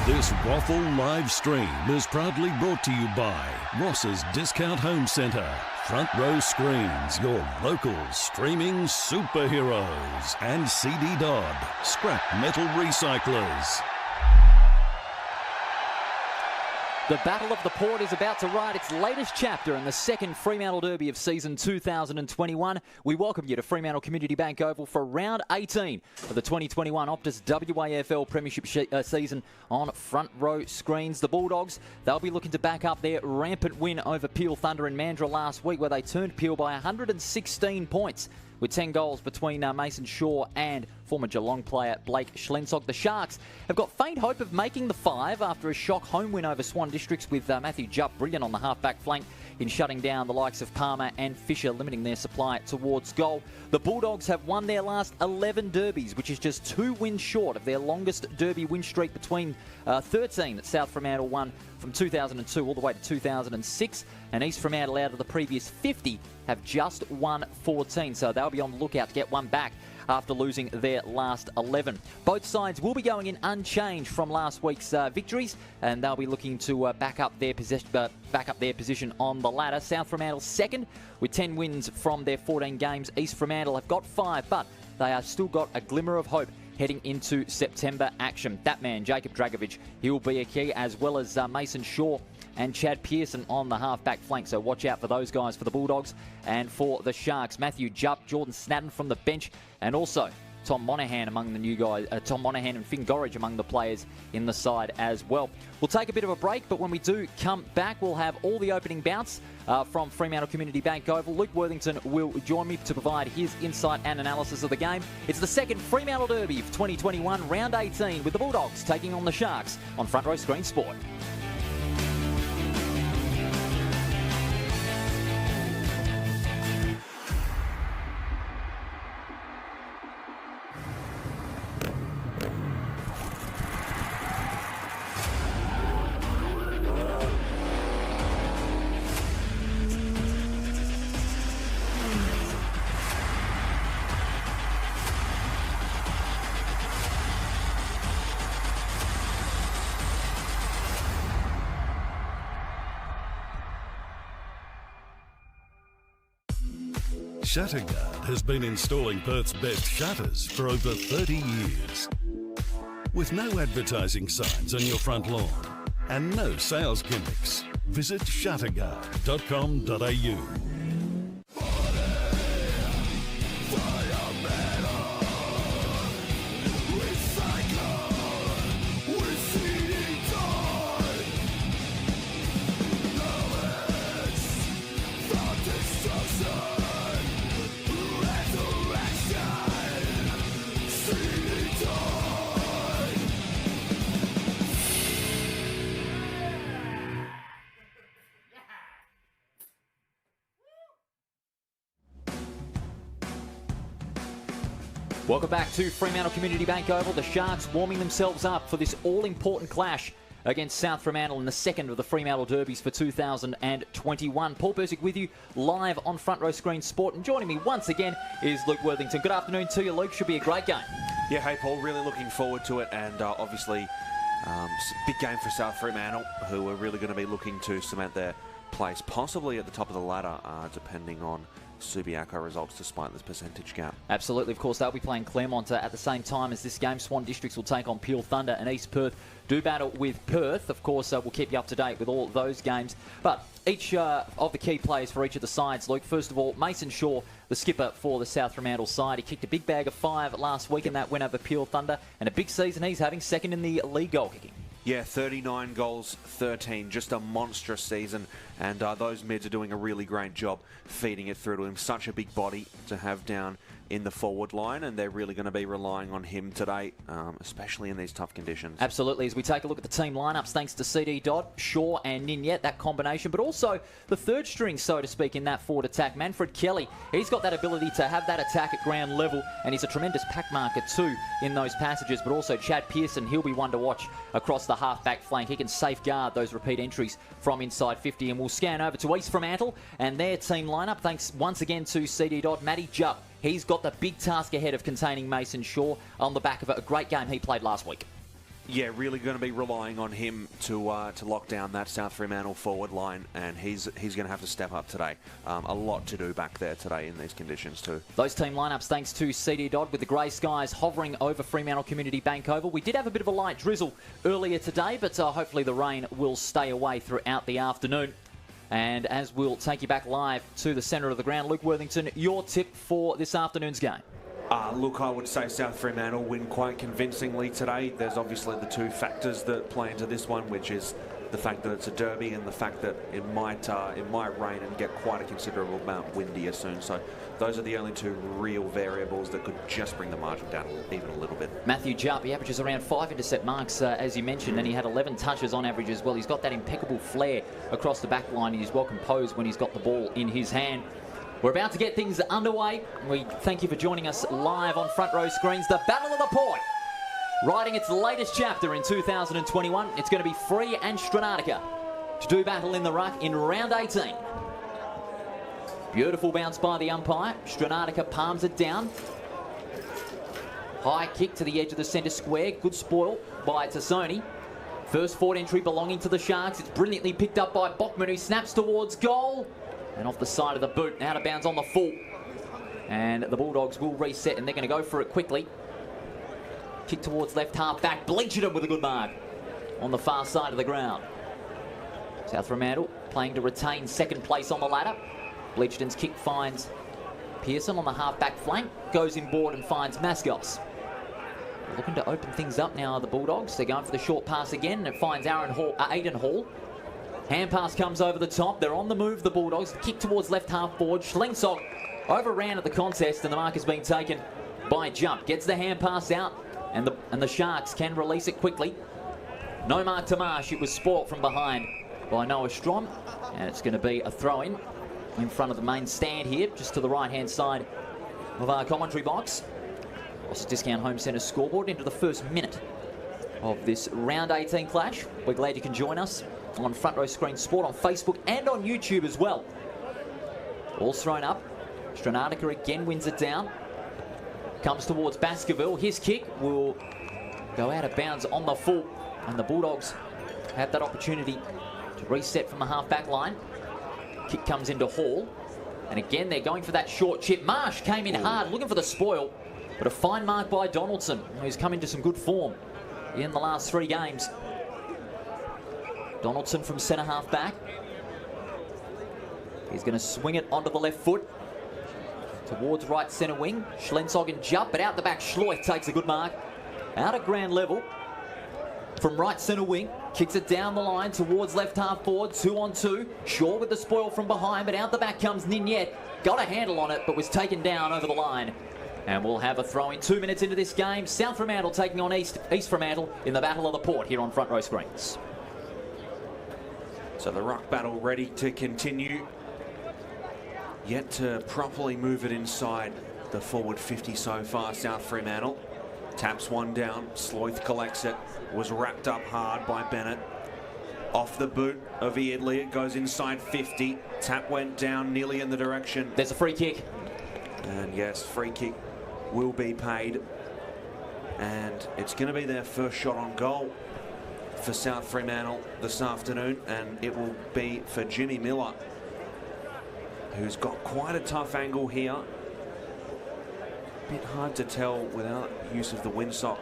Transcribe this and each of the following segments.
This Waffle live stream is proudly brought to you by Ross's Discount Home Centre, Front Row Screens, your local streaming superheroes, and CD Dodd, scrap metal recyclers. The Battle of the Port is about to write its latest chapter in the second Fremantle Derby of season 2021. We welcome you to Fremantle Community Bank Oval for round 18 of the 2021 OPTUS WAFL Premiership season on Front Row Screens. The Bulldogs, they'll be looking to back up their rampant win over Peel Thunder in Mandurah last week, where they turned Peel by 116 points. With 10 goals between Mason Shaw and former Geelong player Blake Schlensock. The Sharks have got faint hope of making the five after a shock home win over Swan Districts, with Matthew Jupp brilliant on the half-back flank in shutting down the likes of Palmer and Fisher, limiting their supply towards goal. The Bulldogs have won their last 11 derbies, which is just 2 wins short of their longest derby win streak between 13 that South Fremantle won from 2002 all the way to 2006, and East Fremantle out of the previous 50 have just won 14, so they'll be on the lookout to get one back after losing their last 11. Both sides will be going in unchanged from last week's victories, and they'll be looking to back up their position on the ladder. South Fremantle second with 10 wins from their 14 games. East Fremantle have got 5, but they have still got a glimmer of hope heading into September action. That man, Jacob Dragovic, he will be a key, as well as Mason Shaw and Chad Pearson on the half-back flank. So watch out for those guys for the Bulldogs. And for the Sharks, Matthew Jupp, Jordan Snadden from the bench, and also Tom Monaghan among the new guys. Tom Monaghan and Finn Gorridge among the players in the side as well. We'll take a bit of a break, but when we do come back, we'll have all the opening bouts from Fremantle Community Bank Oval. Luke Worthington will join me to provide his insight and analysis of the game. It's the second Fremantle Derby of 2021, round 18, with the Bulldogs taking on the Sharks on Front Row Screen Sport. Shutterguard has been installing Perth's best shutters for over 30 years. With no advertising signs on your front lawn and no sales gimmicks, visit shutterguard.com.au. Welcome back to Fremantle Community Bank Oval. The Sharks warming themselves up for this all-important clash against South Fremantle in the second of the Fremantle Derbies for 2021. Paul Persick with you live on Front Row Screen Sport, and joining me once again is Luke Worthington. Good afternoon to you, Luke. Should be a great game. Yeah, hey Paul, really looking forward to it, and obviously big game for South Fremantle, who are really going to be looking to cement their place, possibly at the top of the ladder, depending on Subiaco results despite this percentage gap. Absolutely. Of course, they'll be playing Claremont at the same time as this game. Swan Districts will take on Peel Thunder, and East Perth do battle with Perth. Of course, we'll keep you up to date with all those games. But each of the key players for each of the sides, Luke. First of all, Mason Shaw, the skipper for the South Fremantle side. He kicked a big bag of 5 last week in that win over Peel Thunder, and a big season he's having, second in the league goal kicking. Yeah, 39 goals, 13, just a monstrous season, and those mids are doing a really great job feeding it through to him. Such a big body to have down in the forward line, and they're really going to be relying on him today, especially in these tough conditions. Absolutely. As we take a look at the team lineups, thanks to CD Dodd, Shaw and Ninyet, that combination, but also the third string, so to speak, in that forward attack. Manfred Kelly, he's got that ability to have that attack at ground level, and he's a tremendous pack marker too in those passages, but also Chad Pearson, he'll be one to watch across the half-back flank. He can safeguard those repeat entries from inside 50, and we'll scan over to East Fremantle and their team lineup, thanks once again to CD Dodd. Matty Jupp, he's got the big task ahead of containing Mason Shaw on the back of a great game he played last week. Yeah, really going to be relying on him to lock down that South Fremantle forward line, and he's going to have to step up today. A lot to do back there today in these conditions too. Those team lineups thanks to CD Dodd, with the grey skies hovering over Fremantle Community Bank Oval. We did have a bit of a light drizzle earlier today, but hopefully the rain will stay away throughout the afternoon. And as we'll take you back live to the centre of the ground, Luke Worthington, your tip for this afternoon's game? Look, I would say South Fremantle win quite convincingly today. There's obviously the two factors that play into this one, which is the fact that it's a derby and the fact that it might rain and get quite a considerable amount windier soon. So those are the only two real variables that could just bring the margin down even a little bit. Matthew Jupp, he averages around 5 intercept marks, as you mentioned, and he had 11 touches on average as well. He's got that impeccable flair across the back line. He's well composed when he's got the ball in his hand. We're about to get things underway. We thank you for joining us live on Front Row Screens. The Battle of the Port, writing its latest chapter in 2021. It's going to be Free and Stranatica to do battle in the ruck in round 18. Beautiful bounce by the umpire. Stranatica palms it down. High kick to the edge of the centre square. Good spoil by Tassoni. First forward entry belonging to the Sharks. It's brilliantly picked up by Bockman, who snaps towards goal. And off the side of the boot, out of bounds on the full. And the Bulldogs will reset, and they're going to go for it quickly. Kick towards left half back. Bleacheden with a good mark on the far side of the ground. South Fremantle playing to retain second place on the ladder. Bleacheden's kick finds Pearson on the half back flank. Goes inboard and finds Mascos. Looking to open things up now, the Bulldogs. They're going for the short pass again, and it finds Aiden Hall. Hand pass comes over the top. They're on the move, the Bulldogs. Kick towards left half forward. Schlensog overran at the contest, and the mark is being taken by Jump. Gets the hand pass out, and the Sharks can release it quickly. No mark to Marsh. It was spoilt from behind by Noah Strom, and it's going to be a throw-in in front of the main stand here, just to the right-hand side of our commentary box. Ross's Discount Home Centre scoreboard into the first minute of this round 18 clash. We're glad you can join us on Front Row Screen Sport on Facebook and on YouTube as well. All thrown up. Stranatica again wins it down. Comes towards Baskerville. His kick will go out of bounds on the full, and the Bulldogs have that opportunity to reset from the half-back line. Kick comes into Hall, and again they're going for that short chip. Marsh came in hard, looking for the spoil, but a fine mark by Donaldson, who's come into some good form in the last 3 games. Donaldson from centre half back. He's going to swing it onto the left foot towards right centre wing. Schlensog and Jupp, but out the back Schleut takes a good mark. Out at ground level from right centre wing. Kicks it down the line towards left half forward. 2-on-2. Shaw with the spoil from behind, but out the back comes Ninyet. Got a handle on it, but was taken down over the line. And we'll have a throw in 2 minutes into this game. South Fremantle taking on East Fremantle in the Battle of the Port here on Front Row Screens. So the ruck battle ready to continue. Yet to properly move it inside the forward 50 so far, South Fremantle. Taps one down, Sloith collects it, was wrapped up hard by Bennett. Off the boot of Eardley, it goes inside 50. Tap went down nearly in the direction. There's a free kick. And yes, free kick will be paid. And it's going to be their first shot on goal for South Fremantle this afternoon, and it will be for Jimmy Miller, who's got quite a tough angle here. Bit hard to tell without use of the windsock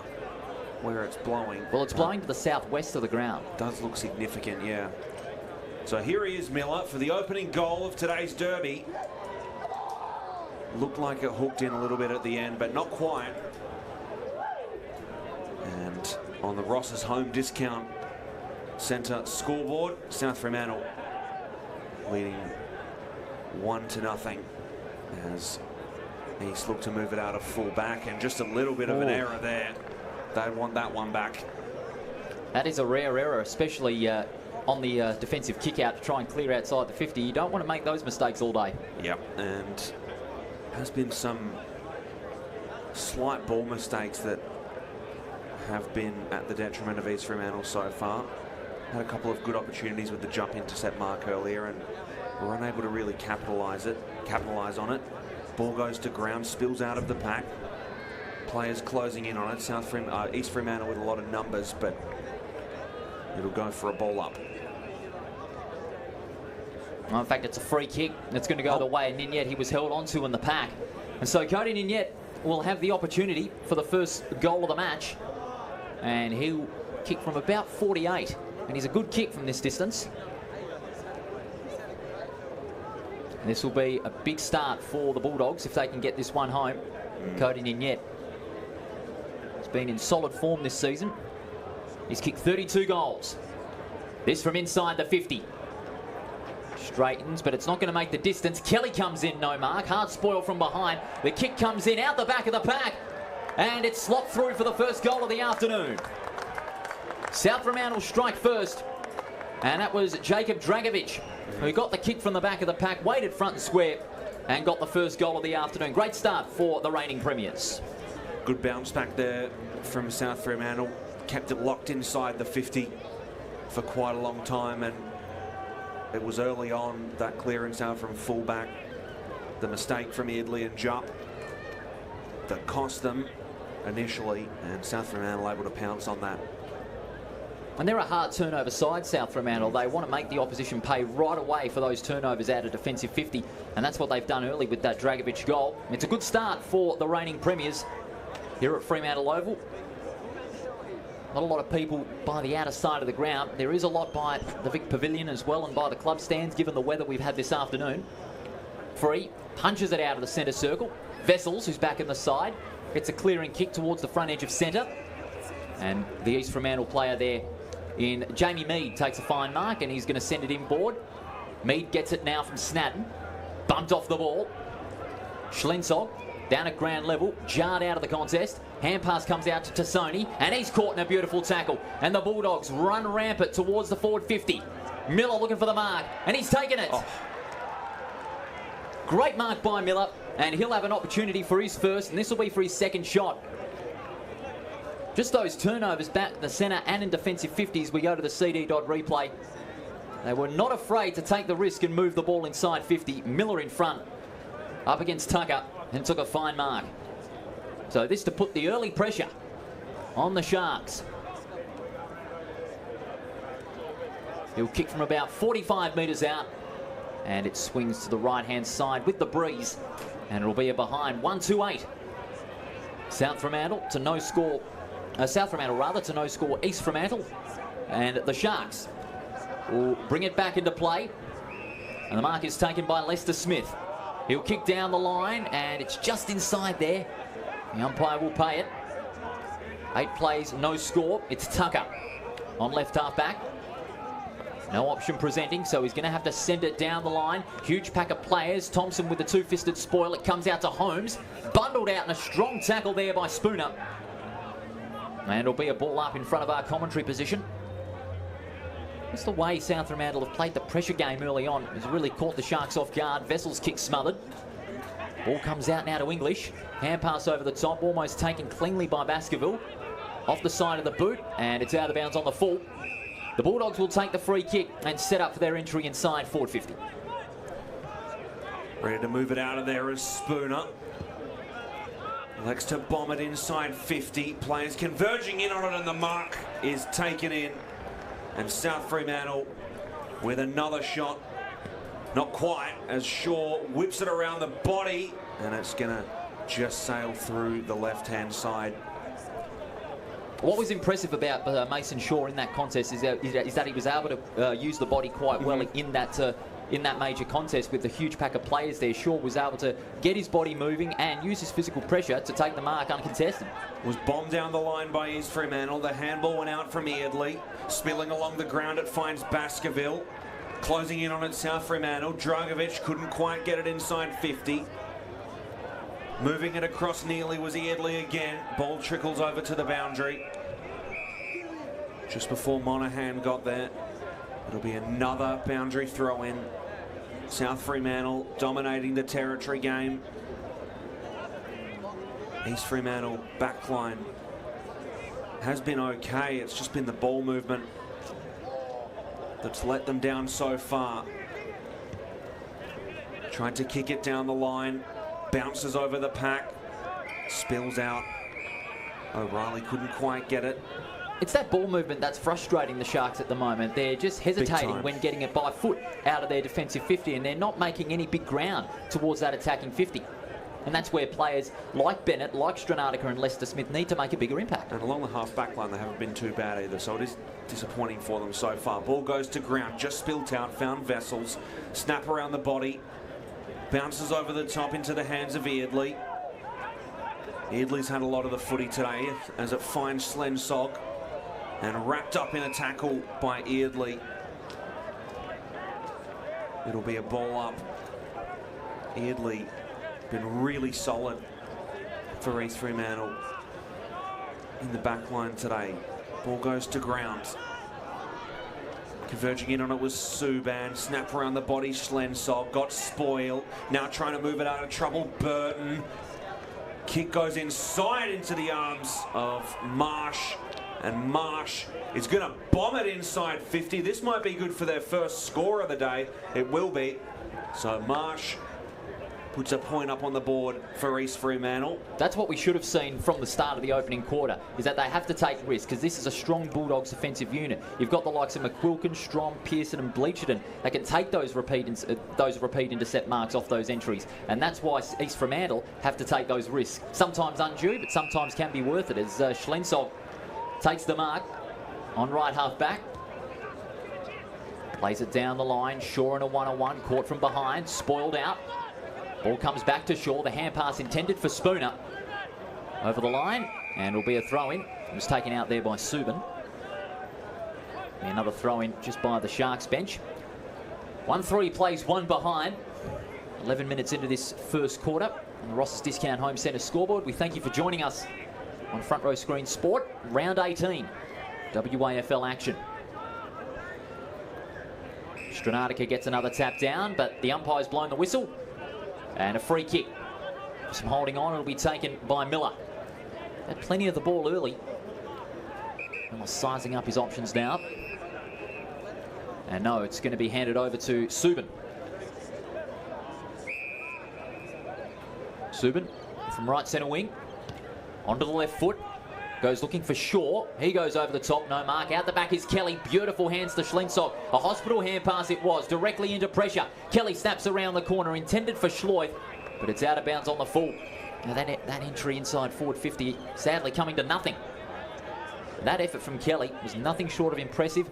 where it's blowing. Well, it's blowing to the southwest of the ground. Does look significant, yeah. So here he is, Miller, for the opening goal of today's derby. Looked like it hooked in a little bit at the end, but not quite. And on the Ross's Home Discount Centre scoreboard, South Fremantle leading 1-0 as East look to move it out of full back, and just a little bit of an error there. They want that one back. That is a rare error, especially on the defensive kick out to try and clear outside the 50. You don't want to make those mistakes all day. Yep, and has been some slight ball mistakes that have been at the detriment of East Fremantle so far. Had a couple of good opportunities with the jump intercept mark earlier, and were unable to really capitalise on it. Ball goes to ground, spills out of the pack. Players closing in on it. East Fremantle with a lot of numbers, but it'll go for a ball up. Well, in fact, it's a free kick that's going to go the way of Ninyet. He was held onto in the pack. And so Cody Ninyet will have the opportunity for the first goal of the match. And he'll kick from about 48. And he's a good kick from this distance. And this will be a big start for the Bulldogs if they can get this one home. Cody Ninyet has been in solid form this season. He's kicked 32 goals. This from inside the 50. Straightens, but it's not going to make the distance. Kelly comes in, no mark. Hard spoil from behind. The kick comes in out the back of the pack. And it's slopped through for the first goal of the afternoon. South Fremantle strike first. And that was Jacob Dragovic, who got the kick from the back of the pack, waited front and square, and got the first goal of the afternoon. Great start for the reigning premiers. Good bounce back there from South Fremantle. Kept it locked inside the 50 for quite a long time, and it was early on that clearance out from fullback, the mistake from Eardley and Jupp that cost them initially, and South Fremantle able to pounce on that. And they're a hard turnover side, South Fremantle. They want to make the opposition pay right away for those turnovers out of defensive 50, and that's what they've done early with that Dragovic goal. It's a good start for the reigning premiers here at Fremantle Oval. Not a lot of people by the outer side of the ground. There is a lot by the Vic Pavilion as well and by the club stands, given the weather we've had this afternoon. Free, punches it out of the centre circle. Vessels, who's back in the side, gets a clearing kick towards the front edge of centre. And the East Fremantle player there in Jamie Mead takes a fine mark, and he's going to send it inboard. Mead gets it now from Snadden. Bumped off the ball. Schlensog down at ground level, jarred out of the contest. Hand pass comes out to Tassoni, and he's caught in a beautiful tackle. And the Bulldogs run rampant towards the forward 50. Miller looking for the mark, and he's taken it. Oh. Great mark by Miller, and he'll have an opportunity for his first, and this will be for his second shot. Just those turnovers back in the centre and in defensive 50s. We go to the CD dot replay. They were not afraid to take the risk and move the ball inside 50. Miller in front, up against Tucker, and took a fine mark. So this to put the early pressure on the Sharks. He'll kick from about 45 metres out, and it swings to the right-hand side with the breeze, and it'll be a behind 1-2-8. South Fremantle to no score. South Fremantle rather to no score East Fremantle, and the Sharks will bring it back into play, and the mark is taken by Lester Smith. He'll kick down the line, and it's just inside there. The umpire will pay it. 8 plays, no score. It's Tucker on left half back. No option presenting, so he's going to have to send it down the line. Huge pack of players. Thompson with the two-fisted spoil. It comes out to Holmes. Bundled out in a strong tackle there by Spooner. And it'll be a ball up in front of our commentary position. That's the way South Fremantle have played the pressure game early on. It's really caught the Sharks off guard. Vessel's kick smothered. Ball comes out now to English. Hand pass over the top, almost taken cleanly by Baskerville. Off the side of the boot, and it's out of bounds on the full. The Bulldogs will take the free kick and set up for their entry inside forward 50. Ready to move it out of there is Spooner. Likes to bomb it inside 50. Players converging in on it, and the mark is taken in. And South Fremantle with another shot. Not quite, as Shaw whips it around the body, and it's going to just sail through the left-hand side. What was impressive about Mason Shaw in that contest is that he was able to use the body quite well in that major contest with the huge pack of players there. Shaw was able to get his body moving and use his physical pressure to take the mark uncontested. Was bombed down the line by East Fremantle. The handball went out from Eardley. Spilling along the ground, it finds Baskerville. Closing in on it, South Fremantle. Dragovic couldn't quite get it inside 50. Moving it across nearly was Eardley again. Ball trickles over to the boundary. Just before Monaghan got there. It'll be another boundary throw in. South Fremantle dominating the territory game. East Fremantle backline has been okay. It's just been the ball movement that's let them down so far. Tried to kick it down the line. Bounces over the pack. Spills out O'Reilly couldn't quite get it. It's that ball movement that's frustrating the Sharks at the moment. They're just hesitating when getting it by foot out of their defensive 50, and they're not making any big ground towards that attacking 50. And that's where players like Bennett, like Stranatica and Lester Smith need to make a bigger impact. And along the half-back line, they haven't been too bad either, so it is disappointing for them so far. Ball goes to ground, just spilt out, found Vessels. Snap around the body. Bounces over the top into the hands of Eardley. Eardley's had a lot of the footy today as it finds Slensog. And wrapped up in a tackle by Eardley. It'll be a ball up. Eardley been really solid for East Fremantle in the back line today. Ball goes to ground. Converging in on it was Subban. Snap around the body, Slensog. Got spoiled. Now trying to move it out of trouble, Burton. Kick goes inside into the arms of Marsh. And Marsh is going to bomb it inside 50. This might be good for their first score of the day. It will be. So Marsh puts a point up on the board for East Fremantle. That's what we should have seen from the start of the opening quarter, is that they have to take risks, because this is a strong Bulldogs offensive unit. You've got the likes of McQuilkin, Strom, Pearson and Bleacherton. They can take those repeat intercept marks off those entries. And that's why East Fremantle have to take those risks. Sometimes undue, but sometimes can be worth it, as Schlensog takes the mark on right half back. Plays it down the line. Shaw in a 1-on-1. Caught from behind. Spoiled out. Ball comes back to Shaw. The hand pass intended for Spooner. Over the line. And it'll be a throw-in. It was taken out there by Subban. Another throw-in just by the Sharks bench. 1-3 plays one behind. 11 minutes into this first quarter on the Ross's Discount Home Centre scoreboard. We thank you for joining us on Front Row Screen Sport, round 18, WAFL action. Stranatica gets another tap down, but the umpire's blown the whistle. And a free kick. Some holding on, it'll be taken by Miller. Had plenty of the ball early. Miller sizing up his options now. And no, it's going to be handed over to Subban. Subban from right centre wing. Onto the left foot. Goes looking for Shaw. He goes over the top. No mark. Out the back is Kelly. Beautiful hands to Schlensog. A hospital hand pass it was. Directly into pressure. Kelly snaps around the corner. Intended for Schloith. But it's out of bounds on the full. Now that entry inside forward 50. Sadly coming to nothing. That effort from Kelly was nothing short of impressive.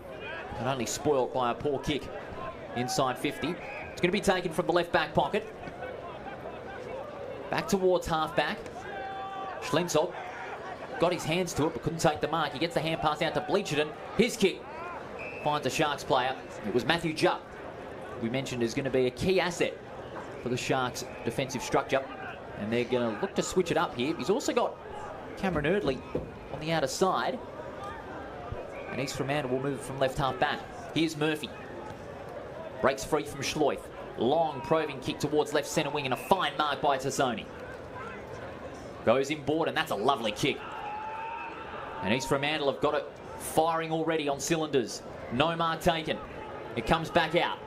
And only spoilt by a poor kick inside 50. It's going to be taken from the left back pocket. Back towards half back. Schlensog got his hands to it but couldn't take the mark. He gets the hand pass out to Bleacherton. His kick finds a Sharks player. It was Matthew Jupp, we mentioned, is going to be a key asset for the Sharks' defensive structure. And they're going to look to switch it up here. He's also got Cameron Eardley on the outer side. And East Fremantle will move from left half back. Here's Murphy. Breaks free from Schloith. Long probing kick towards left centre wing and a fine mark by Tassoni. Goes inboard, and that's a lovely kick. And East Fremantle have got it firing already on cylinders. No mark taken. It comes back out.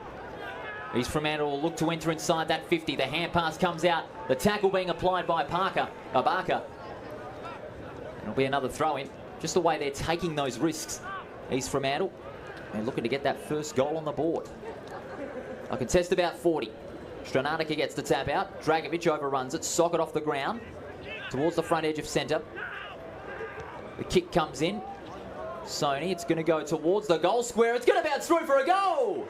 East Fremantle will look to enter inside that 50. The hand pass comes out. The tackle being applied by Barker. It'll be another throw-in. Just the way they're taking those risks, East Fremantle. They're looking to get that first goal on the board. A contest about 40. Stranatica gets the tap out. Dragovic overruns it. Socket off the ground towards the front edge of centre. The kick comes in. Sony, it's going to go towards the goal square. It's going to bounce through for a goal.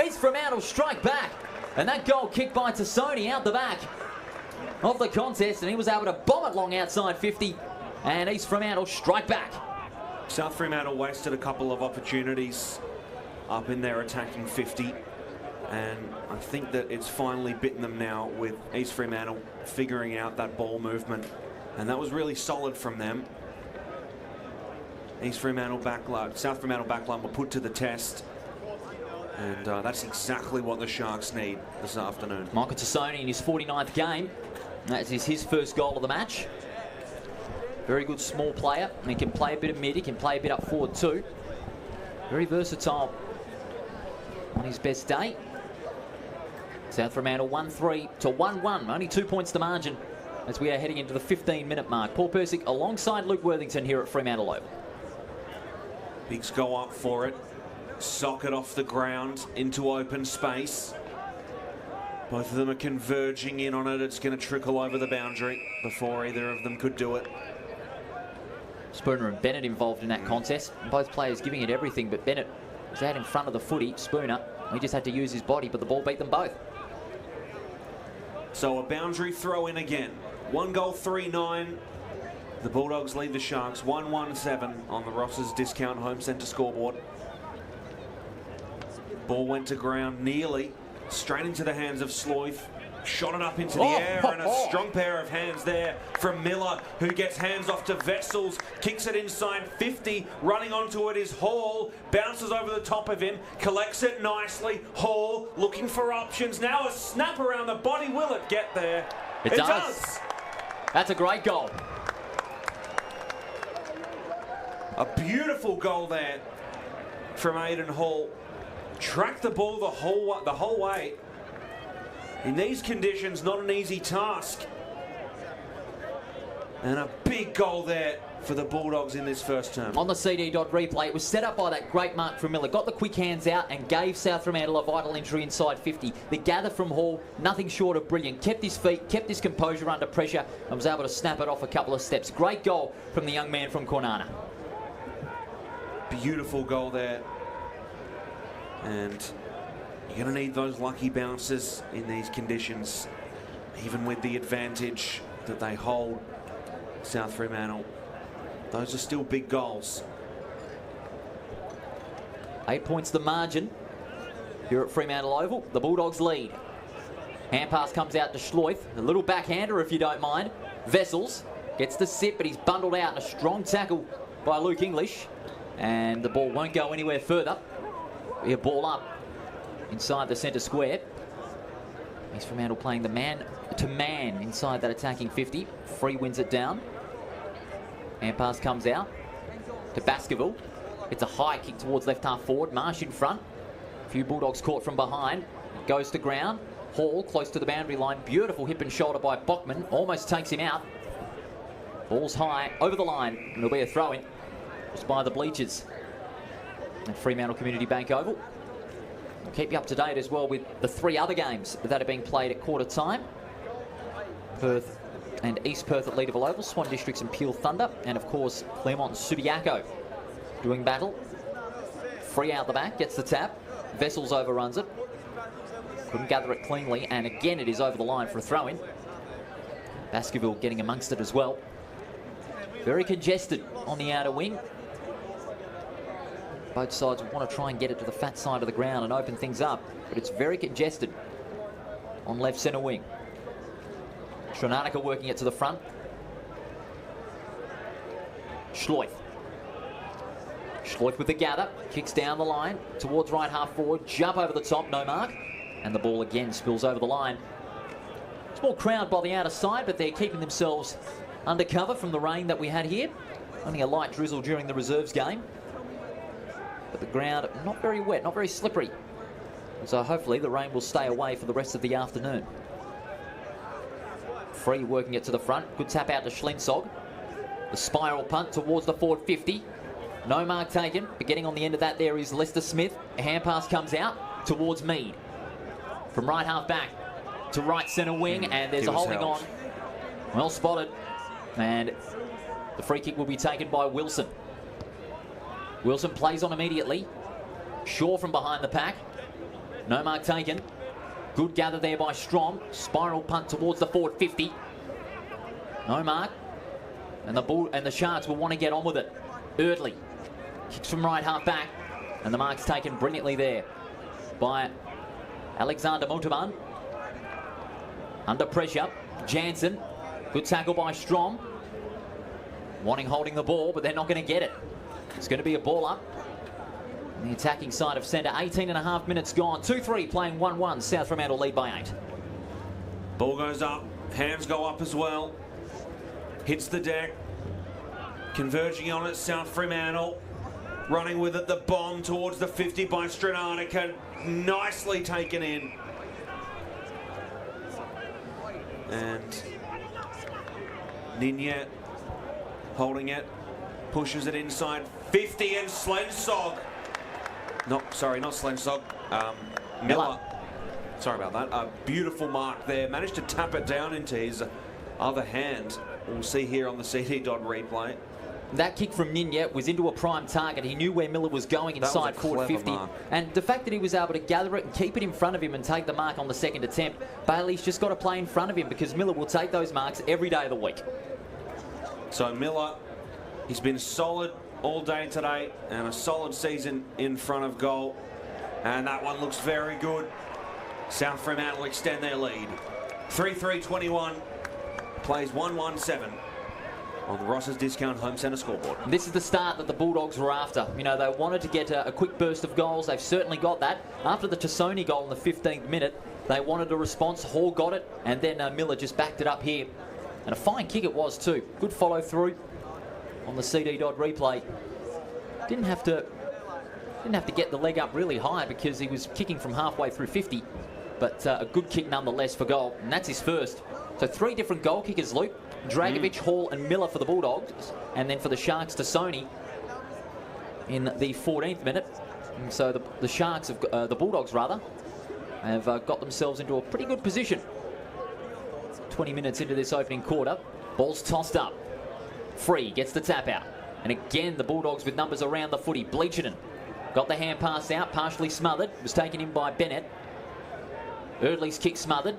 East Fremantle strike back. And that goal kicked by Tassoni out the back of the contest. And he was able to bomb it long outside 50. And East Fremantle strike back. South Fremantle wasted a couple of opportunities up in their attacking 50. And I think that it's finally bitten them now with East Fremantle figuring out that ball movement. And that was really solid from them. East Fremantle backline, South Fremantle backline were put to the test. And that's exactly what the Sharks need this afternoon. Michael Tassoni in his 49th game. That is his first goal of the match. Very good small player. He can play a bit of mid, he can play a bit up forward too. Very versatile on his best day. South Fremantle 1-3 to 1-1. Only 2 points to margin as we are heading into the 15-minute mark. Paul Persick alongside Luke Worthington here at Fremantle Oval. Bigs go up for it. Sock it off the ground into open space. Both of them are converging in on it. It's going to trickle over the boundary before either of them could do it. Spooner and Bennett involved in that contest. Both players giving it everything, but Bennett was out in front of the footy. Spooner, he just had to use his body, but the ball beat them both. So a boundary throw in again. 1 goal, 3-9. The Bulldogs lead the Sharks 1-1-7 on the Ross's Discount Home Centre scoreboard. Ball went to ground nearly, straight into the hands of Sloyth. Shot it up into the air, and a strong pair of hands there from Miller, who gets hands off to Vessels, kicks it inside 50, running onto it is Hall, bounces over the top of him, collects it nicely. Hall looking for options, now a snap around the body. Will it get there? It does. That's a great goal. A beautiful goal there from Aidan Hall. Tracked the ball the whole way. In these conditions, not an easy task. And a big goal there for the Bulldogs in this first term. On the CD dot replay, it was set up by that great mark from Miller. Got the quick hands out and gave South Fremantle a vital entry inside 50. The gather from Hall, nothing short of brilliant. Kept his feet, kept his composure under pressure, and was able to snap it off a couple of steps. Great goal from the young man from Kwinana. Beautiful goal there. And you're going to need those lucky bounces in these conditions, even with the advantage that they hold, South Fremantle. Those are still big goals. 8 points the margin here at Fremantle Oval. The Bulldogs lead. Hand pass comes out to Schloith. A little backhander, if you don't mind. Vessels gets the sit, but he's bundled out in a strong tackle by Luke English. And the ball won't go anywhere further. A ball up inside the centre square. East Fremantle playing the man-to-man inside that attacking 50. Free wins it down. Hand pass comes out to Baskerville. It's a high kick towards left half forward. Marsh in front. A few Bulldogs caught from behind. Goes to ground. Hall close to the boundary line. Beautiful hip and shoulder by Bockman. Almost takes him out. Ball's high over the line. And it'll be a throw-in. Just by the bleachers at Fremantle Community Bank Oval. I'll keep you up to date as well with the 3 other games that are being played at quarter time. Perth and East Perth at Leederville Oval, Swan Districts and Peel Thunder, and of course Claremont and Subiaco doing battle. Free out the back, gets the tap. Vessels overruns it. Couldn't gather it cleanly, and again it is over the line for a throw-in. Baskerville getting amongst it as well. Very congested on the outer wing. Both sides want to try and get it to the fat side of the ground and open things up, but it's very congested on left centre wing. Srinatica working it to the front. Schloith. Schloith with the gather, kicks down the line towards right half forward, jump over the top, no mark, and the ball again spills over the line. Small crowd by the outer side, but they're keeping themselves under cover from the rain that we had here. Only a light drizzle during the reserves game. But the ground not very wet, not very slippery. So hopefully the rain will stay away for the rest of the afternoon. Free working it to the front. Good tap out to Schlensog. The spiral punt towards the forward 50. No mark taken, but getting on the end of that there is Lester Smith. A hand pass comes out towards Mead. From right half back to right centre wing, and there's a holding on. Well spotted. And the free kick will be taken by Wilson. Wilson plays on immediately. Shaw from behind the pack. No mark taken. Good gather there by Strom. Spiral punt towards the forward 50. No mark. And the Sharks will want to get on with it. Eardley kicks from right half back. And the mark's taken brilliantly there by Alexander Montalban. Under pressure. Jansen. Good tackle by Strom. Wanting holding the ball, but they're not going to get it. It's going to be a ball up on the attacking side of centre. 18.5 minutes gone. 2-3 playing 1-1. South Fremantle lead by 8. Ball goes up. Hands go up as well. Hits the deck. Converging on it, South Fremantle. Running with it, the bomb towards the 50 by Stranatica. Nicely taken in. And Ninyet holding it, pushes it inside 50 and Slensog. Not Slensog. Miller. Sorry about that. A beautiful mark there. Managed to tap it down into his other hand. We'll see here on the CD dot replay. That kick from Ninyet was into a prime target. He knew where Miller was going inside forward 50. Mark. And the fact that he was able to gather it and keep it in front of him and take the mark on the second attempt, Bailey's just got to play in front of him because Miller will take those marks every day of the week. So Miller, he's been solid all day today and a solid season in front of goal. And that one looks very good. South Fremantle extend their lead. 3-3-21, plays 1-1-7. On the Ross's Discount Home Centre scoreboard. This is the start that the Bulldogs were after. You know, they wanted to get a quick burst of goals. They've certainly got that. After the Tassoni goal in the 15th minute, they wanted a response. Hall got it, and then Miller just backed it up here. And a fine kick it was too. Good follow through on the CD dot replay. Didn't have to get the leg up really high because he was kicking from halfway through 50. But a good kick nonetheless for goal, and that's his first. So 3 different goal kickers, Luke. Dragovic, Hall and Miller for the Bulldogs, and then for the Sharks, Tassoni in the 14th minute. And so the Sharks, the Bulldogs rather, have got themselves into a pretty good position. 20 minutes into this opening quarter, ball's tossed up. Free gets the tap out, and again the Bulldogs with numbers around the footy. Bleacherton got the hand pass out, partially smothered, was taken in by Bennett. Eardley's kick smothered.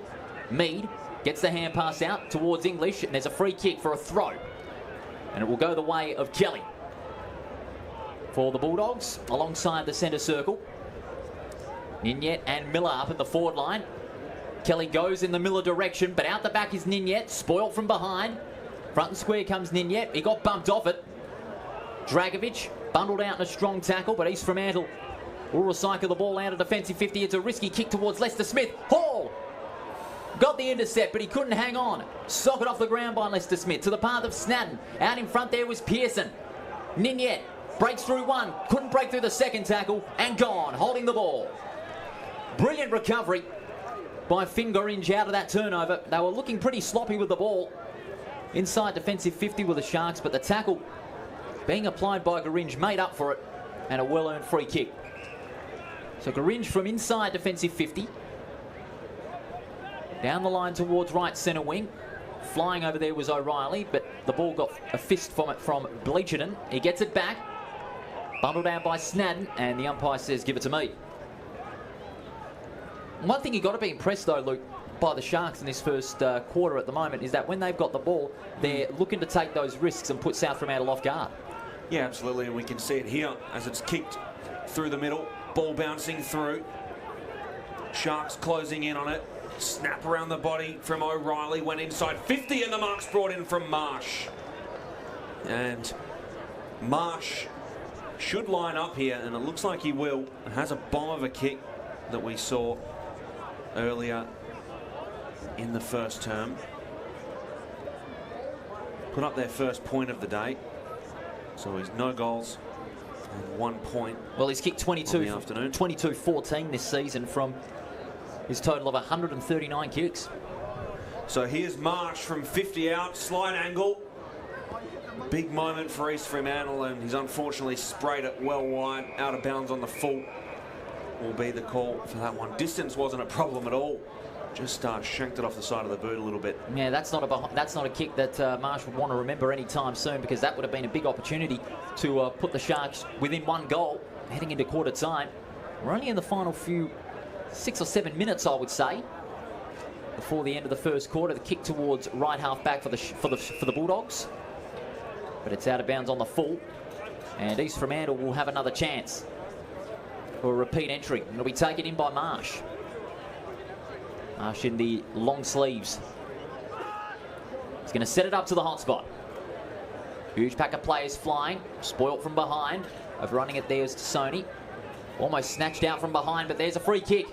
Mead gets the hand pass out towards English, and there's a free kick for a throw. And it will go the way of Kelly for the Bulldogs, alongside the centre circle. Ninyet and Miller up at the forward line. Kelly goes in the Miller direction, but out the back is Ninyet, spoiled from behind. Front and square comes Ninyet. He got bumped off it. Dragovic bundled out in a strong tackle, but East Fremantle will recycle the ball out of defensive 50. It's a risky kick towards Lester Smith. Hall got the intercept, but he couldn't hang on. Socket off the ground by Lester Smith to the path of Snadden. Out in front there was Pearson. Ninyet breaks through one, couldn't break through the second tackle, and gone, holding the ball. Brilliant recovery by Finn Goringe out of that turnover. They were looking pretty sloppy with the ball inside defensive 50 with the Sharks, but the tackle being applied by Goringe made up for it, and a well-earned free kick. So Goringe from inside defensive 50. Down the line towards right centre wing. Flying over there was O'Reilly, but the ball got a fist from it from Bleacherton. He gets it back. Bundled down by Snadden, and the umpire says, give it to me. One thing you've got to be impressed, though, Luke, by the Sharks in this first quarter at the moment is that when they've got the ball, they're looking to take those risks and put South Fremantle off guard. Yeah, absolutely, and we can see it here as it's kicked through the middle. Ball bouncing through. Sharks closing in on it. Snap around the body from O'Reilly, went inside 50, and the mark's brought in from Marsh. And Marsh should line up here, and it looks like he will. It has a bomb of a kick that we saw earlier in the first term. Put up their first point of the day. So he's no goals and 1 point. Well, he's kicked 22-14 this season from his total of 139 kicks. So here's Marsh from 50 out, slight angle. Big moment for East Fremantle, and he's unfortunately sprayed it well wide, out of bounds on the full. Will be the call for that one. Distance wasn't a problem at all. Just shanked it off the side of the boot a little bit. Yeah, that's not a kick that Marsh would want to remember anytime soon, because that would have been a big opportunity to put the Sharks within 1 goal heading into quarter time. We're only in the final few 6 or 7 minutes, I would say, before the end of the first quarter. The kick towards right half back for the Bulldogs, but it's out of bounds on the full, and East Fremantle will have another chance for a repeat entry. It'll be taken in by Marsh. Marsh in the long sleeves. He's going to set it up to the hot spot. Huge pack of players flying, spoilt from behind. Overrunning it there is Tassoni. Almost snatched out from behind, but there's a free kick.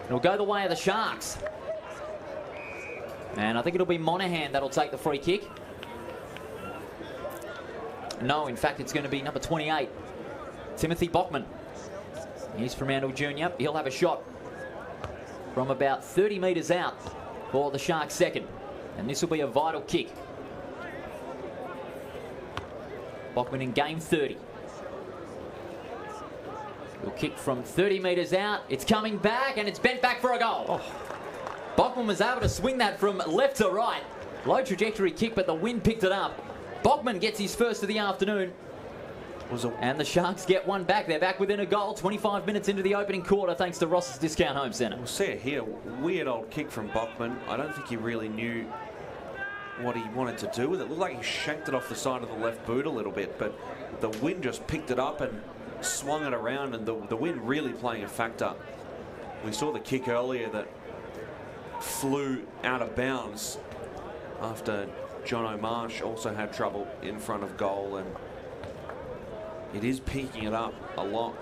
It'll go the way of the Sharks. And I think it'll be Monahan that'll take the free kick. No, in fact, it's going to be number 28, Timothy Bockman. He's Fremantle Junior. He'll have a shot from about 30 metres out for the Sharks' second. And this will be a vital kick. Bachman in game 30. He'll kick from 30 metres out. It's coming back, and it's bent back for a goal. Oh. Bachman was able to swing that from left to right. Low trajectory kick, but the wind picked it up. Bachman gets his first of the afternoon. And the Sharks get one back. They're back within a goal 25 minutes into the opening quarter thanks to Ross's Discount Home Centre. We'll see it here. Weird old kick from Bachman. I don't think he really knew what he wanted to do with it. Looked like he shanked it off the side of the left boot a little bit, but the wind just picked it up and swung it around, and the wind really playing a factor. We saw the kick earlier that flew out of bounds after John O'Marsh also had trouble in front of goal, and it is peaking it up a lot.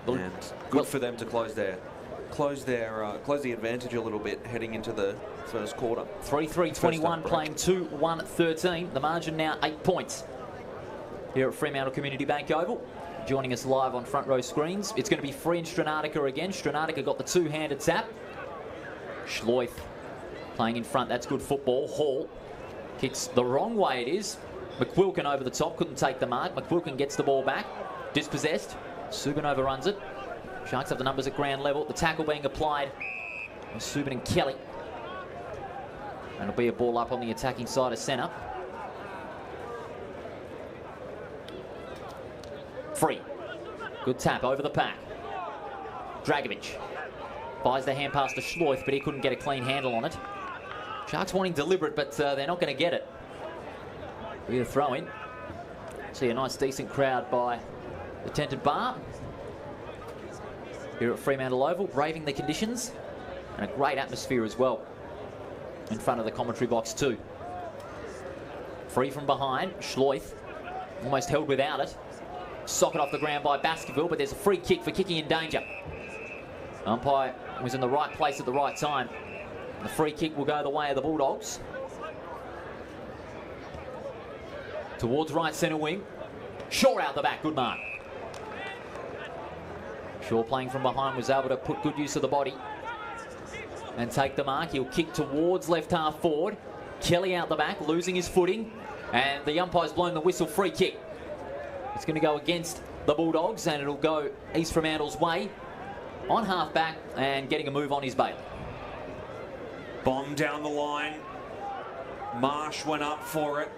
And good for them to close the advantage a little bit heading into the first quarter. 3-3-21 playing 2-1-13. The margin now 8 points here at Fremantle Community Bank Oval. Joining us live on front row screens, it's going to be Free and Stranatica again. Stranatica got the two-handed tap. Schloith playing in front. That's good football. Hall kicks the wrong way. It is. McQuilkin over the top, couldn't take the mark. McQuilkin gets the ball back. Dispossessed. Subin overruns it. Sharks have the numbers at ground level. The tackle being applied by Subin and Kelly. And it'll be a ball up on the attacking side of centre. Free. Good tap over the pack. Dragovic buys the hand pass to Schloith, but he couldn't get a clean handle on it. Sharks wanting deliberate, but they're not going to get it. Be a throw in. See a nice decent crowd by the tented bar here at Fremantle Oval, braving the conditions, and a great atmosphere as well in front of the commentary box too. Free from behind, Schloith almost held without it. Socket off the ground by Baskerville, but there's a free kick for kicking in danger. Umpire was in the right place at the right time. The free kick will go the way of the Bulldogs. Towards right centre wing. Shaw out the back, good mark. Shaw playing from behind was able to put good use of the body and take the mark. He'll kick towards left half forward. Kelly out the back, losing his footing, and the umpire's blown the whistle. Free kick. It's going to go against the Bulldogs, and it'll go East Fremantle's way on half back and getting a move on his bail. Bomb down the line. Marsh went up for it.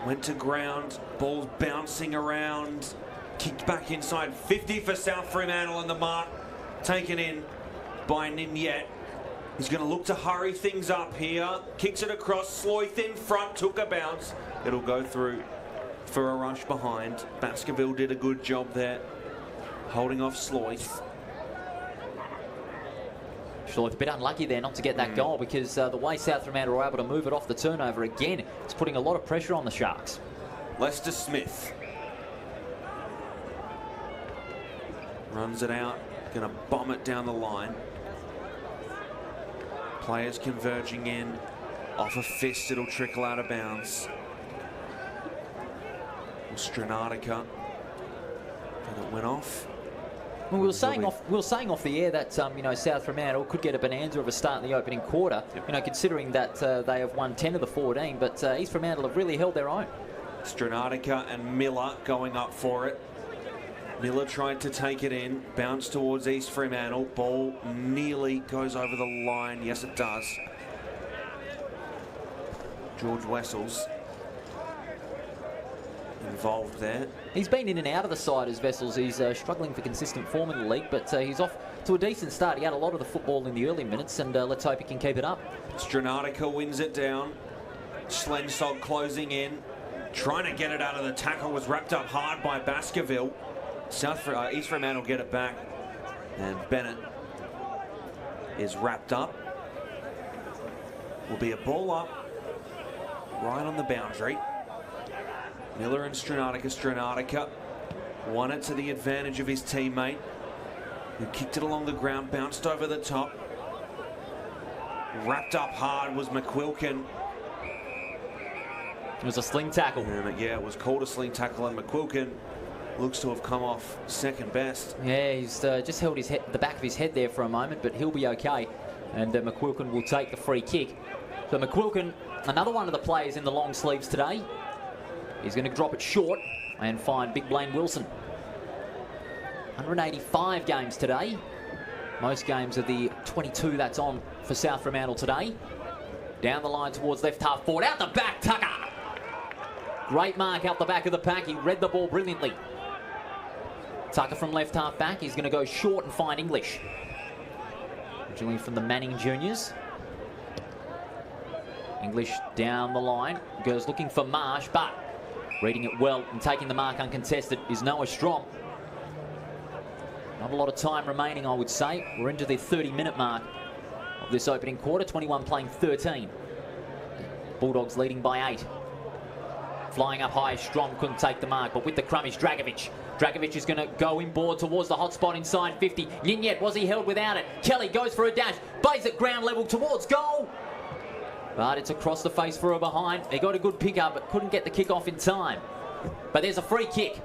Went to ground. Ball's bouncing around. Kicked back inside. 50 for South Fremantle, and the mark taken in by Ninyet. He's going to look to hurry things up here. Kicks it across. Sloith in front. Took a bounce. It'll go through for a rush behind. Baskerville did a good job there, holding off Sloith. Schloith a bit unlucky there not to get that goal, because the way South Fremantle were able to move it off the turnover again, it's putting a lot of pressure on the Sharks. Lester Smith runs it out, going to bomb it down the line. Players converging in. Off a fist, it'll trickle out of bounds. Stranatica, and it went off. Well, we were saying off the air that South Fremantle could get a bonanza of a start in the opening quarter. Yep. Considering that they have won 10 of the 14, but East Fremantle have really held their own. Stranatica and Miller going up for it. Miller tried to take it in, bounce towards East Fremantle. Ball nearly goes over the line. Yes, it does. George Wessels involved there. He's been in and out of the side as Vessels. He's struggling for consistent form in the league, but he's off to a decent start. He had a lot of the football in the early minutes, and let's hope he can keep it up. Stranatica wins it down. Schlensog closing in, trying to get it out of the tackle, was wrapped up hard by Baskerville. East Fremantle get it back, and Bennett is wrapped up. Will be a ball up right on the boundary. Miller and Stranatica. Stranatica won it to the advantage of his teammate, who kicked it along the ground, bounced over the top. Wrapped up hard was McQuilkin. It was a sling tackle. Yeah, it was called a sling tackle, and McQuilkin looks to have come off second best. Yeah, he's just held his head, the back of his head there for a moment, but he'll be okay. And McQuilkin will take the free kick. So McQuilkin, another one of the players in the long sleeves today. He's going to drop it short and find Big Blaine Wilson. 185 games today. Most games of the 22 that's on for South Fremantle today. Down the line towards left half forward. Out the back, Tucker. Great mark out the back of the pack. He read the ball brilliantly. Tucker from left half back. He's going to go short and find English. Originally from the Manning Juniors. English down the line. Goes looking for Marsh, but reading it well and taking the mark uncontested is Noah Strom. Not a lot of time remaining, I would say. We're into the 30-minute mark of this opening quarter. 21 playing 13. Bulldogs leading by 8. Flying up high, Strom couldn't take the mark, but with the crummish, Dragovic. Dragovic is going to go inboard towards the hot spot inside 50. Ninyet, was he held without it? Kelly goes for a dash, bays at ground level towards goal. But it's across the face for a behind. He got a good pick up, but couldn't get the kick off in time. But there's a free kick.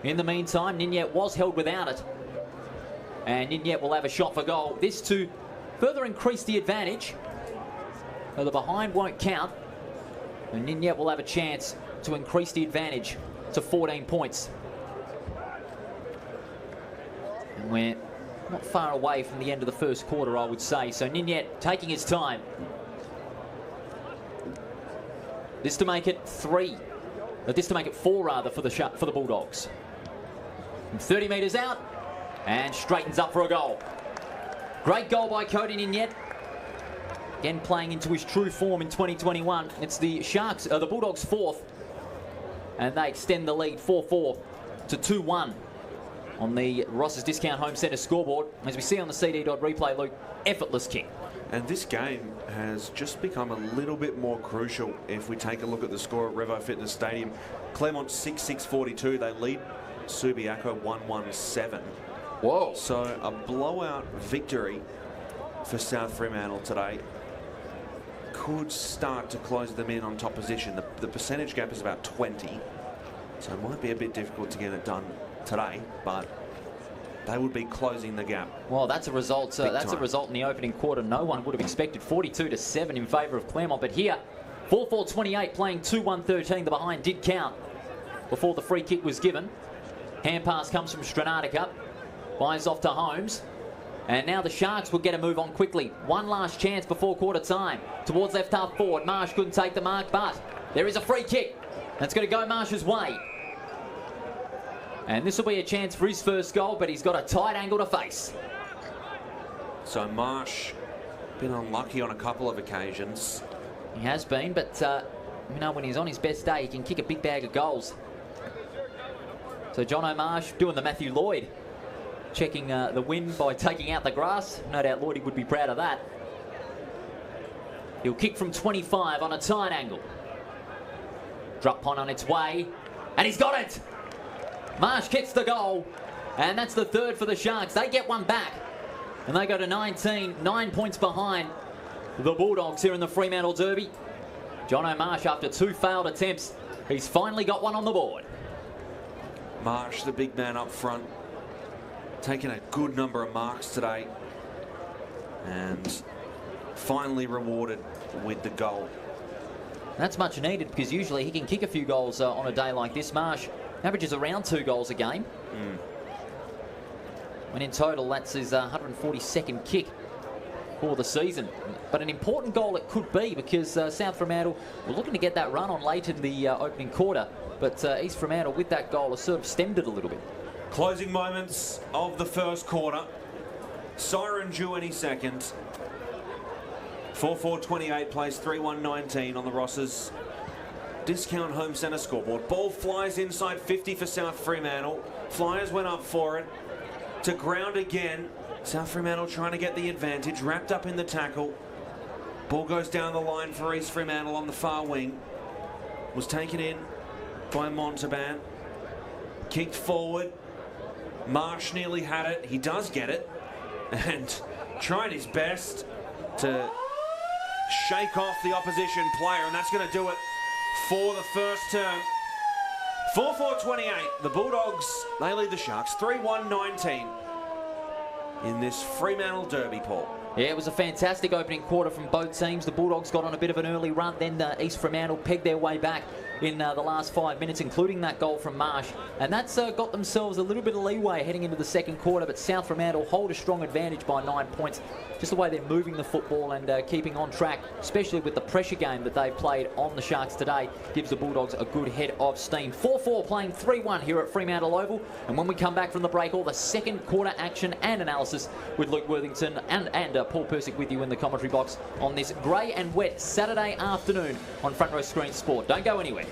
In the meantime, Ninyet was held without it. And Ninyet will have a shot for goal. This to further increase the advantage. So the behind won't count. And Ninyet will have a chance to increase the advantage to 14 points. And we're not far away from the end of the first quarter, I would say. So Ninyet taking his time. This to make it 3. This to make it 4 rather for the Bulldogs. From 30 metres out and straightens up for a goal. Great goal by Cody Ninyet. Again playing into his true form in 2021. It's the Bulldogs' 4th. And they extend the lead 4-4 to 2-1 on the Ross's Discount Home Centre scoreboard. As we see on the CD replay, Luke, effortless kick. And this game has just become a little bit more crucial if we take a look at the score at Revo Fitness Stadium. Claremont 6-6-42. They lead Subiaco 1-1-7. Whoa. So a blowout victory for South Fremantle today could start to close them in on top position. The percentage gap is about 20. So it might be a bit difficult to get it done today, but they would be closing the gap. Well, that's a result. That's a result in the opening quarter. No one would have expected. 42-7 in favour of Claremont. But here, 4-4-28 playing 2-1-13. The behind did count before the free kick was given. Hand pass comes from Stranatica. Buys off to Holmes. And now the Sharks will get a move on quickly. One last chance before quarter time. Towards left half forward. Marsh couldn't take the mark, but there is a free kick. That's going to go Marsh's way. And this will be a chance for his first goal, but he's got a tight angle to face. So Marsh been unlucky on a couple of occasions. He has been, but you know, when he's on his best day, he can kick a big bag of goals. So John O'Marsh doing the Matthew Lloyd, checking the win by taking out the grass. No doubt Lloydie would be proud of that. He'll kick from 25 on a tight angle. Drop punt on its way, and he's got it! Marsh gets the goal, and that's the 3rd for the Sharks. They get one back, and they go to 19, 9 points behind the Bulldogs here in the Fremantle Derby. John O'Marsh, after 2 failed attempts, he's finally got one on the board. Marsh, the big man up front, taking a good number of marks today, and finally rewarded with the goal. That's much needed, because usually he can kick a few goals on a day like this. Marsh averages around 2 goals a game. When in total, that's his 142nd kick for the season. But an important goal it could be, because South Fremantle were looking to get that run on late in the opening quarter. But East Fremantle, with that goal, has sort of stemmed it a little bit. Closing moments of the first quarter. Siren due any second. 4-4-28 plays 3-1-19 on the Ross's Discount Home Centre scoreboard. Ball flies inside 50 for South Fremantle. Flyers went up for it. To ground again. South Fremantle trying to get the advantage. Wrapped up in the tackle. Ball goes down the line for East Fremantle on the far wing. Was taken in by Montalban. Kicked forward. Marsh nearly had it. He does get it. And tried his best to shake off the opposition player. And that's going to do it for the first term. 4-4-28. The Bulldogs, they lead the Sharks 3-1-19 in this Fremantle Derby, Paul. Yeah, it was a fantastic opening quarter from both teams. The Bulldogs got on a bit of an early run, then East Fremantle pegged their way back in the last 5 minutes, including that goal from Marsh. And that's got themselves a little bit of leeway heading into the second quarter. But South Fremantle hold a strong advantage by 9 points. Just the way they're moving the football and keeping on track, especially with the pressure game that they've played on the Sharks today, gives the Bulldogs a good head of steam. 4-4 playing 3-1 here at Fremantle Oval. And when we come back from the break, all the second quarter action and analysis with Luke Worthington and Paul Persick with you in the commentary box on this grey and wet Saturday afternoon on Front Row Screen Sport. Don't go anywhere.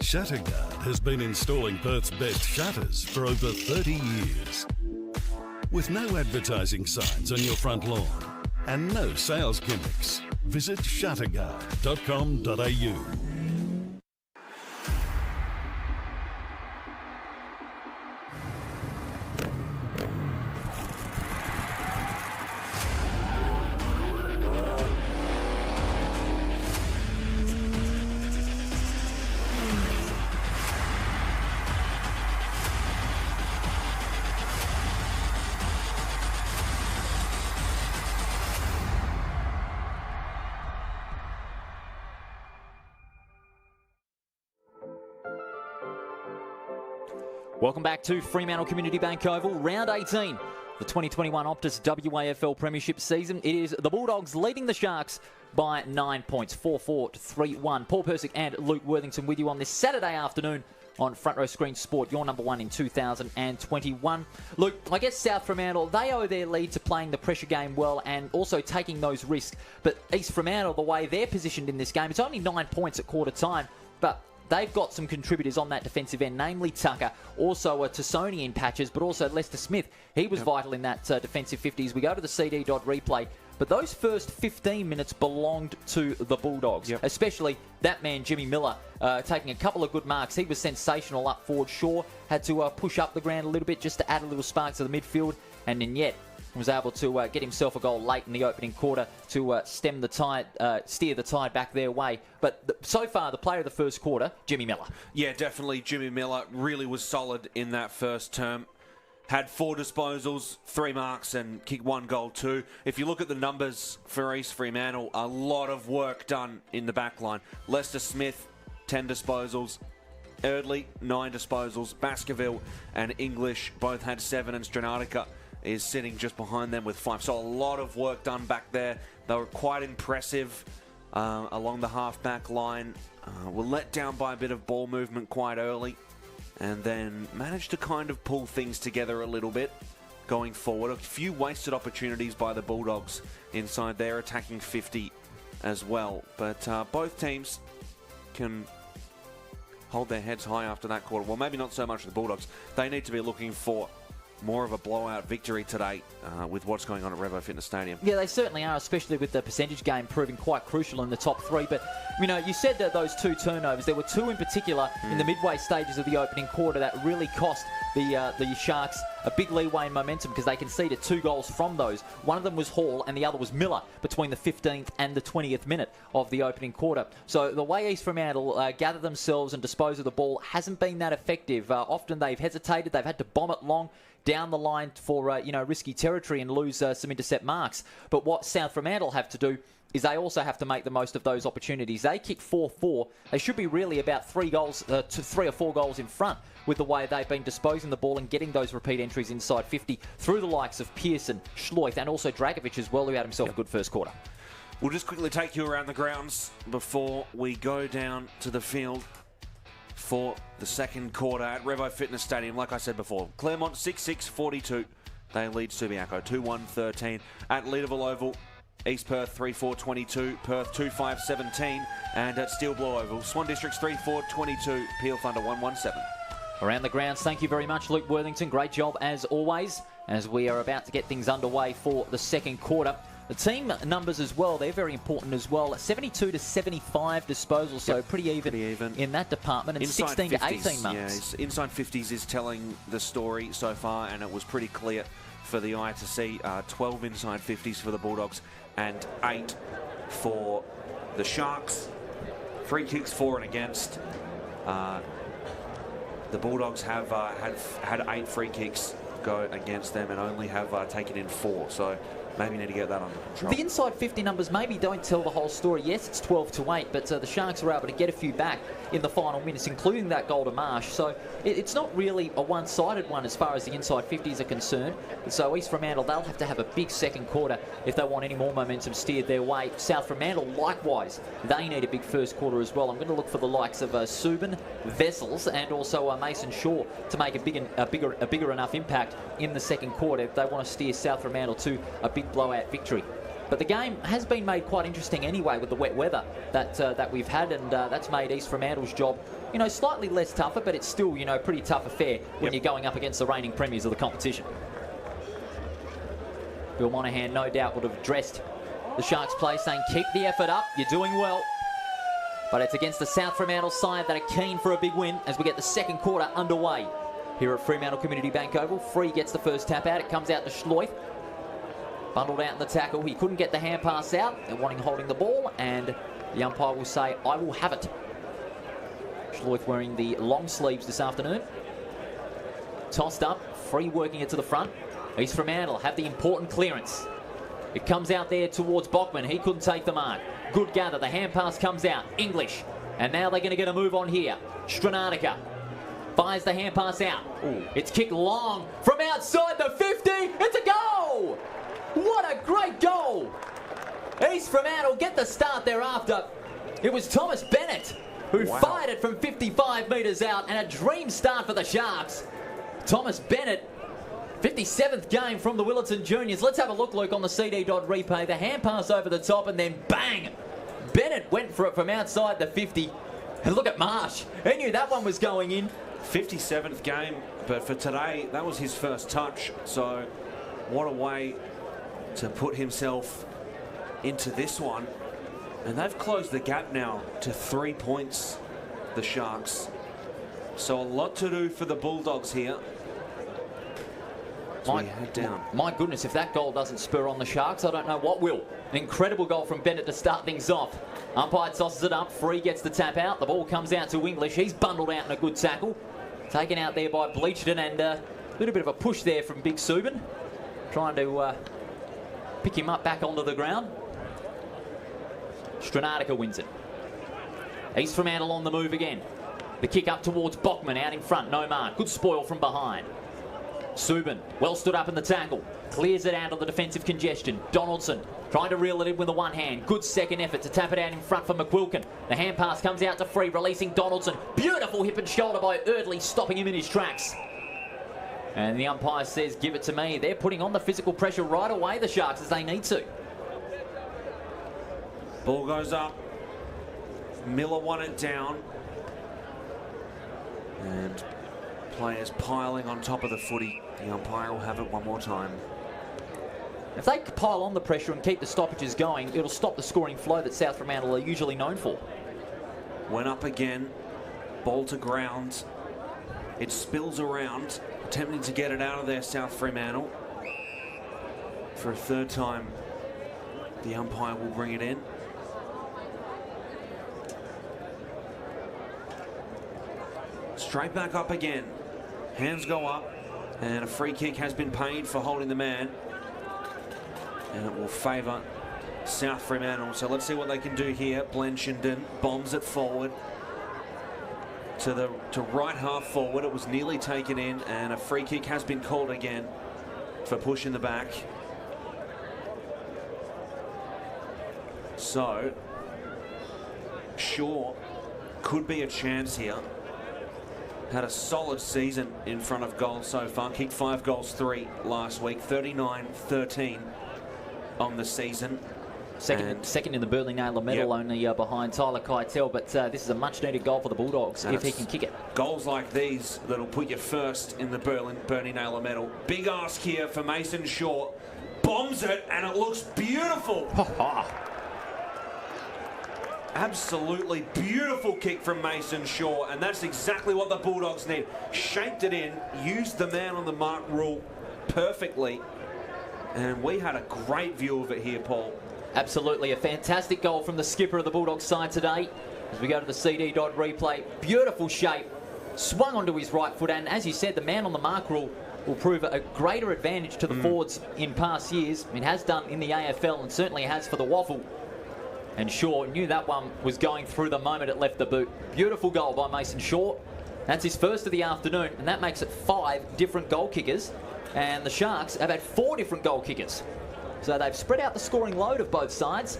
Shatterguard has been installing Perth's best shutters for over 30 years. With no advertising signs on your front lawn and no sales gimmicks, visit shatterguard.com.au. Welcome back to Fremantle Community Bank Oval, round 18, the 2021 OPTUS WAFL Premiership season. It is the Bulldogs leading the Sharks by 9 points, 4-4 to 3-1. Paul Persick and Luke Worthington with you on this Saturday afternoon on Front Row Screen Sport, your number one in 2021. Luke, I guess South Fremantle, they owe their lead to playing the pressure game well and also taking those risks. But East Fremantle, the way they're positioned in this game, it's only 9 points at quarter time, but they've got some contributors on that defensive end, namely Tucker, also Tassoni in patches, but also Lester Smith. He was vital in that defensive 50 as we go to the CD replay. But those first 15 minutes belonged to the Bulldogs, especially that man, Jimmy Miller, taking a couple of good marks. He was sensational up forward. Shaw had to push up the ground a little bit just to add a little spark to the midfield, and then yet was able to get himself a goal late in the opening quarter to stem the tide, steer the tide back their way. But so far, the player of the first quarter, Jimmy Miller. Yeah, definitely. Jimmy Miller really was solid in that first term. Had 4 disposals, 3 marks, and kicked 1 goal too. If you look at the numbers for East Fremantle, a lot of work done in the back line. Lester Smith, 10 disposals. Eardley, 9 disposals. Baskerville and English both had 7, and Stranatica is sitting just behind them with 5. So a lot of work done back there. They were quite impressive along the half-back line. Were let down by a bit of ball movement quite early, and then managed to kind of pull things together a little bit going forward. A few wasted opportunities by the Bulldogs inside their attacking 50 as well. But both teams can hold their heads high after that quarter. Well, maybe not so much the Bulldogs. They need to be looking for more of a blowout victory today with what's going on at Revo Fitness Stadium. Yeah, they certainly are, especially with the percentage game proving quite crucial in the top 3. But, you know, you said that those 2 turnovers, there were 2 in particular in the midway stages of the opening quarter that really cost the Sharks a big leeway in momentum because they conceded 2 goals from those. One of them was Hall and the other was Miller between the 15th and the 20th minute of the opening quarter. So the way East Fremantle gather themselves and dispose of the ball hasn't been that effective. Often they've hesitated, they've had to bomb it long down the line for risky territory and lose some intercept marks. But what South Fremantle have to do is they also have to make the most of those opportunities. They kick 4-4. They should be really about 3 or 4 goals in front with the way they've been disposing the ball and getting those repeat entries inside 50 through the likes of Pearson, Schloith, and also Dragovic as well, who had himself a good first quarter. We'll just quickly take you around the grounds before we go down to the field for the second quarter at Revo Fitness Stadium. Like I said before, Claremont 6-6-42. They lead Subiaco 2-1-13. At Leederville Oval, East Perth 3-4-22, Perth 2-5-17. And at Steel Blue Oval, Swan Districts 3-4-22, Peel Thunder 1-1-7. Around the grounds, thank you very much, Luke Worthington. Great job as always, as we are about to get things underway for the second quarter. The team numbers as well, they're very important as well. 72 to 75 disposals, so pretty even in that department. And inside 16 50s, to 18 marks. Yeah, inside 50s is telling the story so far, and it was pretty clear for the eye to see. 12 inside 50s for the Bulldogs and 8 for the Sharks. Free kicks for and against. The Bulldogs have had 8 free kicks go against them and only have taken in 4. So maybe need to get that under control. The inside 50 numbers maybe don't tell the whole story. Yes, it's 12 to 8, but the Sharks were able to get a few back in the final minutes, including that goal to Marsh. So it's not really a one-sided one as far as the inside 50s are concerned. So East Fremantle, they'll have to have a big second quarter if they want any more momentum steered their way. South Fremantle, likewise, they need a big first quarter as well. I'm going to look for the likes of Subin, Vessels, and also Mason Shaw to make a bigger enough impact in the second quarter if they want to steer South Fremantle to a big blowout victory. But the game has been made quite interesting anyway with the wet weather that we've had, and that's made East Fremantle's job, slightly less tougher, but it's still, pretty tough affair when you're going up against the reigning premiers of the competition. Bill Monahan no doubt would have addressed the Sharks play, saying, keep the effort up, you're doing well. But it's against the South Fremantle side that are keen for a big win as we get the second quarter underway here at Fremantle Community Bank Oval. Free gets the first tap out, it comes out to Schloith. Bundled out in the tackle. He couldn't get the hand pass out. They're holding the ball, and the umpire will say, I will have it. Schloith wearing the long sleeves this afternoon. Tossed up, free working it to the front. East Fremantle have the important clearance. It comes out there towards Bachman. He couldn't take the mark. Good gather. The hand pass comes out. English. And now they're going to get a move on here. Stranatica fires the hand pass out. Ooh. It's kicked long from outside the 50. It's a goal! What a great goal! East Fremantle get the start thereafter. It was Thomas Bennett who fired it from 55 metres out, and a dream start for the Sharks. Thomas Bennett, 57th game from the Willetton Juniors. Let's have a look, Luke, on the CD dot replay. The hand pass over the top, and then bang! Bennett went for it from outside the 50. And look at Marsh. He knew that one was going in. 57th game, but for today, that was his first touch. So what a way to put himself into this one. And they've closed the gap now to 3 points, the Sharks. So a lot to do for the Bulldogs here. My goodness, if that goal doesn't spur on the Sharks, I don't know what will. An incredible goal from Bennett to start things off. Umpire tosses it up, Free gets the tap out. The ball comes out to English. He's bundled out in a good tackle. Taken out there by Bleachton, and a little bit of a push there from Big Subin. Trying to pick him up back onto the ground. Stranatica wins it. East Fremantle on the move again. The kick up towards Bachman, out in front, no mark. Good spoil from behind. Subin, well stood up in the tackle. Clears it out of the defensive congestion. Donaldson trying to reel it in with the one hand. Good second effort to tap it out in front for McQuilkin. The hand pass comes out to Free, releasing Donaldson. Beautiful hip and shoulder by Erdley, stopping him in his tracks. And the umpire says, give it to me. They're putting on the physical pressure right away, the Sharks, as they need to. Ball goes up. Miller won it down. And players piling on top of the footy. The umpire will have it one more time. If they pile on the pressure and keep the stoppages going, it'll stop the scoring flow that South Fremantle are usually known for. Went up again. Ball to ground. It spills around. Attempting to get it out of there, South Fremantle. For a third time, the umpire will bring it in. Straight back up again. Hands go up, and a free kick has been paid for holding the man. And it will favour South Fremantle. So let's see what they can do here. Blenchenden bombs it forward to right half forward. It was nearly taken in, and a free kick has been called again for pushing the back. So Shaw could be a chance here. Had a solid season in front of goals so far. Kicked 5 goals, 3 last week. 39-13 on the season. Second in the Burley Naylor medal, only behind Tyler Keitel. But this is a much-needed goal for the Bulldogs if he can kick it. Goals like these that'll put you first in the Burley Naylor medal. Big ask here for Mason Shaw. bombs it, and it looks beautiful. Absolutely beautiful kick from Mason Shaw, and that's exactly what the Bulldogs need. Shaped it in, used the man on the mark rule perfectly, and we had a great view of it here, Paul. Absolutely, a fantastic goal from the skipper of the Bulldogs side today. As we go to the CD dot replay, beautiful shape, swung onto his right foot, and as you said, the man on the mark rule will prove a greater advantage to the forwards in past years. It has done in the AFL and certainly has for the Waffle. And Shaw knew that one was going through the moment it left the boot. Beautiful goal by Mason Shaw. That's his first of the afternoon, and that makes it 5 different goal kickers. And the Sharks have had 4 different goal kickers. So they've spread out the scoring load of both sides.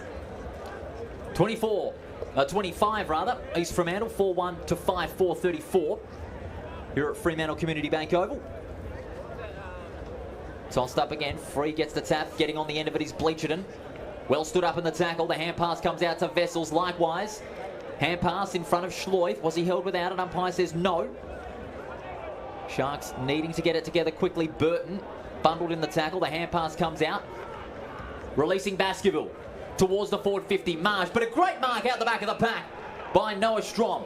25 rather, East Fremantle, 4-1 to 5-4, 34. Here at Fremantle Community Bank Oval. Tossed up again, Free gets the tap, getting on the end of it is Bleacherton. Well stood up in the tackle. The hand pass comes out to Vessels likewise. Hand pass in front of Schloith. Was he held without it? Umpire says no. Sharks needing to get it together quickly. Burton bundled in the tackle. The hand pass comes out. Releasing Baskerville towards the forward 50. Marsh, but a great mark out the back of the pack by Noah Strom.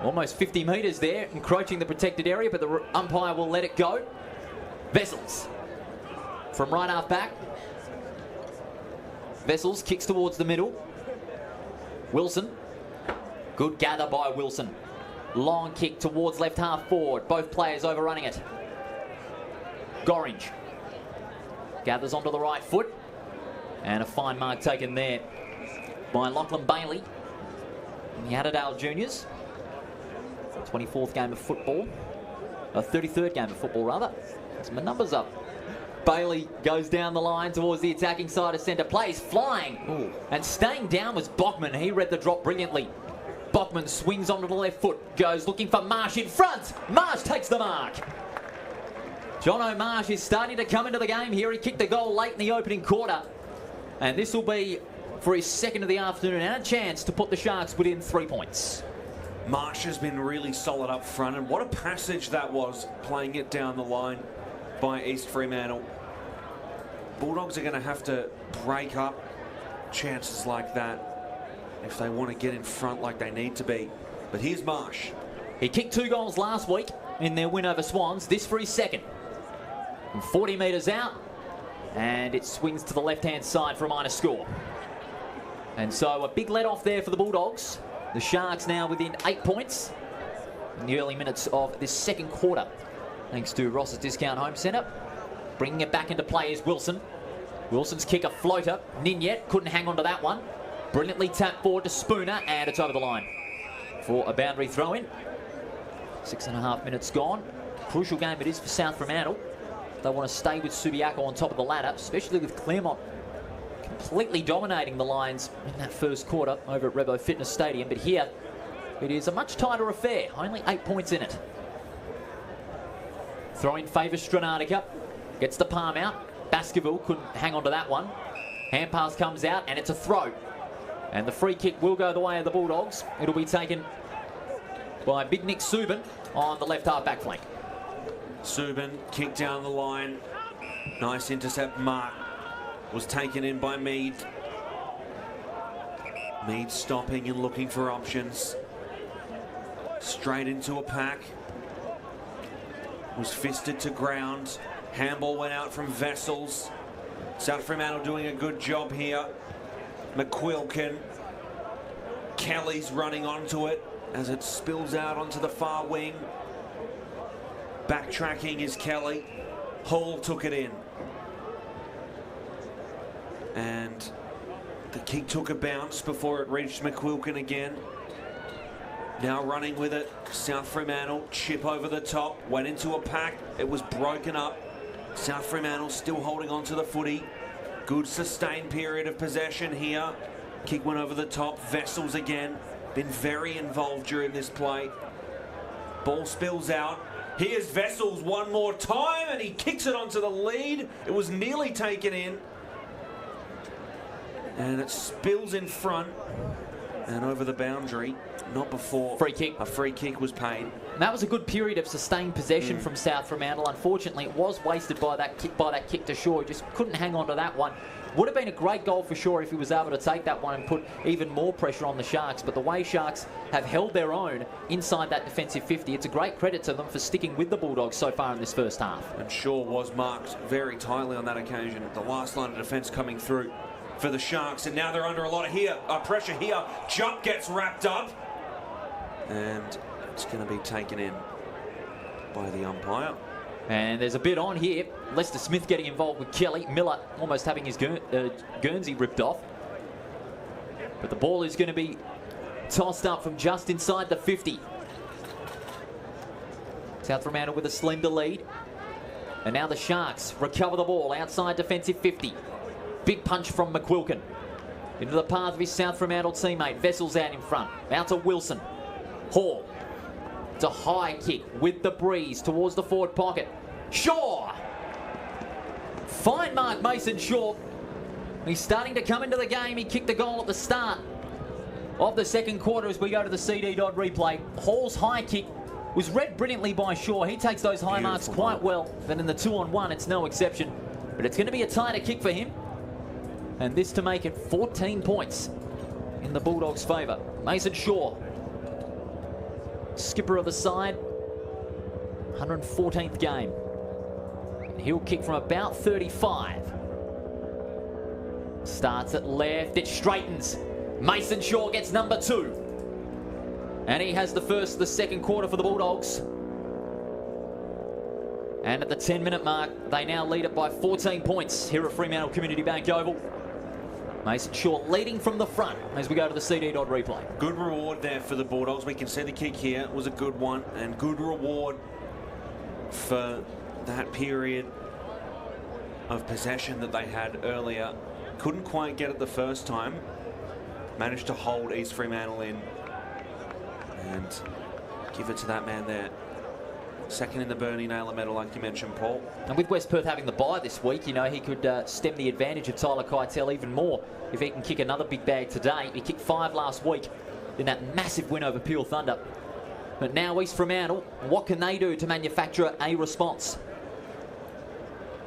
Almost 50 metres there, encroaching the protected area, but the umpire will let it go. Vessels from right half back. Vessels kicks towards the middle. Wilson. Good gather by Wilson. Long kick towards left half forward. Both players overrunning it. Gorringe gathers onto the right foot. And a fine mark taken there by Lachlan Bailey in the Adderdale Juniors. 24th game of football. 33rd game of football, rather. That's my numbers up. Bailey goes down the line towards the attacking side of centre. Plays flying. Ooh. And staying down was Bachman. He read the drop brilliantly. Bachman swings onto the left foot. Goes looking for Marsh in front. Marsh takes the mark. Jono Marsh is starting to come into the game here. He kicked the goal late in the opening quarter. And this will be for his second of the afternoon and a chance to put the Sharks within 3 points. Marsh has been really solid up front, and what a passage that was, playing it down the line by East Fremantle. Bulldogs are going to have to break up chances like that if they want to get in front like they need to be. But here's Marsh. He kicked 2 goals last week in their win over Swans. This for his second. From 40 metres out, and it swings to the left-hand side for a minor score. And so a big let-off there for the Bulldogs. The Sharks now within 8 points in the early minutes of this second quarter, thanks to Ross's Discount Home Centre. Bringing it back into play is Wilson. Wilson's kick, a floater. Ninyet couldn't hang on to that one. Brilliantly tapped forward to Spooner, and it's over the line for a boundary throw-in. 6.5 minutes gone. Crucial game it is for South Fremantle. They want to stay with Subiaco on top of the ladder, especially with Claremont completely dominating the Lions in that first quarter over at Rebo Fitness Stadium. But here, it is a much tighter affair. Only 8 points in it. Throw in favour Stranatica. Gets the palm out. Baskerville couldn't hang on to that one. Hand pass comes out, and it's a throw. And the free kick will go the way of the Bulldogs. It'll be taken by Big Nick Subin on the left half back flank. Subin kicked down the line. Nice intercept mark. Was taken in by Mead. Mead stopping and looking for options. Straight into a pack. Was fisted to ground. Handball went out from Vessels. South Fremantle doing a good job here. McQuilkin. Kelly's running onto it as it spills out onto the far wing. Backtracking is Kelly. Hall took it in. And the kick took a bounce before it reached McQuilkin again. Now running with it, South Fremantle, chip over the top, went into a pack, it was broken up. South Fremantle still holding on to the footy. Good sustained period of possession here. Kick went over the top, Vessels again, been very involved during this play. Ball spills out. Here's Vessels one more time, and he kicks it onto the lead. It was nearly taken in. And it spills in front. And over the boundary, not before Free kick. a free kick was paid. And that was a good period of sustained possession from South Fremantle. Unfortunately, it was wasted by that kick to Shaw. He just couldn't hang on to that one. Would have been a great goal for Shaw if he was able to take that one and put even more pressure on the Sharks. But the way Sharks have held their own inside that defensive 50, it's a great credit to them for sticking with the Bulldogs so far in this first half. And Shaw was marked very tightly on that occasion. The last line of defence coming through for the Sharks, and now they're under a lot of pressure here. Jump gets wrapped up, and it's going to be taken in by the umpire. And there's a bit on here. Lester Smith getting involved with Kelly. Miller almost having his Guernsey ripped off. But the ball is going to be tossed up from just inside the 50. South Fremantle with a slender lead. And now the Sharks recover the ball outside defensive 50. Big punch from McQuilkin. Into the path of his South Fremantle teammate. Vessels out in front. Out to Wilson. Hall. It's a high kick with the breeze towards the forward pocket. Shaw! Fine mark, Mason Shaw. He's starting to come into the game. He kicked the goal at the start of the second quarter as we go to the CD Dodd replay. Hall's high kick was read brilliantly by Shaw. He takes those high marks quite well. Then in the 2-on-1, it's no exception. But it's going to be a tighter kick for him. And this to make it 14 points in the Bulldogs' favour. Mason Shaw, skipper of the side, 114th game. And he'll kick from about 35. Starts at left, it straightens. Mason Shaw gets number 2. And he has the second quarter for the Bulldogs. And at the 10-minute mark, they now lead it by 14 points here at Fremantle Community Bank Oval. Mason Shaw leading from the front as we go to the CD Dodd replay. Good reward there for the Bulldogs. We can see the kick here was a good one, and good reward for that period of possession that they had earlier. Couldn't quite get it the first time. Managed to hold East Fremantle in and give it to that man there. Second in the Bernie Naylor medal, like you mentioned, Paul. And with West Perth having the bye this week, you know, he could stem the advantage of Tyler Keitel even more if he can kick another big bag today. He kicked 5 last week in that massive win over Peel Thunder. But now East Fremantle, what can they do to manufacture a response?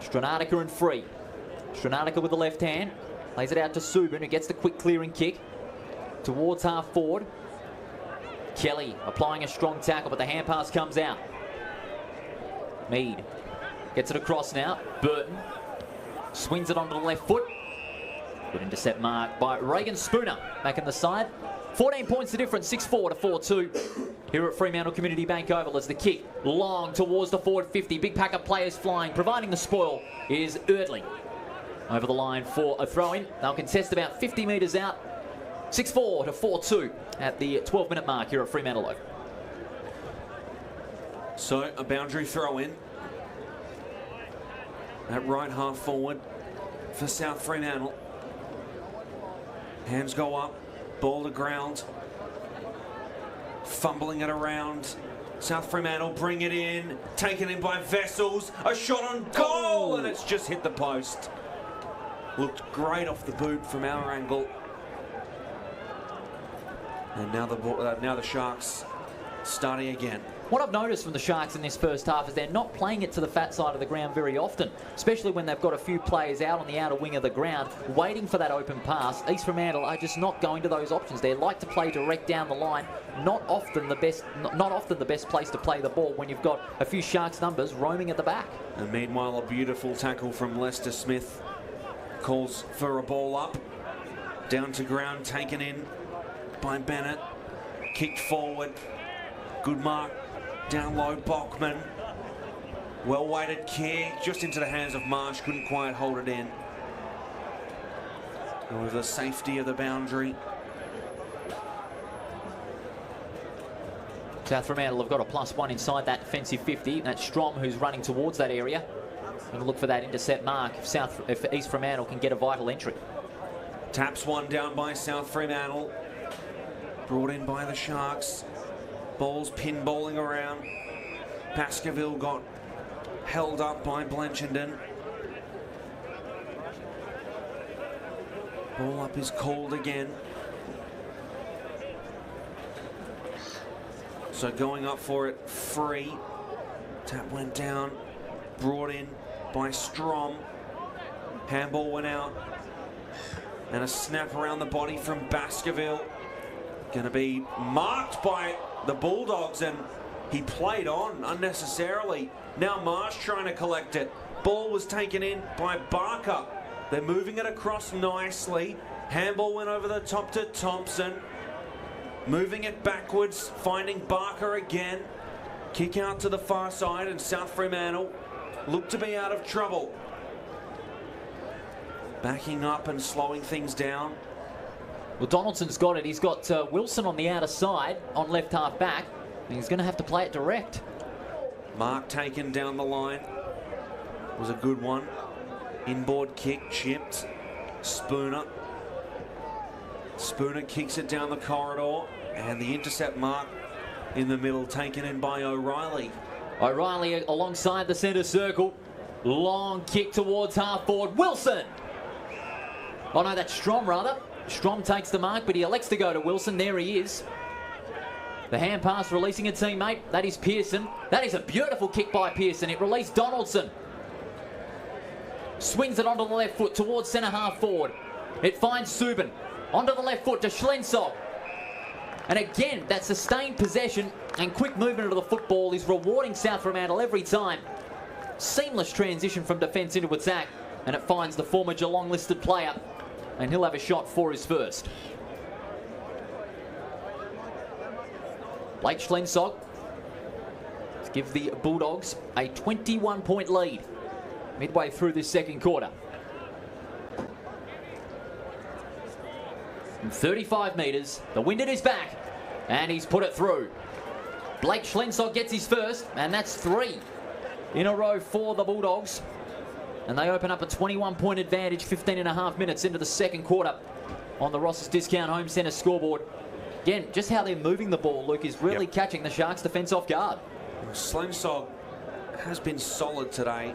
Stranatica and free. Stranatica with the left hand. Lays it out to Subin, who gets the quick clearing kick towards half forward. Kelly applying a strong tackle, but the hand pass comes out. Mead gets it across now. Burton swings it onto the left foot. Good intercept mark by Reagan Spooner back in the side. 14 points the difference, 6-4 to 4-2 here at Fremantle Community Bank Oval as the kick long towards the forward 50. Big pack of players flying. Providing the spoil is Erdling. Over the line for a throw-in. They'll contest about 50 metres out. 6-4 to 4-2 at the 12-minute mark here at Fremantle Oval. So a boundary throw in at right half forward for South Fremantle. Hands go up, ball to ground, fumbling it around. South Fremantle bring it in, taken in by Vessels, a shot on goal, and it's just hit the post. Looked great off the boot from our angle. And now the Sharks starting again. What I've noticed from the Sharks in this first half is they're not playing it to the fat side of the ground very often, especially when they've got a few players out on the outer wing of the ground waiting for that open pass. East Fremantle are just not going to those options. They like to play direct down the line. Not often the best place to play the ball when you've got a few Sharks numbers roaming at the back. And meanwhile, a beautiful tackle from Lester Smith calls for a ball up, down to ground, taken in by Bennett, kicked forward, good mark. Down low, Bachman. Well-weighted kick, just into the hands of Marsh. Couldn't quite hold it in. And with the safety of the boundary. South Fremantle have got a +1 inside that defensive 50. That's Strom who's running towards that area. Going to look for that intercept mark if East Fremantle can get a vital entry. Taps one down by South Fremantle. Brought in by the Sharks. Ball's pinballing around. Baskerville got held up by Blanchenden. Ball up is called again. So going up for it, free. Tap went down, brought in by Strom. Handball went out. And a snap around the body from Baskerville. Going to be marked by the Bulldogs, and he played on unnecessarily. Now Marsh trying to collect it. Ball was taken in by Barker. They're moving it across nicely. Handball went over the top to Thompson. Moving it backwards, finding Barker again. Kick out to the far side, and South Fremantle look to be out of trouble. Backing up and slowing things down. Well, Donaldson's got it. He's got Wilson on the outer side, on left half back. And he's going to have to play it direct. Mark taken down the line. Was a good one. Inboard kick, chipped. Spooner. Spooner kicks it down the corridor. And the intercept mark in the middle, taken in by O'Reilly. O'Reilly alongside the centre circle. Long kick towards half forward. Wilson! Oh no, that's Strom rather. Strom takes the mark, but he elects to go to Wilson. There he is. The hand pass releasing a teammate. That is Pearson. That is a beautiful kick by Pearson. It released Donaldson. Swings it onto the left foot towards centre half forward. It finds Subin. Onto the left foot to Schlensog. And again, that sustained possession and quick movement of the football is rewarding South Fremantle every time. Seamless transition from defence into attack. And it finds the former Geelong listed player. And he'll have a shot for his first. Blake Schlensog to give the Bulldogs a 21-point lead midway through this second quarter. From 35 metres, the wind at his back, and he's put it through. Blake Schlensog gets his first, and that's 3 in a row for the Bulldogs. And they open up a 21-point advantage 15.5 minutes into the second quarter on the Ross's Discount Home Centre scoreboard. Again, just how they're moving the ball, Luke, is really catching the Sharks' defence off guard. Schlensog has been solid today.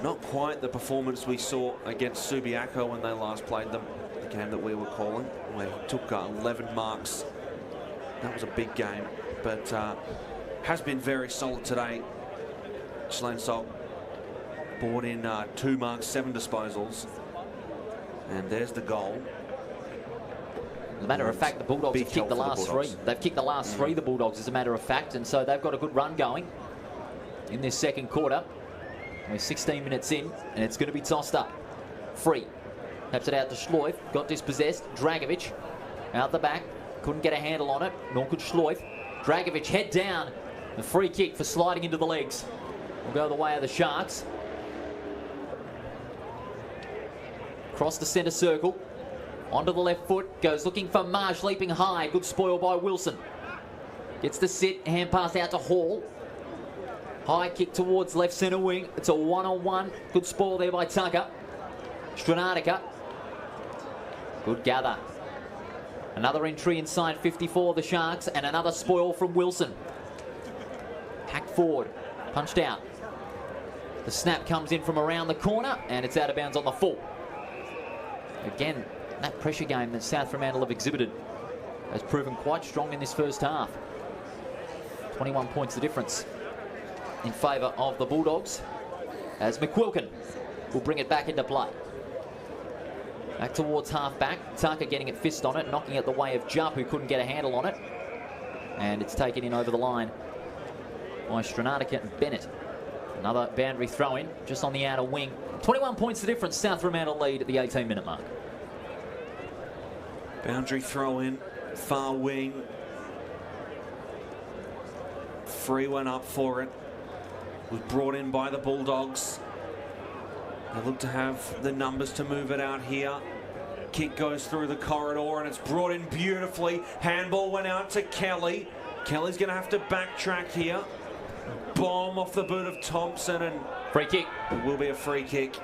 Not quite the performance we saw against Subiaco when they last played them, the game that we were calling, where he took 11 marks. That was a big game, but has been very solid today. Schlensog brought in 2 marks, 7 disposals. And there's the goal. As a matter of fact, the Bulldogs have kicked the last 3. They've kicked the last 3, the Bulldogs, as a matter of fact. And so they've got a good run going in this second quarter. We're 16 minutes in, and it's going to be tossed up. Free. Taps it out to Schleuf. Got dispossessed. Dragovic out the back. Couldn't get a handle on it, nor could Schleuf. Dragovic head down. The free kick for sliding into the legs will go the way of the Sharks. Across the centre circle. Onto the left foot. Goes looking for Marsh, leaping high. Good spoil by Wilson. Gets the sit. Hand pass out to Hall. High kick towards left centre wing. It's a one-on-one. Good spoil there by Tucker. Stranatica. Good gather. Another entry inside 54, the Sharks, and another spoil from Wilson. Hacked forward. Punched out. The snap comes in from around the corner, and it's out of bounds on the full. Again, that pressure game that South Fremantle have exhibited has proven quite strong in this first half. 21 points the difference in favour of the Bulldogs, as McQuilkin will bring it back into play. Back towards half-back. Tucker getting it fist on it, knocking it the way of Jupp, who couldn't get a handle on it. And it's taken in over the line by Stranatica and Bennett. Another boundary throw-in just on the outer wing. 21 points the difference. South Fremantle lead at the 18-minute mark. Boundary throw-in, far wing. Free went up for it. Was brought in by the Bulldogs. They look to have the numbers to move it out here. Kick goes through the corridor and it's brought in beautifully. Handball went out to Kelly. Kelly's going to have to backtrack here. Bomb off the boot of Thompson, and free kick. It will be a free kick.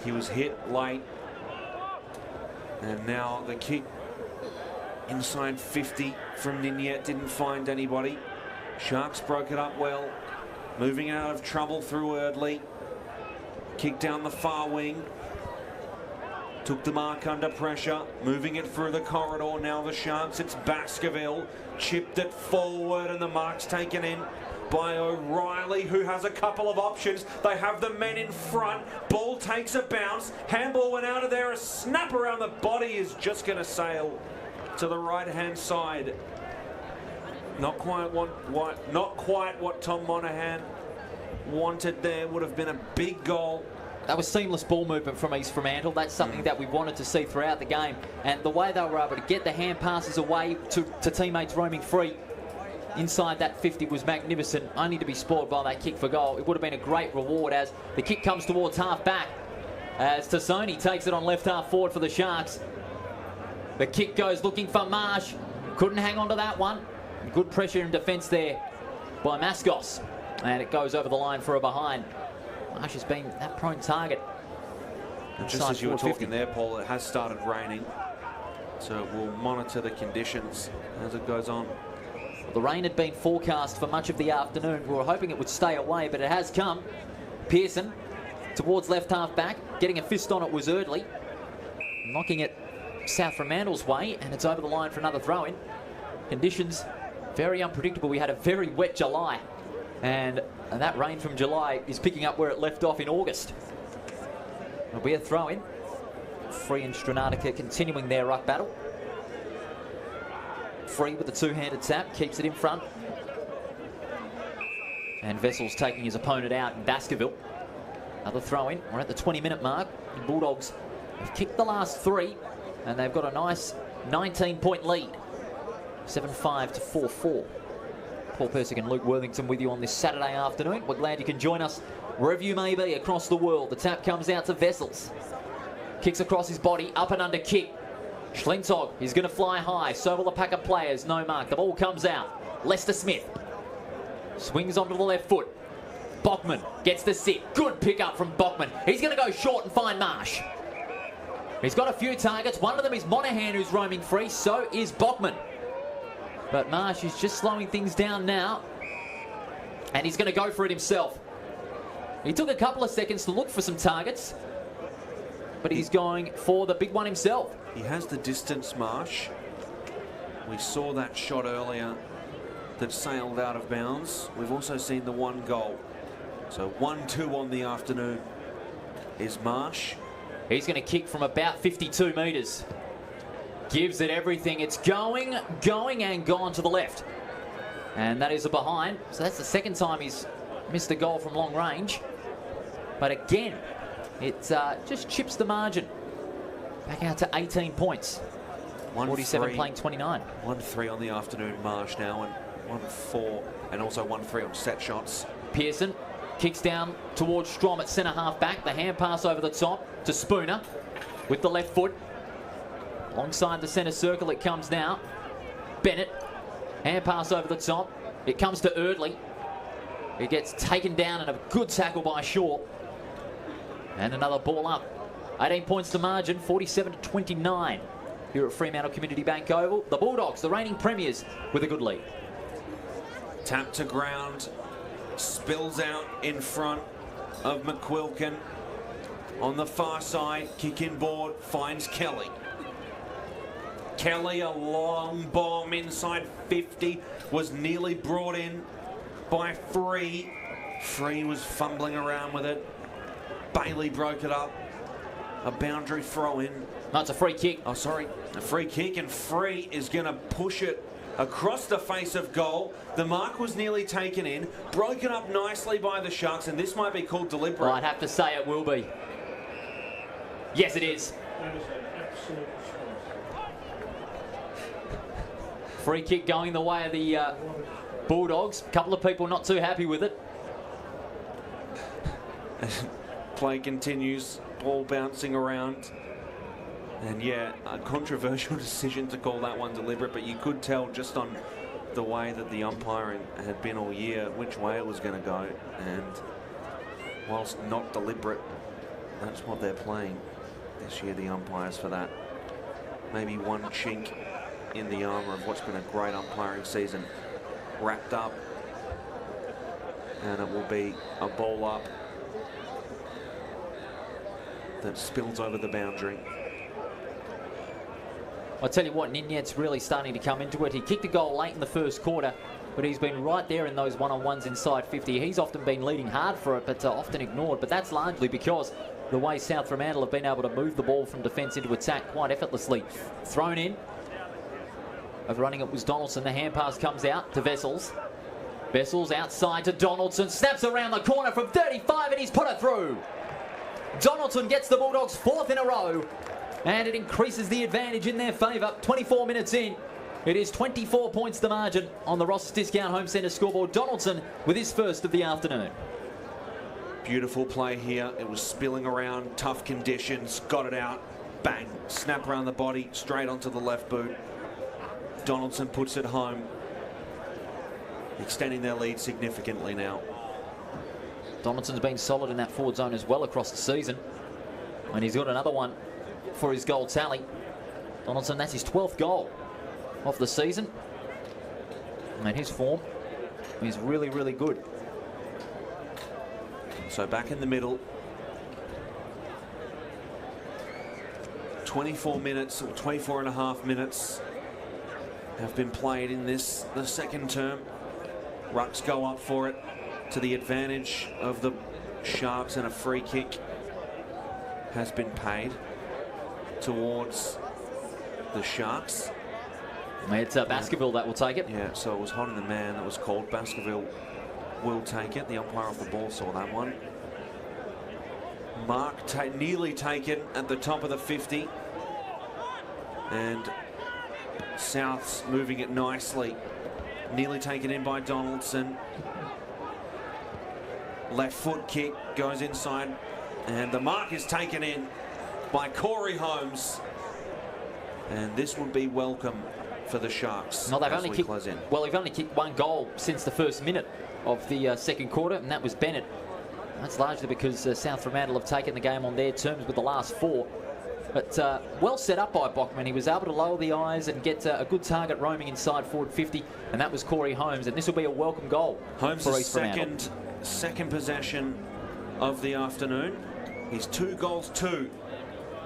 He was hit late. And now the kick inside 50 from Ninyet. Didn't find anybody. Sharks broke it up well. Moving out of trouble through Erdley. Kick down the far wing. Took the mark under pressure, moving it through the corridor. Now the Sharks, it's Baskerville. Chipped it forward and the mark's taken in by O'Reilly, who has a couple of options. They have the men in front. Ball takes a bounce. Handball went out of there. A snap around the body is just going to sail to the right-hand side. Not quite what Tom Monaghan wanted there. Would have been a big goal. That was seamless ball movement from East Fremantle. That's something that we wanted to see throughout the game. And the way they were able to get the hand passes away to teammates roaming free inside that 50 was magnificent, only to be spoiled by that kick for goal. It would have been a great reward as the kick comes towards half back. As Tassoni takes it on left half forward for the Sharks. The kick goes looking for Marsh. Couldn't hang on to that one. Good pressure in defence there by Mascos. And it goes over the line for a behind. Marsh has been that prone target. Just as you were talking there, Paul, it has started raining. So we'll monitor the conditions as it goes on. The rain had been forecast for much of the afternoon. We were hoping it would stay away, but it has come. Pearson towards left half back. Getting a fist on it was Erdley. Knocking it South Fremantle's way, and it's over the line for another throw-in. Conditions very unpredictable. We had a very wet July, and that rain from July is picking up where it left off in August. It'll be a throw-in. Free and Stranatica continuing their ruck battle. Free with the two-handed tap, keeps it in front. And Vessel's taking his opponent out in Baskerville. Another throw-in. We're at the 20-minute mark. The Bulldogs have kicked the last three, and they've got a nice 19-point lead. 7-5 to 4-4. Paul Persick and Luke Worthington with you on this Saturday afternoon. We're glad you can join us wherever you may be across the world. The tap comes out to Vessels. Kicks across his body, up and under kick. Schlentog is going to fly high. So will a pack of players. No mark. The ball comes out. Lester Smith swings onto the left foot. Bachman gets the sit. Good pick up from Bachman. He's going to go short and find Marsh. He's got a few targets. One of them is Monaghan, who's roaming free. So is Bachman. But Marsh is just slowing things down now. And he's going to go for it himself. He took a couple of seconds to look for some targets, but he's going for the big one himself. He has the distance, Marsh. We saw that shot earlier that sailed out of bounds. We've also seen the one goal. So 1-2 on the afternoon is Marsh. He's going to kick from about 52 metres. Gives it everything. It's going, and gone to the left. And that is a behind. So that's the second time he's missed a goal from long range. But again, it just chips the margin. Back out to 18 points. 47 playing 29. 1-3 on the afternoon, Marsh now, and 1-4, and also 1-3 on set shots. Pearson kicks down towards Strom at centre half back. The hand pass over the top to Spooner with the left foot. Alongside the centre circle it comes now. Bennett, hand pass over the top. It comes to Erdley. It gets taken down and a good tackle by Shaw. And another ball up. 18 points to margin, 47 to 29 here at Fremantle Community Bank Oval. The Bulldogs, the reigning premiers, with a good lead. Tap to ground, spills out in front of McQuilkin. On the far side, kick inboard, finds Kelly. Kelly, a long bomb inside 50, was nearly brought in by Free. Free was fumbling around with it. Bailey broke it up. A boundary throw in. No, it's a free kick. Oh, sorry. A free kick, and Free is going to push it across the face of goal. The mark was nearly taken in. Broken up nicely by the Sharks, and this might be called deliberate. Well, I'd have to say it will be. Yes, it is. Free kick going the way of the Bulldogs. A couple of people not too happy with it. Play continues, ball bouncing around. And yeah, a controversial decision to call that one deliberate, but you could tell just on the way that the umpiring had been all year which way it was going to go. And whilst not deliberate, that's what they're playing this year, the umpires, for that. Maybe one chink in the armour of what's been a great umpiring season wrapped up. And it will be a ball up that spills over the boundary. I'll tell you what, Ninyet's really starting to come into it. He kicked a goal late in the first quarter, but he's been right there in those one-on-ones inside 50. He's often been leading hard for it, but often ignored. But that's largely because the way South Fremantle have been able to move the ball from defence into attack quite effortlessly. Thrown in. Overrunning it was Donaldson. The hand pass comes out to Vessels. Vessels outside to Donaldson. Snaps around the corner from 35 and he's put it through. Donaldson gets the Bulldogs 4th in a row. And it increases the advantage in their favour. 24 minutes in. It is 24 points the margin on the Ross's Discount Home Centre scoreboard. Donaldson with his first of the afternoon. Beautiful play here. It was spilling around, tough conditions, got it out, bang, snap around the body, straight onto the left boot. Donaldson puts it home, extending their lead significantly now. Donaldson's been solid in that forward zone as well across the season. And he's got another one for his goal tally. Donaldson, that's his 12th goal of the season. And his form is really, really good. So back in the middle. 24 minutes, or 24 and a half minutes have been played in this, the second term. Rucks go up for it to the advantage of the Sharks, and a free kick has been paid towards the Sharks. It's Baskerville that will take it. Yeah, so it was Hon the man that was called. Baskerville will take it. The umpire of the ball saw that one. Mark nearly taken at the top of the 50. And South's moving it nicely. Nearly taken in by Donaldson. Left foot kick goes inside. And the mark is taken in by Corey Holmes. And this would be welcome for the Sharks. No, they've only kicked, well, they've only kicked one goal since the first minute of the second quarter, and that was Bennett. That's largely because South Fremantle have taken the game on their terms with the last 4. But well set up by Bachman. He was able to lower the eyes and get a good target roaming inside forward 50, and that was Corey Holmes. And this will be a welcome goal for East Fremantle. Second possession of the afternoon. He's 2 goals 2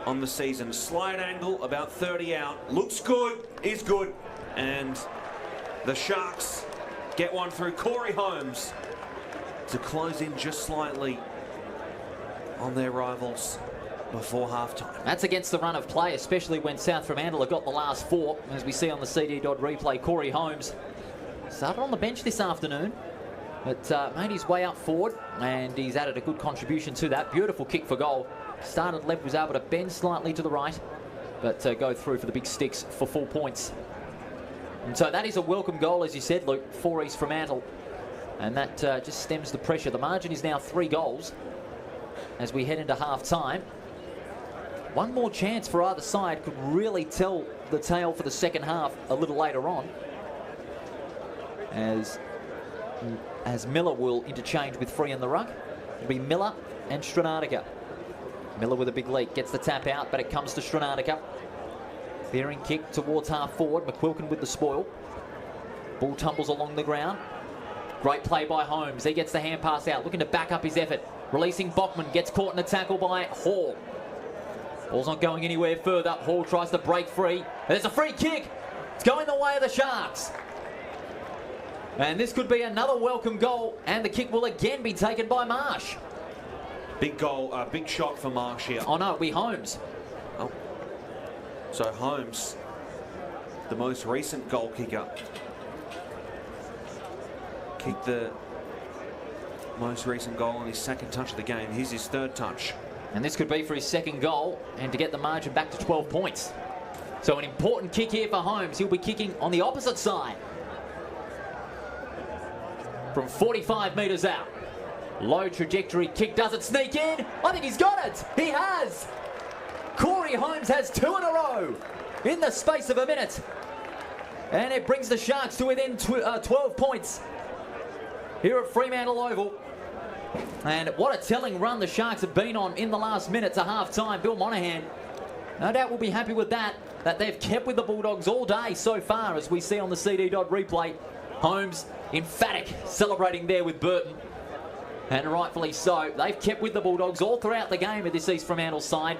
on the season. Slide angle about 30 out. Looks good, is good. And the Sharks get one through. Corey Holmes to close in just slightly on their rivals before halftime. That's against the run of play, especially when South Fremantle have got the last 4. As we see on the CD Dodd replay, Corey Holmes started on the bench this afternoon, but made his way up forward, and he's added a good contribution to that. Beautiful kick for goal. Started left, was able to bend slightly to the right, but go through for the big sticks for 4 points. And so that is a welcome goal, as you said, Luke, for East Fremantle. And that just stems the pressure. The margin is now 3 goals as we head into half-time. One more chance for either side could really tell the tale for the second half a little later on, as Miller will interchange with Free in the ruck. It'll be Miller and Stranatica. Miller with a big lead, gets the tap out, but it comes to Stranatica. Bearing kick towards half forward. McQuilkin with the spoil. Ball tumbles along the ground. Great play by Holmes. He gets the hand pass out, looking to back up his effort. Releasing Bachman, gets caught in a tackle by Hall. Ball's not going anywhere further. Hall tries to break free. There's a free kick. It's going the way of the Sharks. And this could be another welcome goal, and the kick will again be taken by Marsh. Big goal, big shot for Marsh here. Oh no, it'll be Holmes. Oh. So Holmes, the most recent goal kicker, kicked the most recent goal on his second touch of the game. Here's his 3rd touch. And this could be for his 2nd goal, and to get the margin back to 12 points. So an important kick here for Holmes. He'll be kicking on the opposite side. From 45 metres out. Low trajectory kick. Does it sneak in? I think he's got it. He has. Corey Holmes has 2 in a row in the space of a minute. And it brings the Sharks to within 12 points here at Fremantle Oval. And what a telling run the Sharks have been on in the last minute to half-time. Bill Monahan, no doubt, will be happy with that they've kept with the Bulldogs all day so far, as we see on the CD Dodd replay. Holmes, emphatic, celebrating there with Burton. And rightfully so. They've kept with the Bulldogs all throughout the game at this East Fremantle side.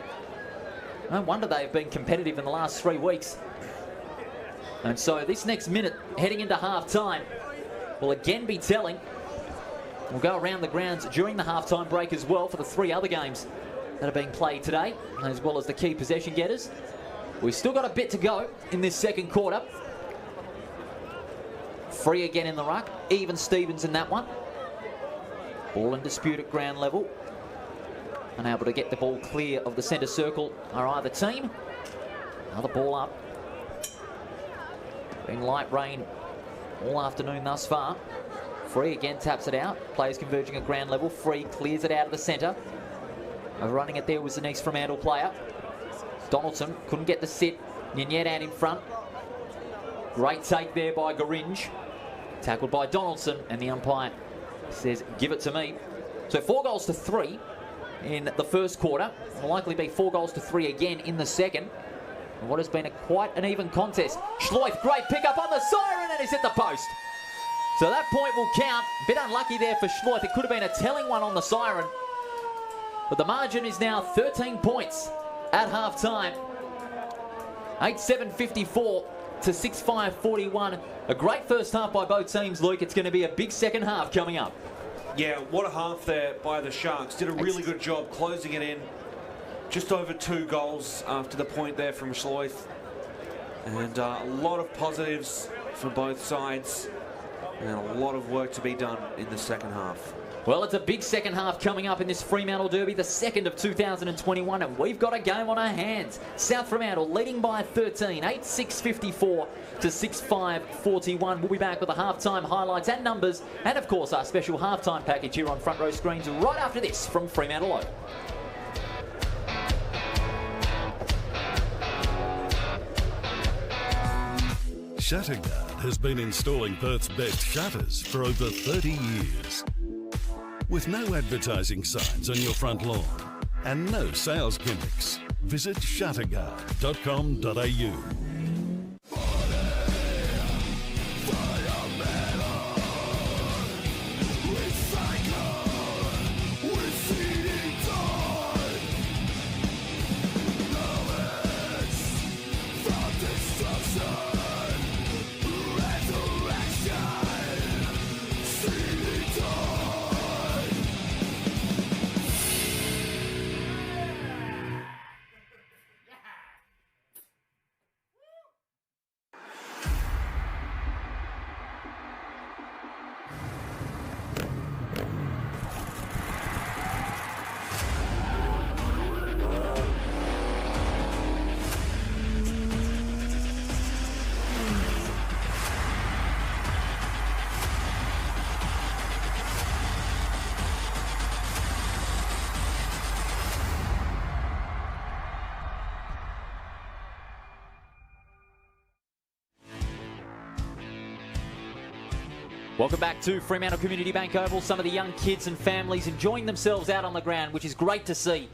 No wonder they've been competitive in the last 3 weeks. And so this next minute, heading into half-time, will again be telling. We'll go around the grounds during the half-time break as well for the 3 other games that are being played today, as well as the key possession getters. We've still got a bit to go in this second quarter. Free again in the ruck. Even Stevens in that one. Ball in dispute at ground level. Unable to get the ball clear of the centre circle are either team. Another ball up. Been light rain all afternoon thus far. Free again taps it out. Players converging at ground level. Free clears it out of the centre. Running it there was the next Fremantle player. Donaldson couldn't get the sit. Ninyet out in front. Great take there by Garinge. Tackled by Donaldson, and the umpire says, give it to me. So 4 goals to 3 in the first quarter. Will likely be 4 goals to 3 again in the second. And what has been quite an even contest. Schleuf, great pickup on the siren, and he's hit the post. So that point will count. Bit unlucky there for Schleuf. It could have been a telling one on the siren. But the margin is now 13 points at half-time. 8-7-54 to 6-5-41. A great first half by both teams, Luke. It's going to be a big second half coming up. Yeah, what a half there by the Sharks. Did a really good job closing it in. Just over 2 goals after the point there from Schleuf. And a lot of positives for both sides. And a lot of work to be done in the second half. Well, it's a big second half coming up in this Fremantle Derby, the second of 2021, and we've got a game on our hands. South Fremantle leading by 13, 8-6-54 to 6-5-41. We'll be back with the halftime highlights and numbers, and of course our special halftime package here on Front Row Screens right after this from Fremantle Oval. Shutterguard has been installing Perth's best shutters for over 30 years. With no advertising signs on your front lawn and no sales gimmicks, visit shutterguard.com.au. Welcome back to Fremantle Community Bank Oval. Some of the young kids and families enjoying themselves out on the ground, which is great to see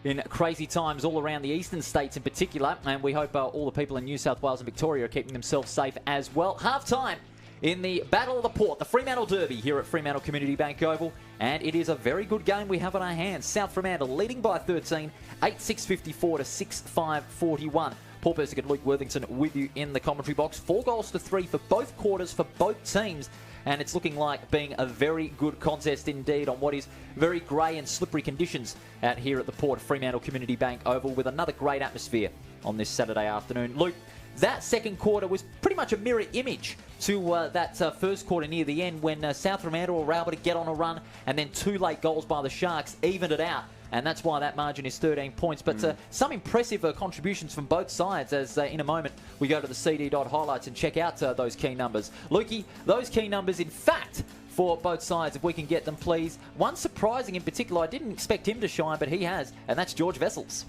in crazy times all around the eastern states in particular. And we hope all the people in New South Wales and Victoria are keeping themselves safe as well. Half-time in the Battle of the Port, the Fremantle Derby here at Fremantle Community Bank Oval. And it is a very good game we have on our hands. South Fremantle leading by 13, 8-6-54 to 6-5-41. Paul Persick and Luke Worthington with you in the commentary box. 4 goals to 3 for both quarters for both teams. And it's looking like being a very good contest indeed on what is very grey and slippery conditions out here at the Port Fremantle Community Bank Oval with another great atmosphere on this Saturday afternoon. Luke, that second quarter was pretty much a mirror image to that first quarter near the end when South Fremantle were able to get on a run and then 2 late goals by the Sharks evened it out. And that's why that margin is 13 points. But some impressive contributions from both sides as in a moment we go to the CD highlights and check out those key numbers. Lukey, those key numbers, in fact, for both sides, if we can get them, please. One surprising in particular, I didn't expect him to shine, but he has, and that's George Vessels.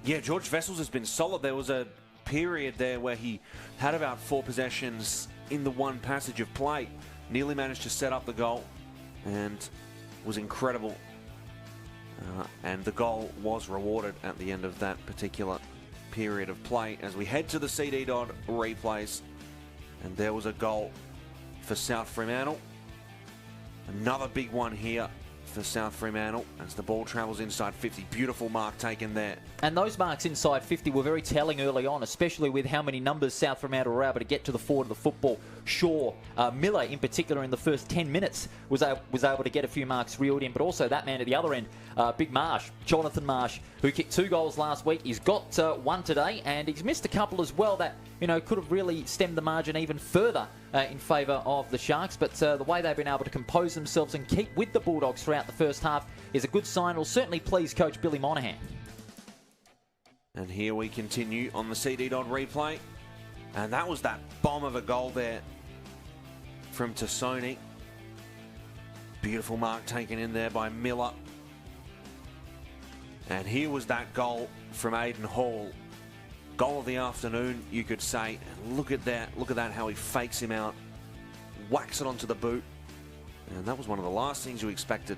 Yeah, George Vessels has been solid. There was a period there where he had about 4 possessions in the one passage of play. Nearly managed to set up the goal and was incredible. And the goal was rewarded at the end of that particular period of play as we head to the CD replays. And there was a goal for South Fremantle. Another big one here for South Fremantle as the ball travels inside 50. Beautiful mark taken there. And those marks inside 50 were very telling early on, especially with how many numbers South Fremantle were able to get to the forward of the football. Shaw, Miller in particular in the first 10 minutes was able to get a few marks reeled in, but also that man at the other end, Big Marsh, Jonathan Marsh, who kicked 2 goals last week. He's got 1 today, and he's missed a couple as well that, could have really stemmed the margin even further in favour of the Sharks. But the way they've been able to compose themselves and keep with the Bulldogs throughout the first half is a good sign. It'll certainly please Coach Billy Monahan. And here we continue on the CD Dodd replay. And that was that bomb of a goal there from Tassoni. Beautiful mark taken in there by Miller. And here was that goal from Aiden Hall. Goal of the afternoon, you could say. And look at that, how he fakes him out. Whacks it onto the boot. And that was one of the last things you expected.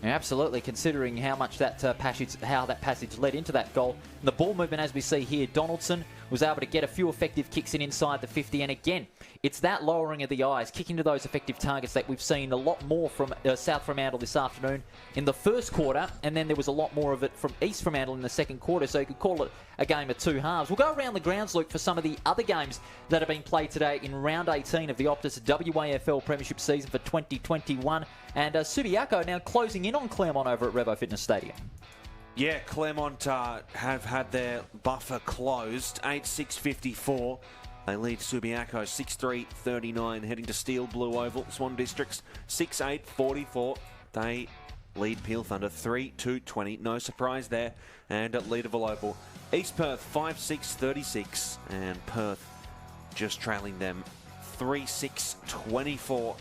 Yeah, absolutely, considering how much that passage led into that goal. And the ball movement, as we see here, Donaldson was able to get a few effective kicks in inside the 50. And again, it's that lowering of the eyes, kicking to those effective targets that we've seen a lot more from South Fremantle this afternoon in the first quarter. And then there was a lot more of it from East Fremantle in the second quarter. So you could call it a game of 2 halves. We'll go around the grounds, Luke, for some of the other games that have been played today in round 18 of the Optus WAFL Premiership season for 2021. And Subiaco now closing in on Claremont over at Revo Fitness Stadium. Yeah, Claremont have had their buffer closed. 8-6-54. They lead Subiaco 6-3-39, heading to Steel Blue Oval. Swan Districts 6-8-44. They lead Peel Thunder 3-2-20. No surprise there. And at Leederville Oval, East Perth 5-6-36. And Perth just trailing them 3-6-24.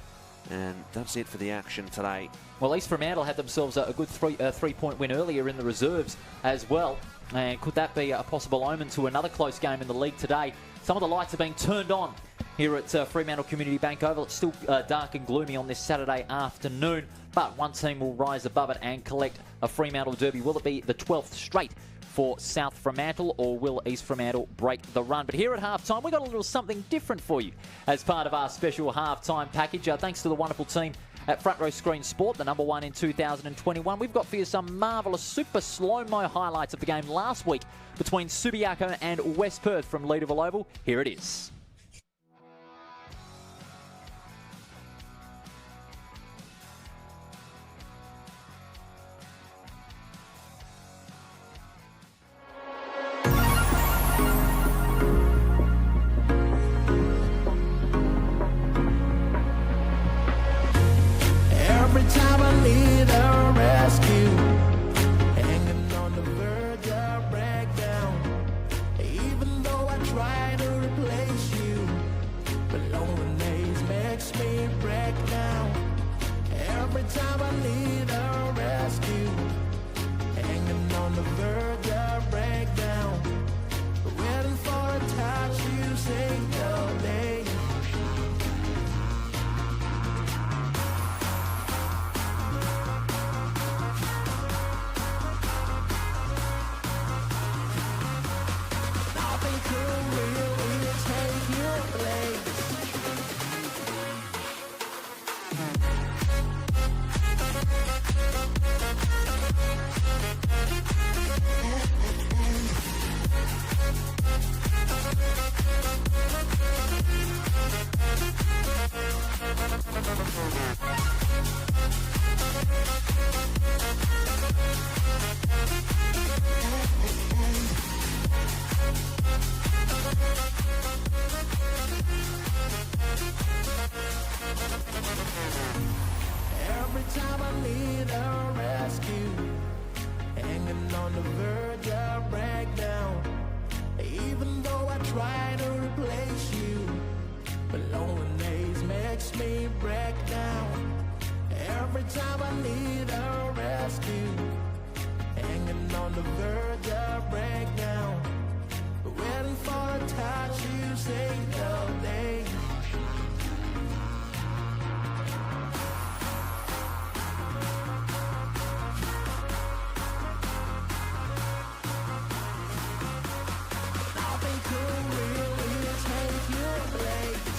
And that's it for the action today. Well, East Fremantle had themselves a good three-point win earlier in the reserves as well. And could that be a possible omen to another close game in the league today? Some of the lights are being turned on here at Fremantle Community Bank Oval. It's still dark and gloomy on this Saturday afternoon, but one team will rise above it and collect a Fremantle derby. Will it be the 12th straight for South Fremantle, or will East Fremantle break the run? But here at halftime, we've got a little something different for you as part of our special halftime package. Thanks to the wonderful team at Front Row Screen Sport, the #1 in 2021. We've got for you some marvellous super slow-mo highlights of the game last week between Subiaco and West Perth from Leederville Oval. Here it is. Every time I need a rescue, hanging on the verge of breakdown. Even though I try to replace you, but loneliness makes me break down. Every time I need a rescue, hanging on the verge of breakdown. Waiting for a touch, you say no day. Every time I need a rescue, hanging on the verge of breakdown. Even though I try to replace you, but loneliness makes me break down. Every time I need a rescue, hanging on the verge of breakdown. Waiting for a touch, you say no day. Nothing could really take your place.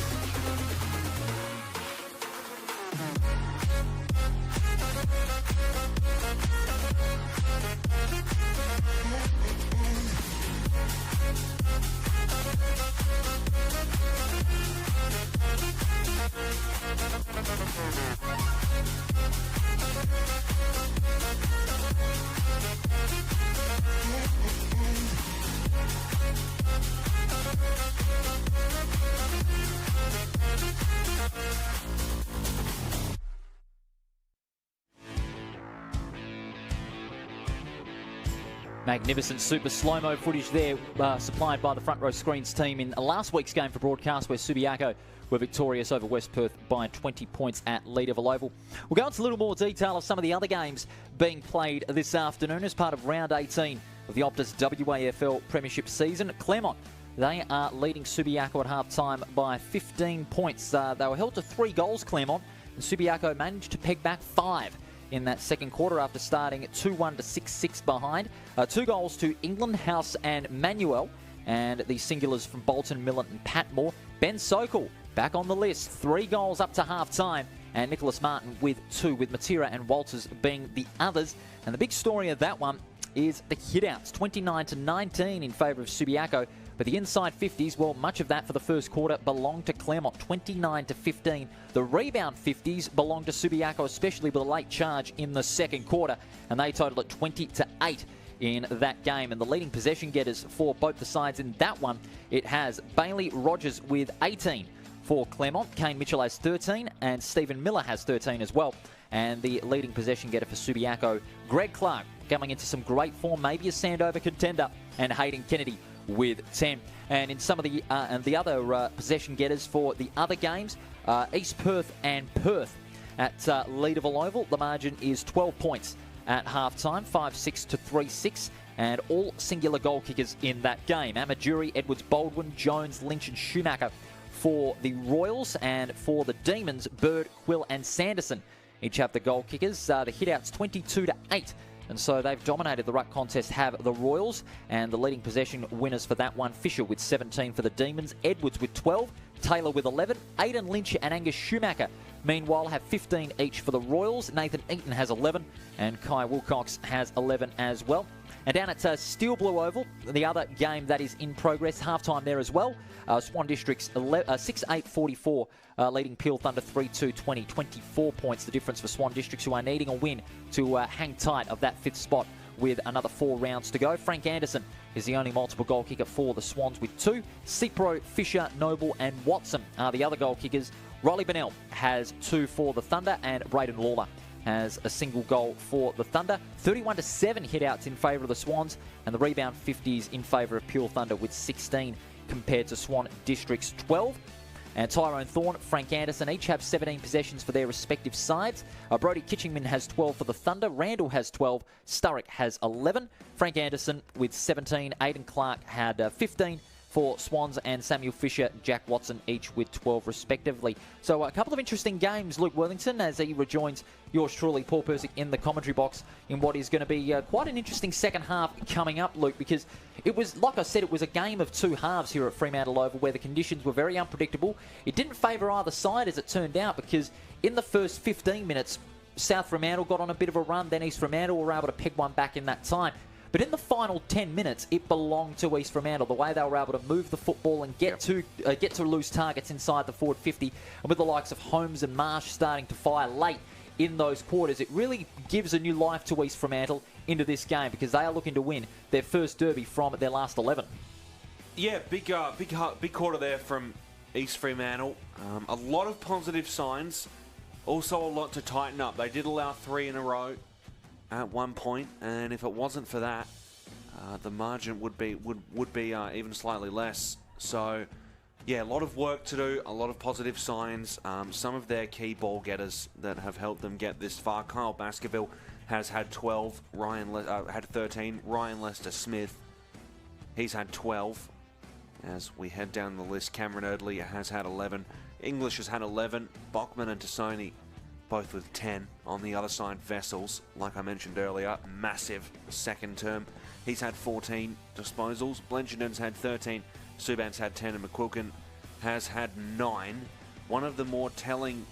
Magnificent super slow-mo footage there supplied by the Front Row Screens team in last week's game for broadcast, where Subiaco were victorious over West Perth by 20 points at Leederville Oval. We'll go into a little more detail of some of the other games being played this afternoon as part of round 18 of the Optus WAFL Premiership season. Claremont, they are leading Subiaco at half-time by 15 points. They were held to 3 goals, Claremont, and Subiaco managed to peg back 5 in that second quarter after starting 2-1 to 6-6 behind. 2 goals to England, House and Manuel, and the singulars from Bolton, Millen and Patmore. Ben Sokol back on the list, 3 goals up to half-time, and Nicholas Martin with 2, with Matera and Walters being the others. And the big story of that one is the hitouts, 29 to 19 in favour of Subiaco. But the inside 50s, well, much of that for the first quarter belonged to Claremont, 29 to 15. The rebound 50s belonged to Subiaco, especially with a late charge in the second quarter, and they totaled at 20 to 8 in that game. And the leading possession getters for both the sides in that one, it has Bailey Rogers with 18 for Claremont. Kane Mitchell has 13, and Stephen Miller has 13 as well. And the leading possession getter for Subiaco, Greg Clark, coming into some great form, maybe a Sandover contender, and Hayden Kennedy with 10. And in some of the other possession getters for the other games, East Perth and Perth at Leederville Oval, the margin is 12 points at half-time, 5-6 to 3-6, and all singular goal kickers in that game. Amaduri, Edwards, Baldwin, Jones, Lynch and Schumacher for the Royals, and for the Demons, Bird, Quill and Sanderson each have the goal kickers. The hitouts 22 to 8. And so they've dominated the ruck contest, have the Royals, and the leading possession winners for that one, Fisher with 17 for the Demons, Edwards with 12, Taylor with 11, Aidan Lynch and Angus Schumacher, meanwhile, have 15 each for the Royals. Nathan Eaton has 11, and Kai Wilcox has 11 as well. And down at Steel Blue Oval, the other game that is in progress, halftime there as well. Swan Districts 6-8-44, leading Peel Thunder 3-2-20, 24 points the difference for Swan Districts, who are needing a win to hang tight of that 5th spot with another 4 rounds to go. Frank Anderson is the only multiple goal kicker for the Swans with 2. Cipro, Fisher, Noble and Watson are the other goal kickers. Riley Bennell has 2 for the Thunder, and Braden Lawler has a single goal for the Thunder. 31 to 7 hitouts in favour of the Swans, and the rebound 50s in favour of Pure Thunder with 16 compared to Swan District's 12. And Tyrone Thorne, Frank Anderson each have 17 possessions for their respective sides. Brody Kitchingman has 12 for the Thunder. Randall has 12. Sturrock has 11. Frank Anderson with 17. Aidan Clark had 15 for Swans, and Samuel Fisher, Jack Watson each with 12 respectively. So a couple of interesting games, Luke Wellington, as he rejoins yours truly, Paul Persick, in the commentary box in what is going to be quite an interesting second half coming up, Luke, because it was, like I said, it was a game of 2 halves here at Fremantle Oval where the conditions were very unpredictable. It didn't favour either side, as it turned out, because in the first 15 minutes, South Fremantle got on a bit of a run, then East Fremantle were able to peg one back in that time. But in the final 10 minutes, it belonged to East Fremantle. The way they were able to move the football and get to loose targets inside the forward 50, and with the likes of Holmes and Marsh starting to fire late in those quarters, it really gives a new life to East Fremantle into this game, because they are looking to win their first derby from their last 11. Yeah, big quarter there from East Fremantle. A lot of positive signs. Also a lot to tighten up. They did allow 3 in a row at one point, and if it wasn't for that, the margin would be even slightly less. So, yeah, a lot of work to do, a lot of positive signs. Some of their key ball getters that have helped them get this far. Kyle Baskerville has had 12. Had 13. Ryan Lester-Smith, he's had 12. As we head down the list, Cameron Erdley has had 11. English has had 11. Bachman and Tassoni both with 10. On the other side, Vessels, like I mentioned earlier, massive second term. He's had 14 disposals. Blenchardon's had 13. Subban's had 10, and McQuilkin has had 9. One of the more telling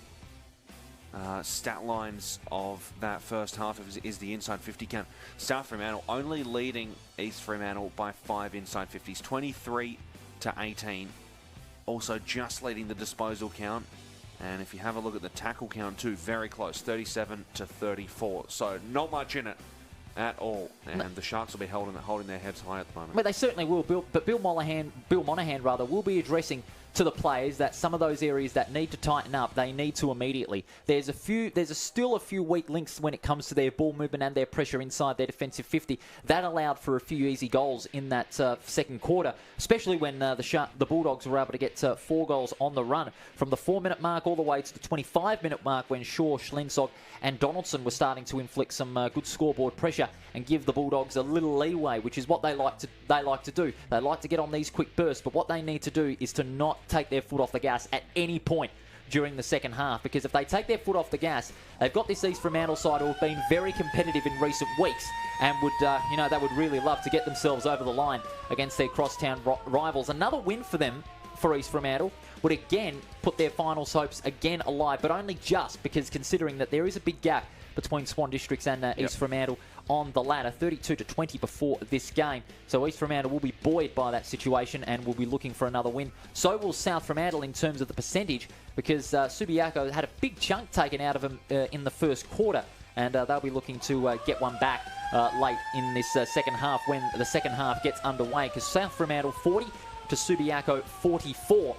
stat lines of that first half is the inside 50 count. South Fremantle only leading East Fremantle by 5 inside 50s, 23 to 18. Also just leading the disposal count. And if you have a look at the tackle count too, very close, 37 to 34. So not much in it at all. And the Sharks will be holding their heads high at the moment. Well, they certainly will, Bill. But Bill Monahan will be addressing to the players that some of those areas that need to tighten up, they need to immediately. There's still a few weak links when it comes to their ball movement and their pressure inside their defensive 50. That allowed for a few easy goals in that second quarter, especially when the Bulldogs were able to get 4 goals on the run from the 4-minute mark all the way to the 25-minute mark when Shaw, Schlensog and Donaldson were starting to inflict some good scoreboard pressure and give the Bulldogs a little leeway, which is what they like to do. They like to get on these quick bursts, but what they need to do is to not take their foot off the gas at any point during the second half, because if they take their foot off the gas, they've got this East Fremantle side who have been very competitive in recent weeks and would, they would really love to get themselves over the line against their crosstown rivals. Another win for them, for East Fremantle, would again put their finals hopes again alive, but only just because considering that there is a big gap between Swan Districts and East Fremantle on the ladder, 32-20 before this game. So East Fremantle will be buoyed by that situation and will be looking for another win. So will South Fremantle in terms of the percentage, because Subiaco had a big chunk taken out of them in the first quarter, and they'll be looking to get one back late in this second half when the second half gets underway, because South Fremantle 40 to Subiaco 44.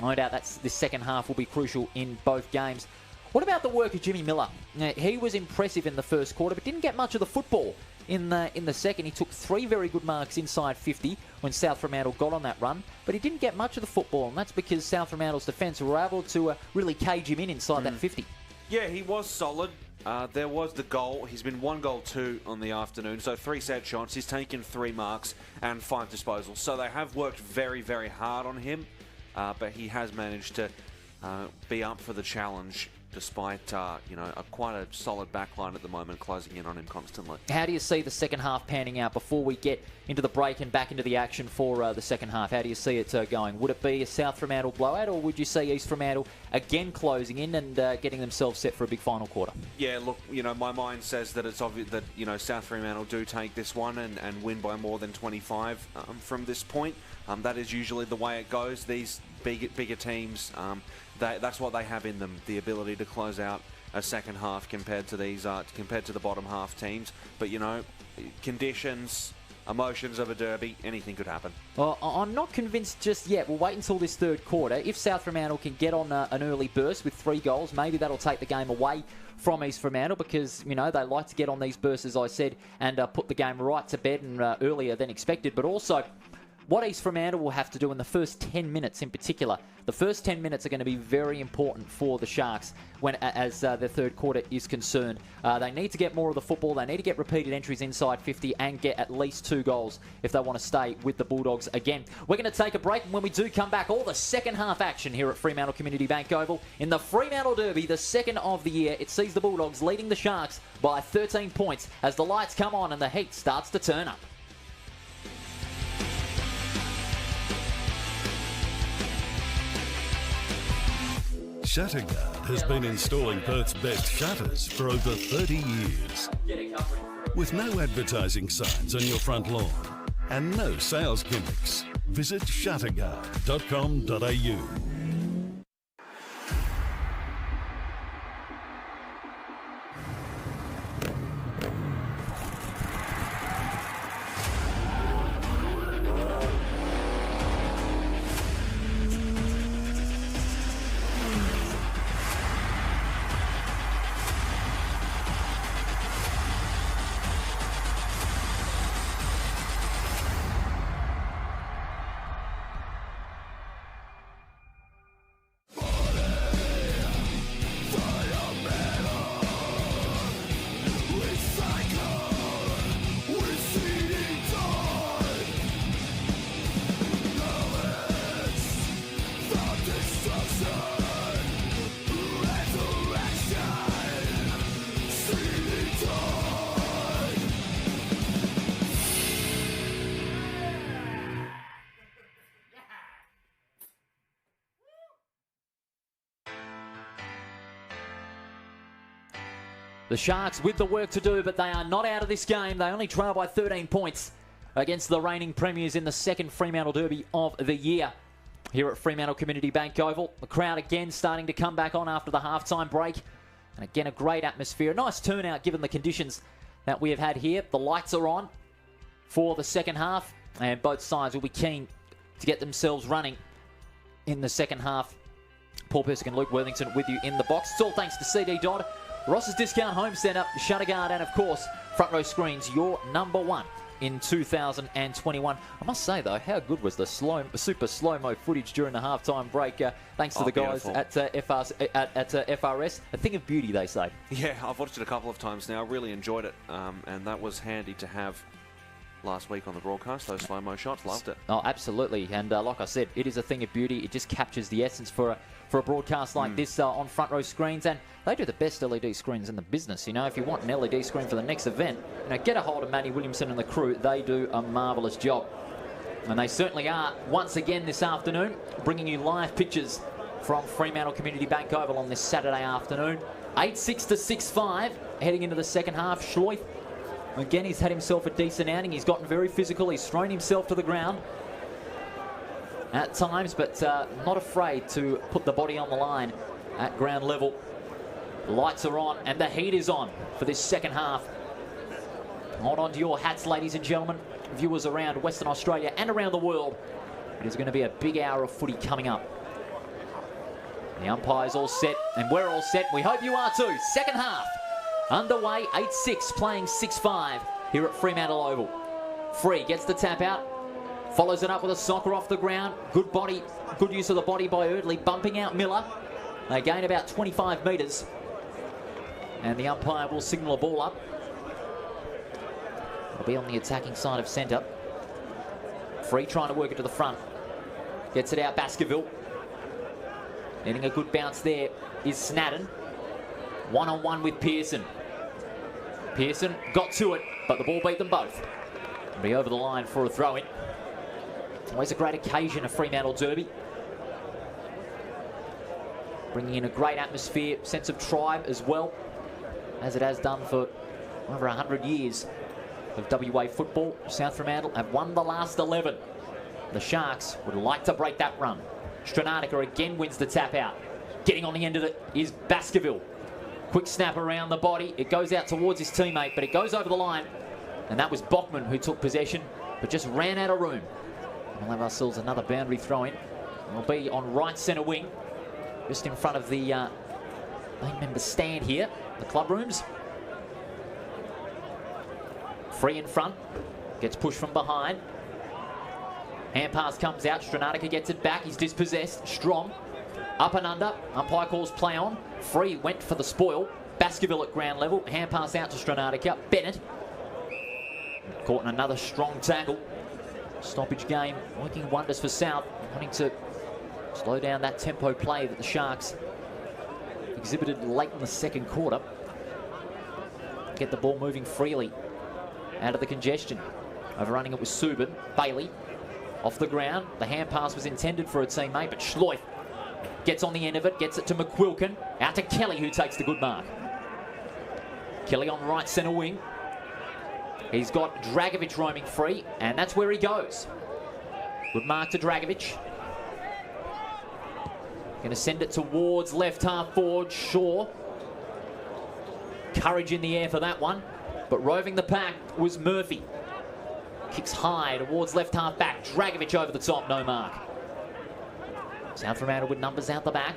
No doubt this second half will be crucial in both games. What about the work of Jimmy Miller? He was impressive in the first quarter, but didn't get much of the football in the second. He took 3 very good marks inside 50 when South Fremantle got on that run, but he didn't get much of the football, and that's because South Fremantle's defence were able to really cage him in inside that 50. Yeah, he was solid. There was the goal. He's been 1 goal 2 on the afternoon, so 3 set shots. He's taken 3 marks and 5 disposals. So they have worked very, very hard on him, but he has managed to be up for the challenge despite, quite a solid backline at the moment, closing in on him constantly. How do you see the second half panning out before we get into the break and back into the action for the second half? How do you see it going? Would it be a South Fremantle blowout, or would you see East Fremantle again closing in and getting themselves set for a big final quarter? Yeah, look, my mind says that it's obvious that, South Fremantle do take this one and win by more than 25 from this point. That is usually the way it goes. These bigger teams, that's what they have in them, the ability to close out a second half compared to the bottom half teams. But conditions, emotions of a derby, anything could happen. Well, I'm not convinced just yet. We'll wait until this third quarter. If South Fremantle can get on an early burst with 3 goals, maybe that'll take the game away from East Fremantle, because they like to get on these bursts, as I said, and put the game right to bed and earlier than expected. But also, what East Fremantle will have to do in the first 10 minutes in particular, the first 10 minutes are going to be very important for the Sharks as the third quarter is concerned. They need to get more of the football. They need to get repeated entries inside 50 and get at least 2 goals if they want to stay with the Bulldogs again. We're going to take a break, and when we do come back, all the second half action here at Fremantle Community Bank Oval in the Fremantle Derby, the second of the year. It sees the Bulldogs leading the Sharks by 13 points as the lights come on and the heat starts to turn up. Shutterguard has been installing Perth's best shutters for over 30 years. With no advertising signs on your front lawn and no sales gimmicks, visit shutterguard.com.au. The Sharks with the work to do, but they are not out of this game. They only trail by 13 points against the reigning premiers in the second Fremantle Derby of the year here at Fremantle Community Bank Oval. The crowd again starting to come back on after the halftime break. And again, a great atmosphere. A nice turnout given the conditions that we have had here. The lights are on for the second half, and both sides will be keen to get themselves running in the second half. Paul Persick and Luke Worthington with you in the box. It's all thanks to CD Dodd, Ross's Discount Home Centre, Shutterguard, and of course, Front Row Screens, your number one in 2021. I must say though, how good was the super slow-mo footage during the halftime break? Thanks to the guys at FRS. A thing of beauty, they say. Yeah, I've watched it a couple of times now. Really enjoyed it, and that was handy to have last week on the broadcast. Those slow-mo shots, loved it. Oh, absolutely. And like I said, it is a thing of beauty. It just captures the essence for a broadcast like this on Front Row Screens, and they do the best LED screens in the business. You know, if you want an LED screen for the next event, you know, get a hold of Matty Williamson and the crew. They do a marvellous job, and they certainly are. Once again this afternoon, bringing you live pictures from Fremantle Community Bank Oval on this Saturday afternoon. 8-6 to 6-5, heading into the second half. Schleuf, again, he's had himself a decent outing. He's gotten very physical. He's thrown himself to the ground at times, but not afraid to put the body on the line at ground level. The lights are on and the heat is on for this second half. Hold on to your hats, ladies and gentlemen, viewers around Western Australia and around the world. It is going to be a big hour of footy coming up. The umpire's all set and we're all set. We hope you are too. Second half underway, 8-6 playing 6-5 here at Fremantle Oval. Free gets the tap out. Follows it up with a soccer off the ground. Good body, good use of the body by Erdley, bumping out Miller. They gain about 25 metres. And the umpire will signal a ball up. It'll be on the attacking side of centre. Free trying to work it to the front. Gets it out, Baskerville. Getting a good bounce there is Snadden. One-on-one with Pearson. Pearson got to it, but the ball beat them both. It'll be over the line for a throw-in. Always a great occasion, a Fremantle derby. Bringing in a great atmosphere, sense of tribe as well, as it has done for over 100 years of WA football. South Fremantle have won the last 11. The Sharks would like to break that run. Stranatica again wins the tap out. Getting on the end of it is Baskerville. Quick snap around the body. It goes out towards his teammate, but it goes over the line. And that was Bachman who took possession, but just ran out of room. We'll have ourselves another boundary throw-in. We'll be on right centre wing, just in front of the main member stand here, the club rooms. Free in front, gets pushed from behind. Hand pass comes out, Stranatica gets it back, he's dispossessed. Strong, up and under, umpire calls play on. Free went for the spoil. Baskerville at ground level, hand pass out to Stranatica. Bennett caught in another strong tackle. Stoppage game working wonders for South, wanting to slow down that tempo play that the Sharks exhibited late in the second quarter. Get the ball moving freely out of the congestion. Overrunning it with Subin. Bailey off the ground. The hand pass was intended for a teammate, but Schleuf gets on the end of it, gets it to McQuilkin. Out to Kelly, who takes the good mark. Kelly on right centre wing. He's got Dragovic roaming free, and that's where he goes. Good mark to Dragovic. Going to send it towards left half forward, Shaw. Courage in the air for that one, but roving the pack was Murphy. Kicks high towards left half back. Dragovic over the top, no mark. South Fremantle with numbers out the back.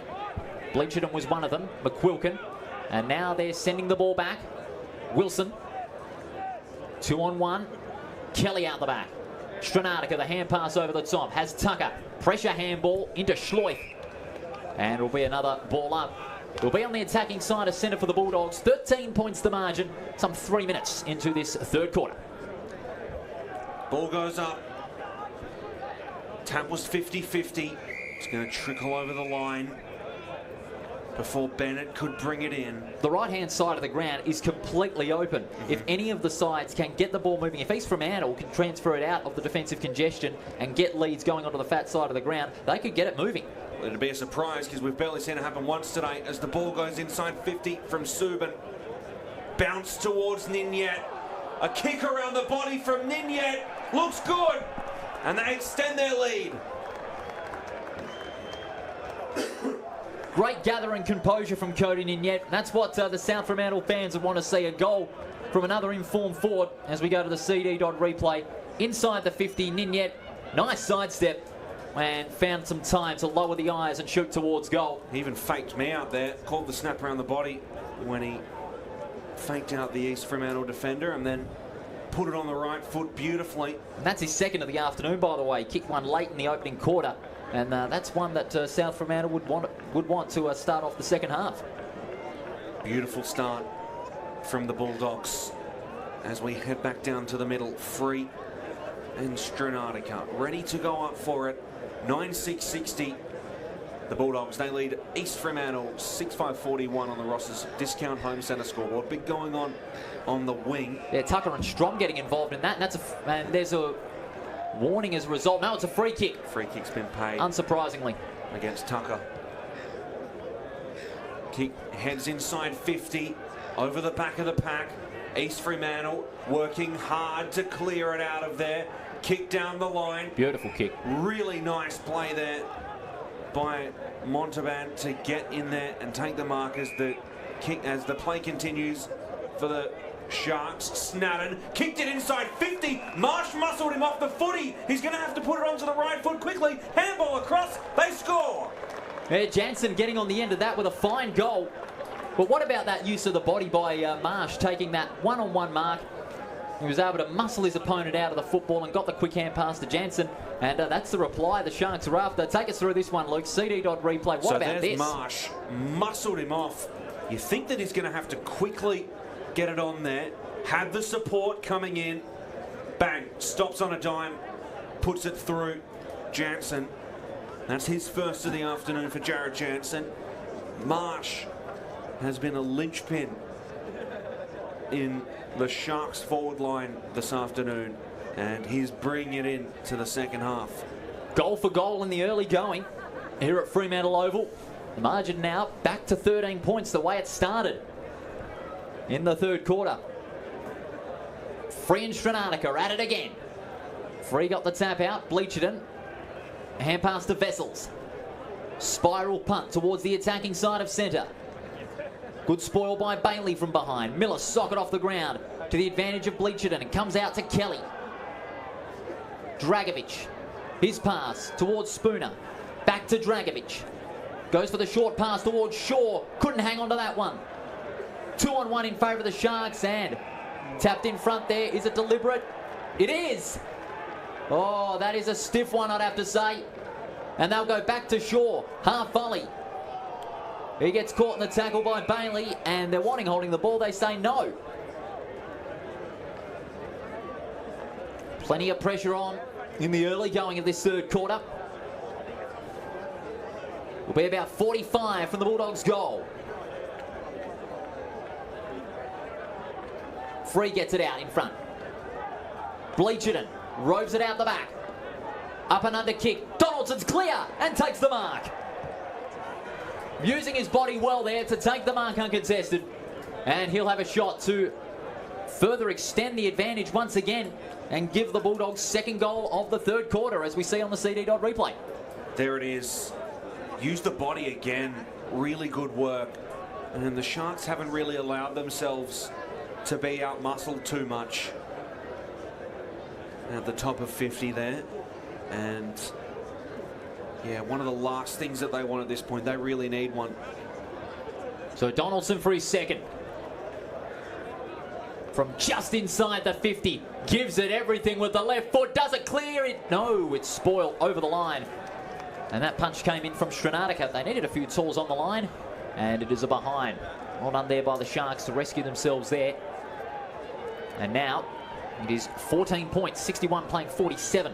Blencherton was one of them, McQuilkin. And now they're sending the ball back. Wilson. 2-on-1. Kelly out the back. Stranatica, the hand pass over the top. Has Tucker. Pressure handball into Schleuf. And it'll be another ball up. It'll be on the attacking side of centre for the Bulldogs. 13 points the margin. Some 3 minutes into this third quarter. Ball goes up. Tap was 50-50. It's going to trickle over the line before Bennett could bring it in. The right-hand side of the ground is completely open. If any of the sides can get the ball moving, if East Fremantle can transfer it out of the defensive congestion and get leads going onto the fat side of the ground, they could get it moving. Well, it'd be a surprise because we've barely seen it happen once today as the ball goes inside 50 from Subin. Bounce towards Ninyet. A kick around the body from Ninyet. Looks good. And they extend their lead. Great gathering composure from Cody Ninyet. That's what the South Fremantle fans would want to see, a goal from another informed forward as we go to the CD Dodd replay. Inside the 50, Ninyet, nice sidestep. and found some time to lower the eyes and shoot towards goal. He even faked me out there, called the snap around the body when he faked out the East Fremantle defender and then put it on the right foot beautifully. And that's his second of the afternoon, by the way. Kicked one late in the opening quarter, and that's one that South Fremantle would want to start off the second half. Beautiful start from the Bulldogs as we head back down to the middle. Free and Stranatica ready to go up for it. 9-6-60. The Bulldogs, they lead East Fremantle 6-5-41 on the Ross's Discount Home Centre scoreboard. Big going on the wing. Yeah, Tucker and Strom getting involved in that, and and there's a warning as a result. No, it's a free kick. Free kick's been paid. Unsurprisingly. Against Tucker. Kick heads inside 50, over the back of the pack. East Fremantle working hard to clear it out of there. Kick down the line. Beautiful kick. Really nice play there by Montalban to get in there and take the mark as the play continues for the Sharks. Snadden kicked it inside 50. Marsh muscled him off the footy. He's going to have to put it onto the right foot quickly. Handball across. They score. Yeah, Jansen getting on the end of that with a fine goal. But what about that use of the body by Marsh, taking that one-on-one mark? He was able to muscle his opponent out of the football and got the quick hand pass to Jansen. And that's the reply the Sharks are after. Take us through this one, Luke. CD.replay. What so about this? Marsh muscled him off. You think that he's going to have to quickly get it on there. Had the support coming in. Bang. Stops on a dime. Puts it through Jansen. That's his first of the afternoon for Jared Jansen. Marsh has been a linchpin in the Sharks forward line this afternoon, and he's bringing it in to the second half. Goal for goal in the early going here at Fremantle Oval. The margin now back to 13 points the way it started in the third quarter. Free and Stranatica at it again. Free got the tap out. Bleacherton. Hand pass to Vessels. Spiral punt towards the attacking side of centre. Good spoil by Bailey from behind. Miller socket off the ground to the advantage of Bleacherton and comes out to Kelly. Dragovic. His pass towards Spooner. Back to Dragovic. Goes for the short pass towards Shaw. Couldn't hang on to that one. 2-on-1 in favour of the Sharks, and tapped in front there. Is it deliberate? It is. Oh, that is a stiff one, I'd have to say. And they'll go back to Shaw. Half volley. He gets caught in the tackle by Bailey, and they're wanting holding the ball. They say no. Plenty of pressure on in the early going of this third quarter. Will be about 45 from the Bulldogs' goal. Free gets it out in front. Bleacherton robes it out the back. Up and under kick. Donaldson's clear and takes the mark. Using his body well there to take the mark uncontested. And he'll have a shot to further extend the advantage once again and give the Bulldogs second goal of the third quarter, as we see on the CD.replay. There it is. Use the body again. Really good work. And the Sharks haven't really allowed themselves to be out-muscled too much. At the top of 50 there. And yeah, one of the last things that they want at this point. They really need one. So Donaldson for his second. From just inside the 50. Gives it everything with the left foot. Does it clear it? No, it's spoiled over the line. And that punch came in from Stranatica. They needed a few tools on the line. And it is a behind. Well done there by the Sharks to rescue themselves there. And now it is 14 points. 61 playing 47.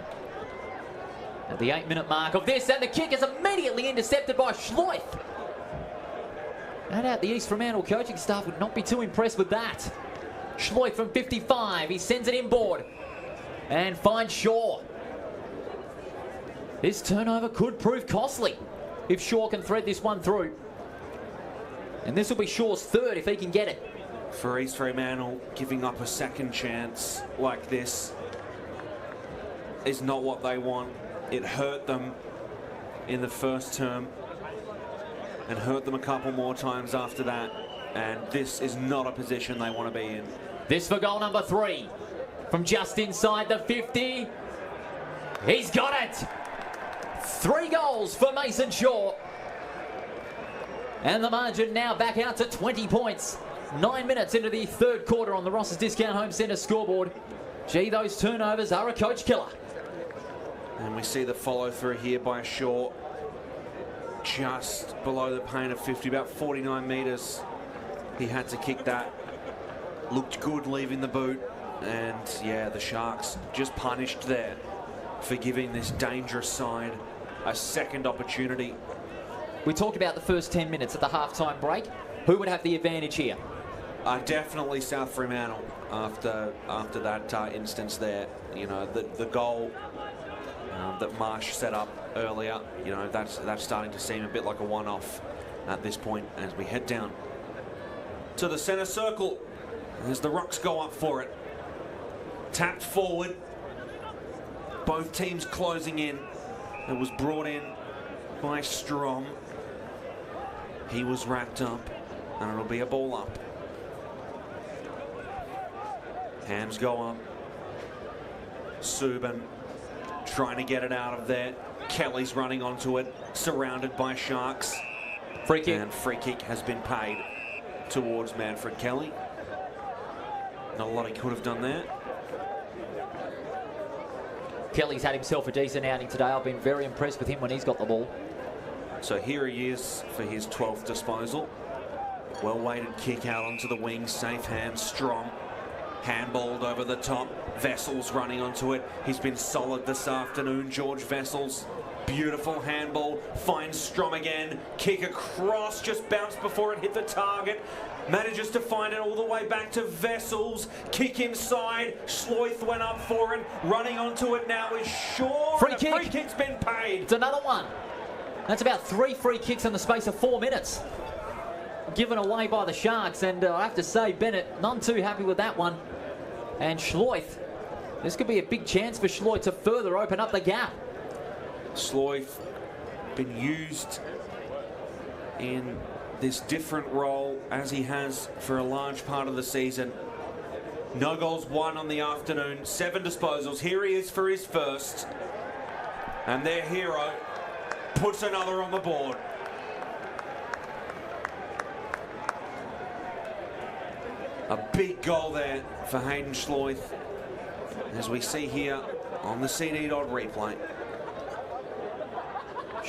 At the 8-minute mark of this, and the kick is immediately intercepted by Schleuf. No doubt the East Fremantle coaching staff would not be too impressed with that. Schleuf from 55, he sends it inboard and finds Shaw. This turnover could prove costly if Shaw can thread this one through. And this will be Shaw's third if he can get it. For East Fremantle, giving up a second chance like this is not what they want. It hurt them in the first term and hurt them a couple more times after that. And this is not a position they want to be in. This for goal number 3. From just inside the 50. He's got it. 3 goals for Mason Shaw. And the margin now back out to 20 points. 9 minutes into the third quarter on the Ross's Discount Home Centre scoreboard. Gee, those turnovers are a coach killer. And we see the follow through here by Shaw. Just below the paint of 50, about 49 metres. He had to kick that. Looked good leaving the boot. And yeah, the Sharks just punished there for giving this dangerous side a second opportunity. We talked about the first 10 minutes at the halftime break. Who would have the advantage here? Definitely South Fremantle after that instance there. You know, the goal that Marsh set up earlier, you know, that's starting to seem a bit like a one-off at this point as we head down to the centre circle as the Rocks go up for it. Tapped forward. Both teams closing in. It was brought in by Strom. He was wrapped up, and it'll be a ball up. Hands go up. Subban trying to get it out of there. Kelly's running onto it, surrounded by Sharks. Free kick. And free kick has been paid towards Manfred Kelly. Not a lot he could have done there. Kelly's had himself a decent outing today. I've been very impressed with him when he's got the ball. So here he is for his 12th disposal. Well-weighted kick out onto the wing. Safe hands, Strom. Handballed over the top. Vessels running onto it. He's been solid this afternoon, George Vessels. Beautiful handball. Finds Strom again. Kick across. Just bounced before it hit the target. Manages to find it all the way back to Vessels. Kick inside. Schloith went up for it. Running onto it now is Shaw. Free kick. Free kick's been paid. It's another one. That's about 3 free kicks in the space of 4 minutes. Given away by the Sharks, and I have to say, Bennett, none too happy with that one. And Schloith, this could be a big chance for Schloith to further open up the gap. Schloith been used in this different role as he has for a large part of the season. No goals won on the afternoon, 7 disposals. Here he is for his first. And their hero puts another on the board. A big goal there for Hayden Schloith, as we see here on the CD dot replay.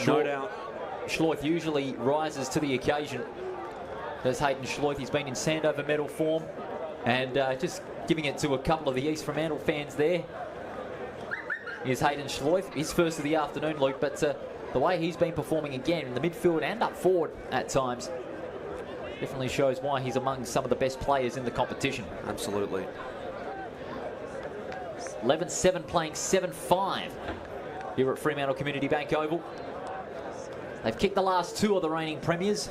No doubt. Schloith usually rises to the occasion. There's Hayden Schloith. He's been in Sandover medal form. And just giving it to a couple of the East Fremantle fans there. Here's Hayden Schloith. His first of the afternoon, Luke. But the way he's been performing again in the midfield and up forward at times definitely shows why he's among some of the best players in the competition. Absolutely. 11-7 playing 7-5 here at Fremantle Community Bank Oval. They've kicked the last 2 of the reigning premiers.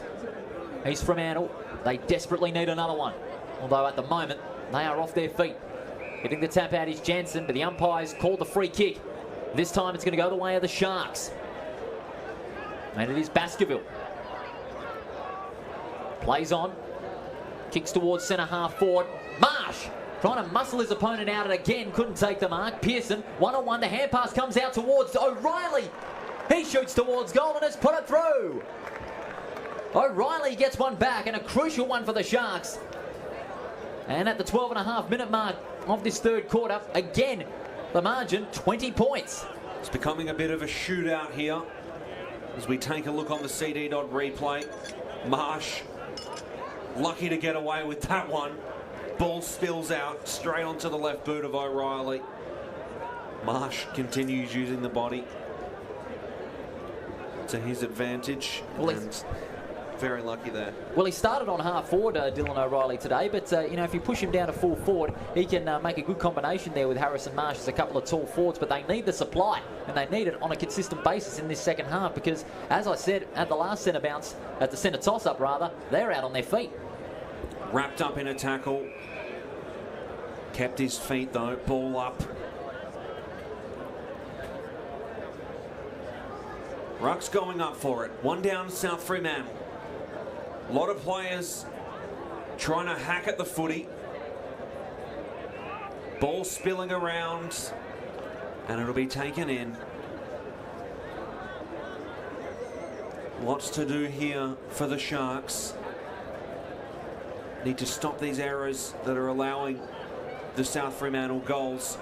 East Fremantle, they desperately need another one. Although at the moment, they are off their feet. Hitting the tap out is Jansen, but the umpires called the free kick. This time it's going to go the way of the Sharks. And it is Baskerville. Plays on. Kicks towards centre half forward. Marsh trying to muscle his opponent out and again couldn't take the mark. Pearson, one-on-one. The hand pass comes out towards O'Reilly. He shoots towards goal and has put it through. O'Reilly gets one back and a crucial one for the Sharks. And at the 12.5 minute mark of this third quarter, again, the margin 20 points. It's becoming a bit of a shootout here as we take a look on the CD dot replay. Marsh lucky to get away with that one. Ball spills out straight onto the left boot of O'Reilly. Marsh continues using the body to his advantage. Well, and very lucky there. Well, he started on half forward, Dylan O'Reilly, today, but you know, if you push him down to full forward, he can make a good combination there with Harrison Marsh as a couple of tall forwards, but they need the supply, and they need it on a consistent basis in this second half because, as I said, at the last centre bounce, at the centre toss-up rather, they're out on their feet. Wrapped up in a tackle. Kept his feet though, ball up. Ruck's going up for it. One down, South Fremantle. A lot of players trying to hack at the footy. Ball spilling around, and it'll be taken in. Lots to do here for the Sharks. Need to stop these errors that are allowing the South Fremantle goals.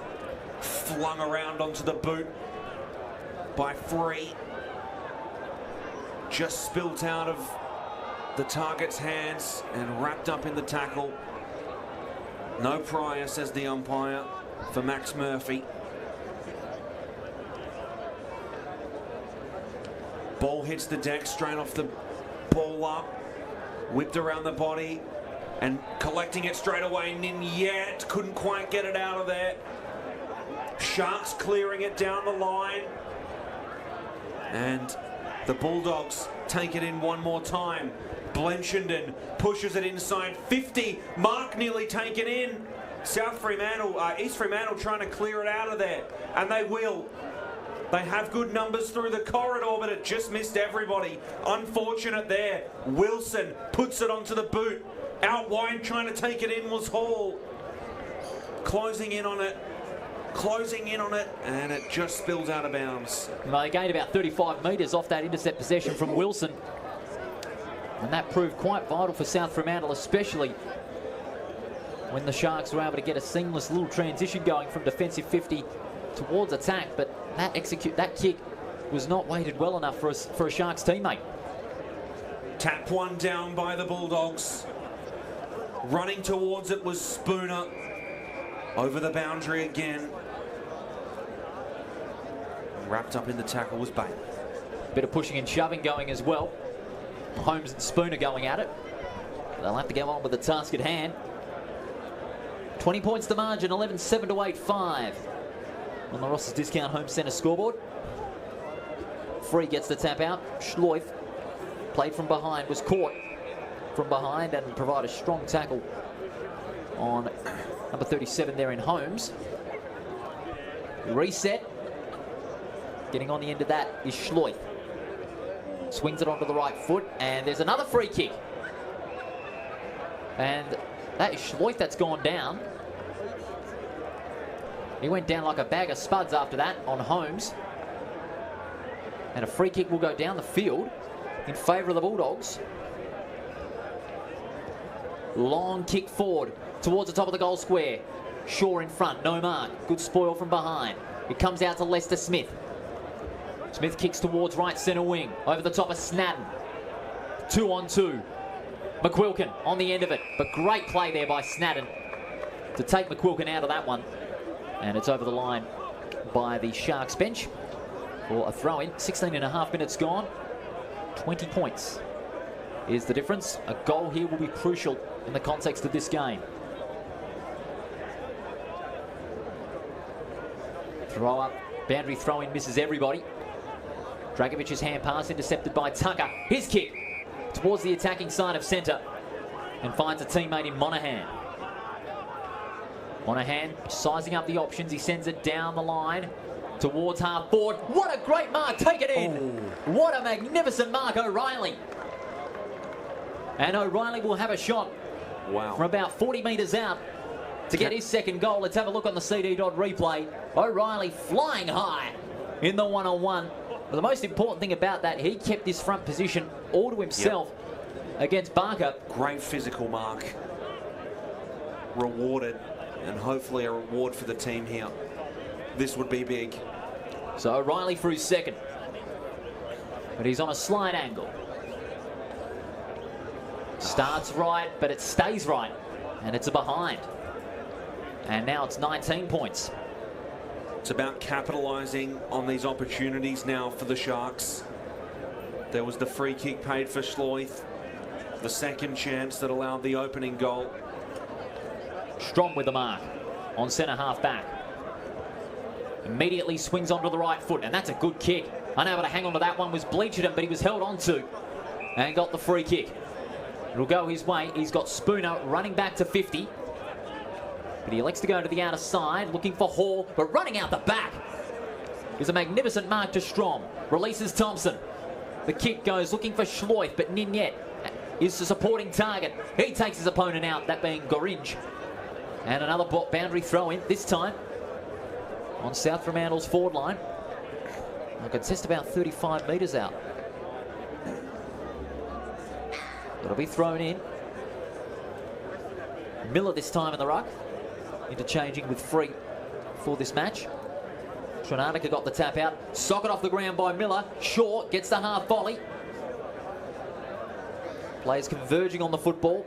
Flung around onto the boot by Free. Just spilt out of the target's hands and wrapped up in the tackle. No prior, says the umpire, for Max Murphy. Ball hits the deck straight off the ball up. Whipped around the body and collecting it straight away. Ninyet couldn't quite get it out of there. Sharks clearing it down the line. And the Bulldogs take it in one more time. Blenchenden pushes it inside 50. Mark nearly taken in. East Fremantle trying to clear it out of there. And they will. They have good numbers through the corridor, but it just missed everybody. Unfortunate there. Wilson puts it onto the boot. Out wide trying to take it in was Hall. Closing in on it, and it just spills out of bounds. Well, they gained about 35 metres off that intercept possession from Wilson. And that proved quite vital for South Fremantle, especially when the Sharks were able to get a seamless little transition going from defensive 50 towards attack. But that kick was not weighted well enough for a Sharks teammate. Tap one down by the Bulldogs. Running towards it was Spooner. Over the boundary again. Wrapped up in the tackle was Bailey. Bit of pushing and shoving going as well. Holmes and Spooner going at it. They'll have to go on with the task at hand. 20 points the margin, 11-7 to 8-5 on the Ross's Discount Home Centre scoreboard. Free gets the tap out. Schleuf played from behind, was caught from behind and provided a strong tackle on number 37 there in Holmes. Reset. Getting on the end of that is Schleuf. Swings it onto the right foot, and there's another free kick. And that is Schleuf that's gone down. He went down like a bag of spuds after that on Holmes. And a free kick will go down the field in favour of the Bulldogs. Long kick forward towards the top of the goal square. Shaw in front, no mark. Good spoil from behind. It comes out to Lester Smith. Smith kicks towards right centre wing. Over the top of Snadden. 2-on-2. McQuilkin on the end of it. But great play there by Snadden to take McQuilkin out of that one. And it's over the line by the Sharks bench for a throw-in. 16.5 minutes gone. 20 points is the difference. A goal here will be crucial in the context of this game. Throw up. Boundary throw-in misses everybody. Dragovic's hand pass intercepted by Tucker. His kick towards the attacking side of centre and finds a teammate in Monahan. Monahan sizing up the options. He sends it down the line towards half forward. What a great mark. Take it in. Oh. What a magnificent mark, O'Reilly. And O'Reilly will have a shot from about 40 metres out to get his second goal. Let's have a look on the CD dot replay. O'Reilly flying high in the one-on-one. But the most important thing about that, he kept this front position all to himself against Barker. Great physical mark. Rewarded, and hopefully a reward for the team here. This would be big. So O'Reilly for his second. But he's on a slight angle. Starts right, but it stays right. And it's a behind. And now it's 19 points. It's about capitalising on these opportunities now for the Sharks. There was the free kick paid for Schleuf. The second chance that allowed the opening goal. Strom with the mark on centre half back. Immediately swings onto the right foot, and that's a good kick. Unable to hang on to that one was Blenchenden, but he was held onto and got the free kick. It'll go his way. He's got Spooner running back to 50. But he elects to go to the outer side, looking for Hall, but running out the back is a magnificent mark to Strom. Releases Thompson. The kick goes looking for Schleuf, but Ninyet is the supporting target. He takes his opponent out, that being Goringe. And another boundary throw in, this time on South Fremantle's forward line. A contest about 35 metres out. It'll be thrown in. Miller this time in the ruck. Interchanging with Free for this match. Srinatka got the tap out. Socket off the ground by Miller. Shaw gets the half volley. Players converging on the football.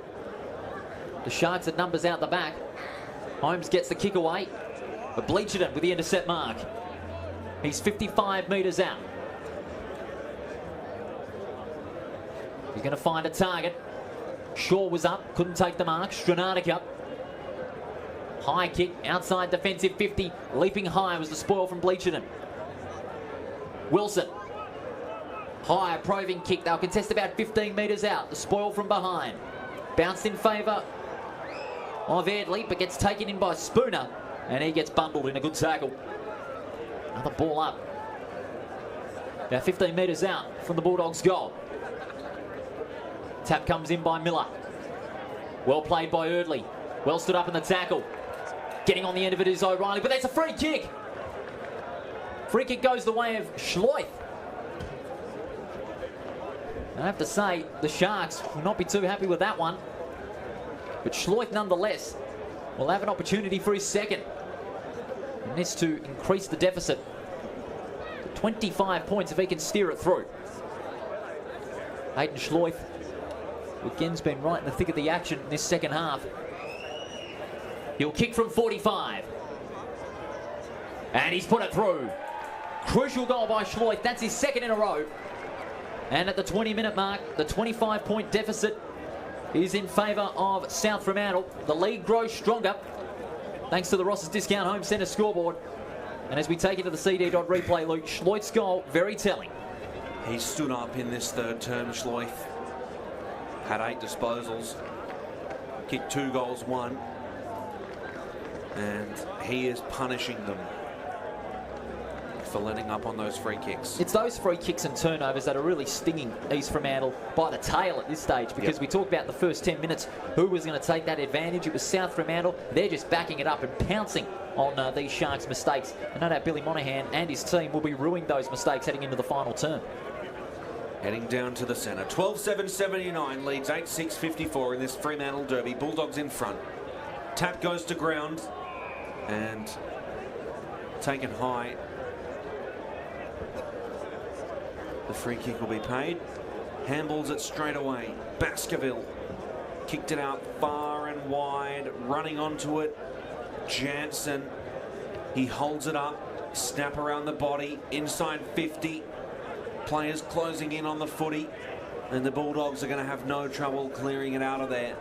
The Sharks at numbers out the back. Holmes gets the kick away. But Bleacherton with the intercept mark. He's 55 metres out. He's going to find a target. Shaw was up, couldn't take the mark. Srinatka. High kick, outside defensive 50. Leaping high was the spoil from Bleacherton. Wilson. High, probing kick. They'll contest about 15 metres out. The spoil from behind. Bounced in favour of Eardley, but gets taken in by Spooner. And he gets bundled in a good tackle. Another ball up. About 15 metres out from the Bulldogs' goal. Tap comes in by Miller. Well played by Eardley. Well stood up in the tackle. Getting on the end of it is O'Reilly, but that's a free kick. Free kick goes the way of Schloith. I have to say, the Sharks will not be too happy with that one. But Schloith, nonetheless, will have an opportunity for his second. And this to increase the deficit to 25 points if he can steer it through. Hayden Schloith, again's been right in the thick of the action in this second half. He'll kick from 45. And he's put it through. Crucial goal by Schloith. That's his second in a row. And at the 20-minute mark, the 25-point deficit is in favour of South Fremantle. The league grows stronger thanks to the Ross's Discount Home Centre scoreboard. And as we take it to the CD.replay, Luke, Schloith's goal, very telling. He stood up in this third term, Schloith. Had 8 disposals. Kicked 2 goals, 1. And he is punishing them for letting up on those free kicks. It's those free kicks and turnovers that are really stinging East Fremantle by the tail at this stage, because we talked about the first 10 minutes, who was going to take that advantage. It was South Fremantle. They're just backing it up and pouncing on these Sharks' mistakes. And no doubt Billy Monahan and his team will be ruining those mistakes heading into the final term. Heading down to the centre. 12-7-79 leads 8-6-54 in this Fremantle derby. Bulldogs in front. Tap goes to ground and taken high. The free kick will be paid. Handballs it straight away. Baskerville kicked it out far and wide. Running onto it. Jansen. He holds it up. Snap around the body. Inside 50. Players closing in on the footy. And the Bulldogs are going to have no trouble clearing it out of there.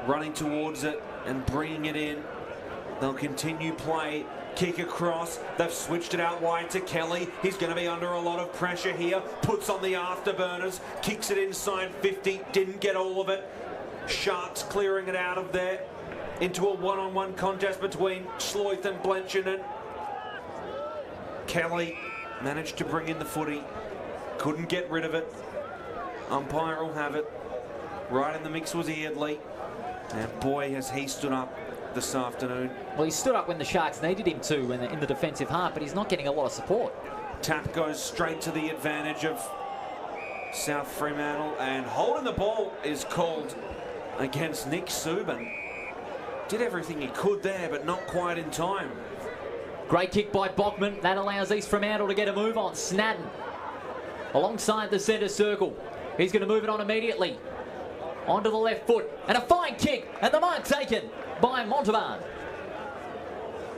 Running towards it and bringing it in. They'll continue play. Kick across. They've switched it out wide to Kelly. He's going to be under a lot of pressure here. Puts on the afterburners. Kicks it inside 50. Didn't get all of it. Sharks clearing it out of there. Into a one-on-one contest between Schloith and Bleacherton. Kelly managed to bring in the footy. Couldn't get rid of it. Umpire will have it. Right in the mix was Eardley. And boy, has he stood up this afternoon. Well, he stood up when the Sharks needed him to in the defensive half, but he's not getting a lot of support. Tap goes straight to the advantage of South Fremantle, and holding the ball is called against Nick Subin. Did everything he could there, but not quite in time. Great kick by Bachman. That allows East Fremantle to get a move on. Snadden alongside the centre circle. He's going to move it on immediately. Onto the left foot. And a fine kick. And the mark taken by Montalban.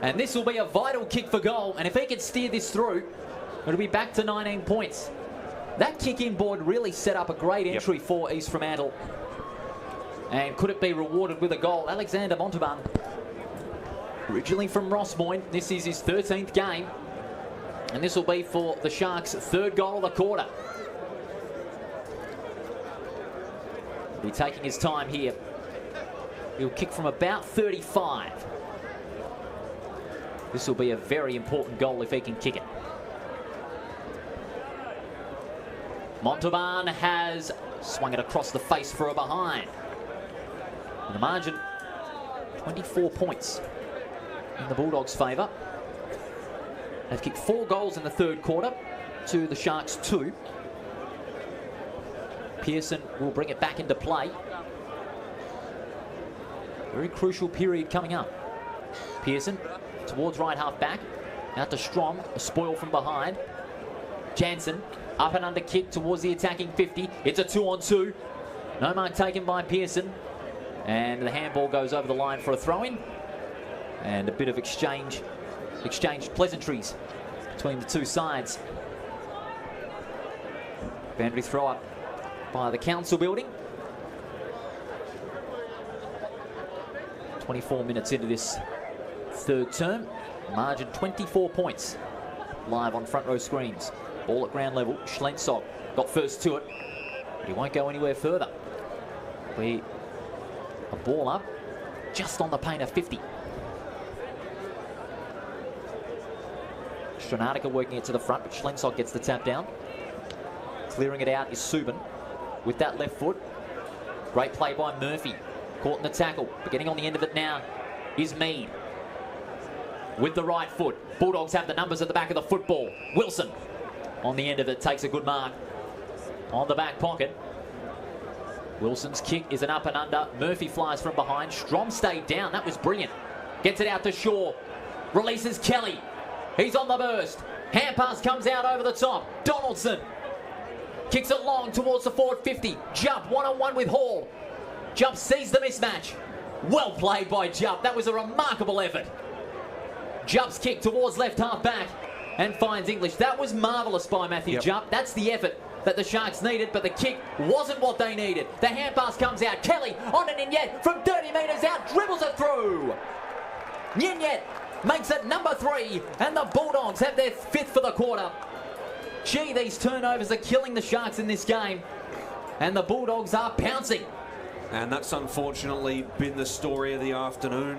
And this will be a vital kick for goal. And if he can steer this through, it'll be back to 19 points. That kick inboard really set up a great entry for East Fremantle. And could it be rewarded with a goal? Alexander Montalban, originally from Rossmoyne. This is his 13th game. And this will be for the Sharks' 3rd goal of the quarter. He'll be taking his time here. He'll kick from about 35. This will be a very important goal if he can kick it. Montalban has swung it across the face for a behind. And the margin, 24 points in the Bulldogs' favour. They've kicked 4 goals in the 3rd quarter to the Sharks' 2. Pearson will bring it back into play. Very crucial period coming up. Pearson towards right half back. Out to Strom, a spoil from behind. Jansen, up and under kick towards the attacking 50. It's a 2-on-2. No mark taken by Pearson. And the handball goes over the line for a throw-in. And a bit of exchanged pleasantries between the two sides. Boundary throw up by the council building. 24 minutes into this third term. Margin 24 points. Live on front row screens. Ball at ground level. Schlensog got first to it, but he won't go anywhere further. Be a ball up just on the painter 50. Stranatica working it to the front, but Schlensog gets the tap down. Clearing it out is Subin with that left foot. Great play by Murphy. Caught in the tackle, but getting on the end of it now is Mead. With the right foot. Bulldogs have the numbers at the back of the football. Wilson on the end of it takes a good mark on the back pocket. Wilson's kick is an up and under. Murphy flies from behind. Strom stayed down. That was brilliant. Gets it out to Shaw. Releases Kelly. He's on the burst. Hand pass comes out over the top. Donaldson kicks it long towards the forward 50. Jump one-on-one with Hall. Jump sees the mismatch. Well played by Jump. That was a remarkable effort. Jump's kick towards left half back and finds English. That was marvellous by Matthew Jump. That's the effort that the Sharks needed, but the kick wasn't what they needed. The hand pass comes out. Kelly on an Ninyet from 30 metres out, dribbles it through. Ninyet makes it number 3, and the Bulldogs have their 5th for the quarter. Gee, these turnovers are killing the Sharks in this game, and the Bulldogs are pouncing. And that's unfortunately been the story of the afternoon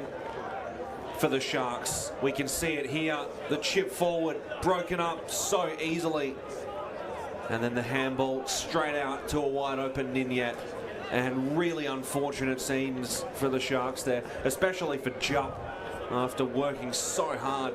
for the Sharks. We can see it here. The chip forward broken up so easily. And then the handball straight out to a wide open Ninyet. And really unfortunate scenes for the Sharks there, especially for Jupp after working so hard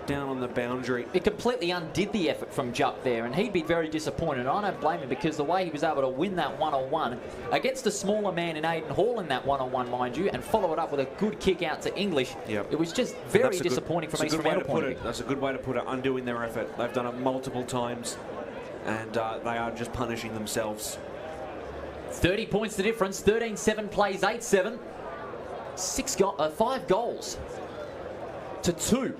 down on the boundary. It completely undid the effort from Jupp there, and he'd be very disappointed. I don't blame him, because the way he was able to win that one-on-one against a smaller man in Aiden Hall in that one-on-one, mind you, and follow it up with a good kick out to English. It was just very disappointing from East Fremantle point of view. That's a good way to put it, undoing their effort. They've done it multiple times, and they are just punishing themselves. 30 points the difference. 13-7 plays 8-7. 5 goals to 2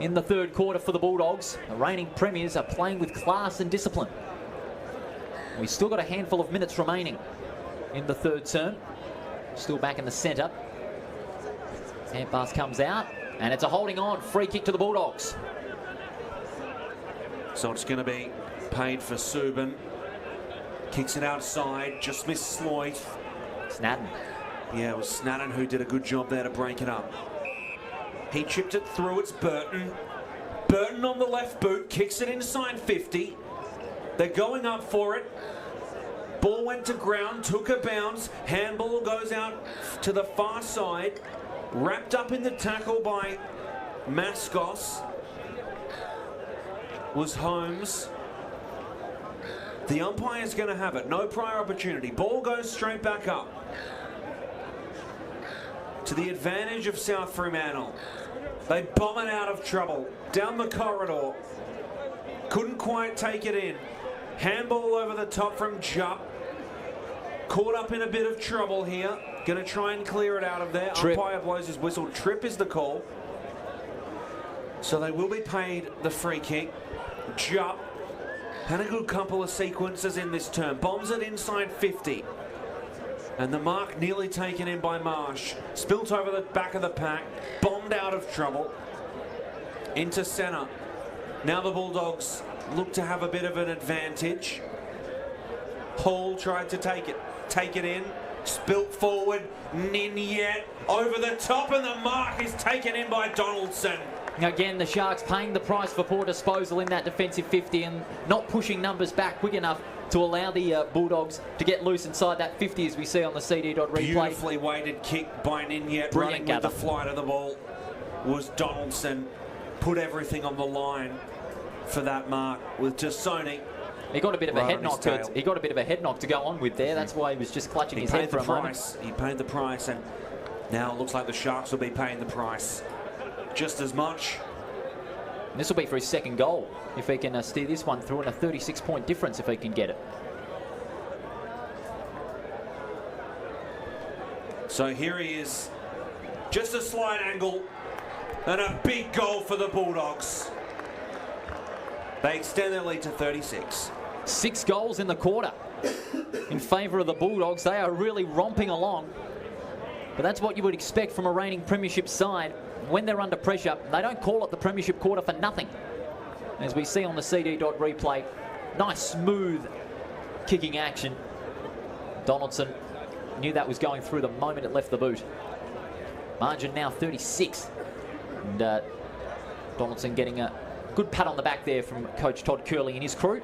in the third quarter for the Bulldogs. The reigning premiers are playing with class and discipline. We've still got a handful of minutes remaining in the third term. Still back in the centre. Hand pass comes out, and it's a holding on. Free kick to the Bulldogs. So it's going to be paid for Subin. Kicks it outside, just missed Sloyd. Snadden. Yeah, it was Snadden who did a good job there to break it up. He chipped it through, it's Burton. Burton on the left boot, kicks it inside 50. They're going up for it. Ball went to ground, took a bounce. Handball goes out to the far side. Wrapped up in the tackle by Mascos was Holmes. The umpire's going to have it. No prior opportunity. Ball goes straight back up. To the advantage of South Fremantle. They bomb it out of trouble. Down the corridor. Couldn't quite take it in. Handball over the top from Jupp. Caught up in a bit of trouble here. Going to try and clear it out of there. Trip. Umpire blows his whistle. Trip is the call. So they will be paid the free kick. Jupp had a good couple of sequences in this term. Bombs it inside 50. And the mark nearly taken in by Marsh. Spilt over the back of the pack. Bombed out of trouble. Into centre. Now the Bulldogs look to have a bit of an advantage. Hall tried to take it in. Spilt forward. Ninyet over the top, and the mark is taken in by Donaldson. Again, the Sharks paying the price for poor disposal in that defensive 50 and not pushing numbers back quick enough to allow the Bulldogs to get loose inside that 50, as we see on the CD.replay. Beautifully weighted kick by Ninyet. Running with the flight of the ball was Donaldson. Put everything on the line for that mark with Tassoni He got a bit of a Right head on his knock. tail. He got a bit of a head knock to go on with there. That's why he was just clutching his head for a moment. He paid the price, and now it looks like the Sharks will be paying the price just as much. And this will be for his second goal if he can steer this one through, and a 36-point difference if he can get it. So here he is, just a slight angle, and a big goal for the Bulldogs. They extend their lead to 36. 6 goals in the quarter in favour of the Bulldogs. They are really romping along. But that's what you would expect from a reigning premiership side. When they're under pressure, they don't call it the premiership quarter for nothing. As we see on the CD dot replay, nice smooth kicking action. Donaldson knew that was going through the moment it left the boot. Margin now 36. And Donaldson getting a good pat on the back there from Coach Todd Curley and his crew.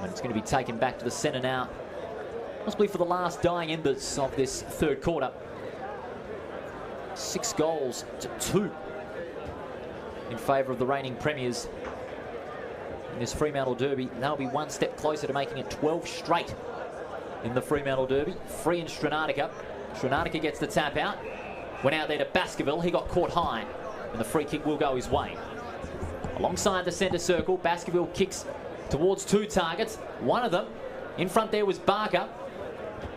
And it's going to be taken back to the centre now, possibly for the last dying embers of this third quarter. 6 goals to 2 in favour of the reigning premiers in this Fremantle Derby. They'll be one step closer to making it 12 straight in the Fremantle Derby. Free in Stranatica. Stranatica gets the tap out. Went out there to Baskerville. He got caught high, and the free kick will go his way. Alongside the centre circle, Baskerville kicks towards 2 targets. One of them in front there was Barker.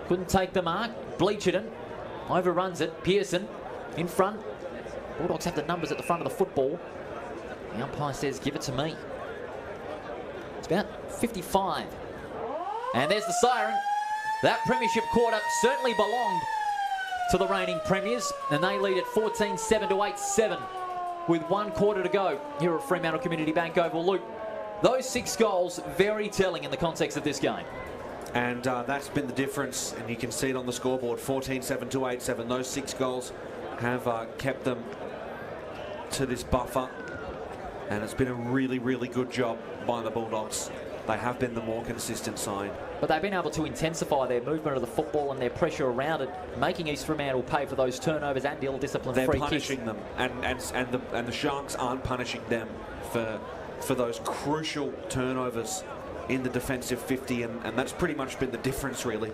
Couldn't take the mark. Bleacherton overruns it. Pearson in front. Bulldogs have the numbers at the front of the football. The umpire says, give it to me. It's about 55. And there's the siren. That premiership quarter certainly belonged to the reigning premiers, and they lead at 14-7 to 8-7 with 1 quarter to go here at Fremantle Community Bank Oval. Luke, those 6 goals, very telling in the context of this game. And that's been the difference, and you can see it on the scoreboard, 14-7 to 8-7. Those 6 goals have kept them to this buffer, and it's been a really, really good job by the Bulldogs. They have been the more consistent side. But they've been able to intensify their movement of the football and their pressure around it, making East Fremantle pay for those turnovers and ill-disciplined free kicks. They're punishing them, and the Sharks aren't punishing them for those crucial turnovers in the defensive 50, and that's pretty much been the difference, really.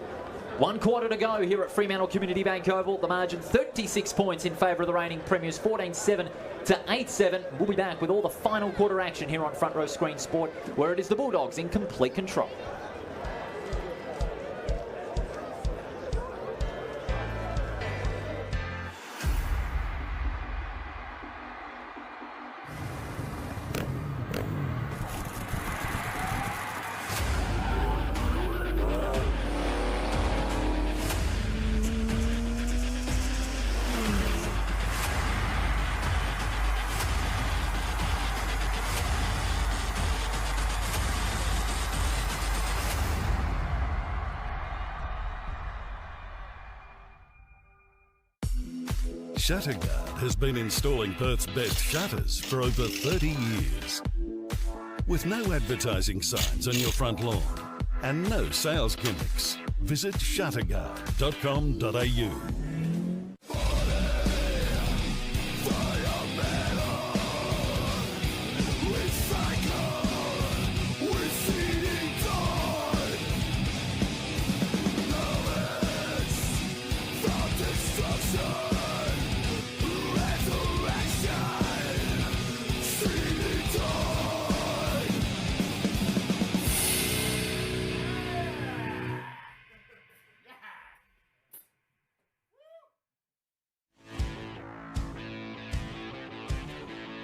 1 quarter to go here at Fremantle Community Bank Oval. The margin 36 points in favour of the reigning premiers, 14-7 to 8-7. We'll be back with all the final quarter action here on Front Row Screen Sport, where it is the Bulldogs in complete control. Shutterguard has been installing Perth's best shutters for over 30 years. With no advertising signs on your front lawn and no sales gimmicks, visit shutterguard.com.au.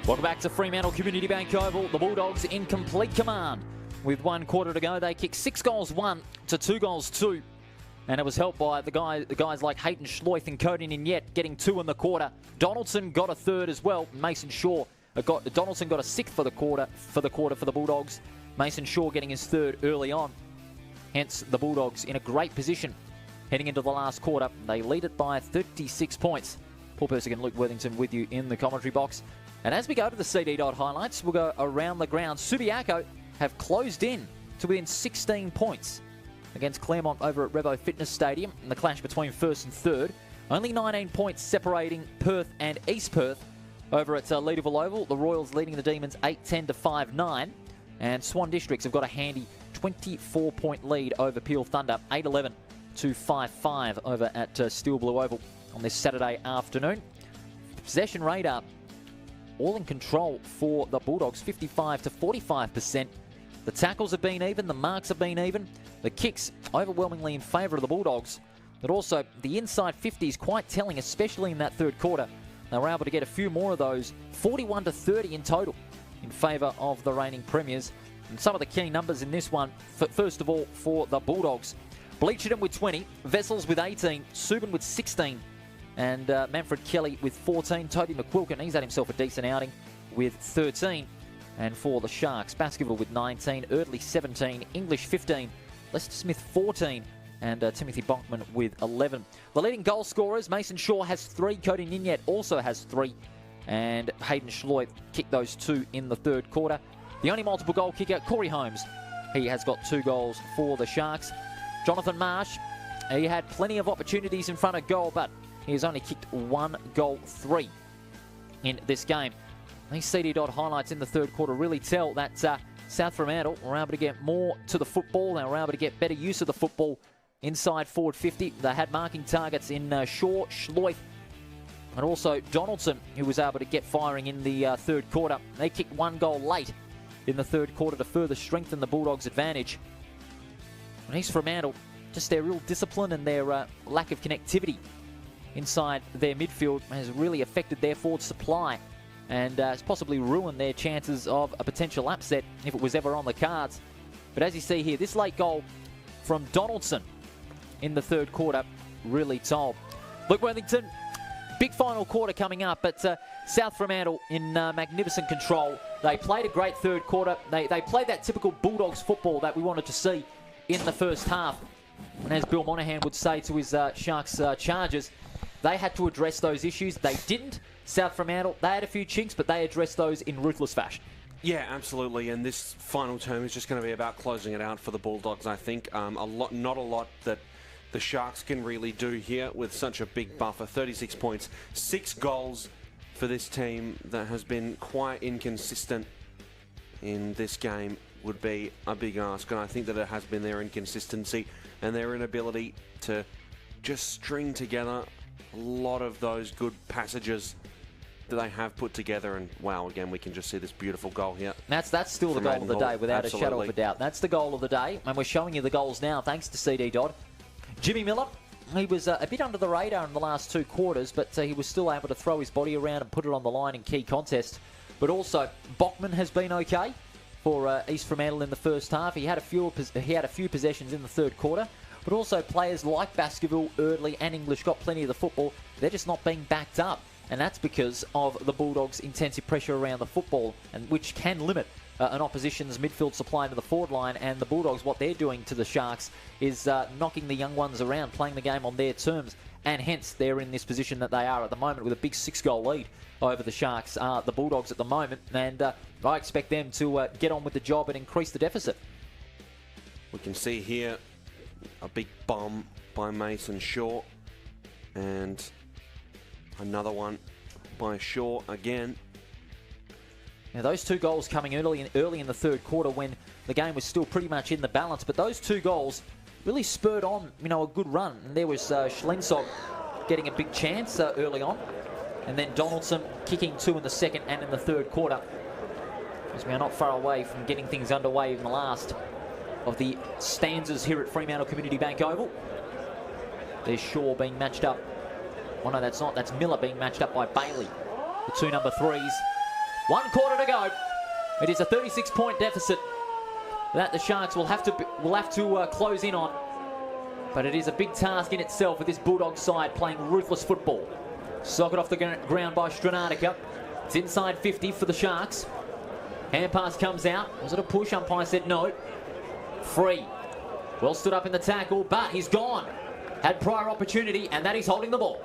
Welcome back to Fremantle Community Bank Oval. The Bulldogs in complete command. With 1 quarter to go, they kicked 6 goals 1 to 2 goals 2. And it was helped by the guys like Hayden Schloith and Cody Ninyet getting 2 in the quarter. Donaldson got a 3rd as well. Mason Shaw Donaldson got a 6th for the quarter for the Bulldogs. Mason Shaw getting his 3rd early on. Hence the Bulldogs in a great position heading into the last quarter. They lead it by 36 points. Paul Persick and Luke Worthington with you in the commentary box. And as we go to the CD dot highlights, we'll go around the ground. Subiaco have closed in to within 16 points against Claremont over at Revo Fitness Stadium in the clash between 1st and 3rd. Only 19 points separating Perth and East Perth over at Leederville Oval. The Royals leading the Demons 8-10 to 5-9. And Swan Districts have got a handy 24-point lead over Peel Thunder, 8-11 to 5-5 over at Steel Blue Oval on this Saturday afternoon. Possession radar all in control for the Bulldogs, 55 to 45%. The tackles have been even, the marks have been even. The kicks overwhelmingly in favour of the Bulldogs. But also the inside 50 is quite telling, especially in that third quarter. They were able to get a few more of those, 41 to 30 in total in favour of the reigning premiers. And some of the key numbers in this one, first of all, for the Bulldogs. Bleacherton with 20, Vessels with 18, Subin with 16, and Manfred Kelly with 14. Toby McQuilkin, he's had himself a decent outing with 13. And for the Sharks, Baskerville with 19, Erdley 17, English 15, Lester Smith 14, and Timothy Bonkman with 11. The leading goal scorers, Mason Shaw has 3, Cody Ninyet also has 3, and Hayden Schloit kicked those 2 in the third quarter. The only multiple goal kicker, Corey Holmes, he has got 2 goals for the Sharks. Jonathan Marsh, he had plenty of opportunities in front of goal, but he has only kicked 1 goal 3 in this game. These CD Dodd highlights in the third quarter really tell that South Fremantle were able to get more to the football. They were able to get better use of the football inside forward 50. They had marking targets in Shaw, Schloit, and also Donaldson, who was able to get firing in the third quarter. They kicked 1 goal late in the third quarter to further strengthen the Bulldogs' advantage. And East Fremantle, just their real discipline and their lack of connectivity inside their midfield has really affected their forward supply and has possibly ruined their chances of a potential upset if it was ever on the cards. But as you see here, this late goal from Donaldson in the third quarter really told. Luke Worthington, big final quarter coming up, but South Fremantle in magnificent control. They played a great third quarter. They played that typical Bulldogs football that we wanted to see in the first half. And as Bill Monahan would say to his Sharks chargers, they had to address those issues. They didn't. South Fremantle, they had a few chinks, but they addressed those in ruthless fashion. Yeah, absolutely. And this final term is just going to be about closing it out for the Bulldogs, I think. Not a lot that the Sharks can really do here with such a big buffer. 36 points, 6 goals for this team that has been quite inconsistent in this game would be a big ask. And I think that it has been their inconsistency and their inability to just string together a lot of those good passages that they have put together. And wow, again, we can just see this beautiful goal here. That's still the goal of the day, without a shadow of a doubt. That's the goal of the day, and we're showing you the goals now thanks to CD Dodd. Jimmy Miller, he was a bit under the radar in the last 2 quarters, but he was still able to throw his body around and put it on the line in key contests. But also, Bockman has been okay for East Fremantle in the first half. He had a few possessions in the third quarter, but also players like Baskerville, Erdley and English got plenty of the football. They're just not being backed up, and that's because of the Bulldogs' intensive pressure around the football, and which can limit an opposition's midfield supply to the forward line. And the Bulldogs, what they're doing to the Sharks is knocking the young ones around, playing the game on their terms, and hence they're in this position that they are at the moment with a big 6-goal lead over the Sharks, the Bulldogs at the moment, and I expect them to get on with the job and increase the deficit. We can see here a big bomb by Mason Shaw, and another one by Shaw again. Now those 2 goals coming early in the third quarter when the game was still pretty much in the balance, but those 2 goals really spurred on, a good run. And there was Schlensog getting a big chance early on, and then Donaldson kicking 2 in the second and in the third quarter. As we are not far away from getting things underway in the last of the stanzas here at Fremantle Community Bank Oval. There's Shaw being matched up. Oh no, that's not. That's Miller being matched up by Bailey. The 2 number 3s. 1 quarter to go. It is a 36-point deficit that the Sharks will have to close in on. But it is a big task in itself with this Bulldog side playing ruthless football. Socket off the ground by Stranatica. It's inside 50 for the Sharks. Hand pass comes out. Was it a push? Umpire said no. Free. Well stood up in the tackle, but he's gone. Had prior opportunity, and that is holding the ball.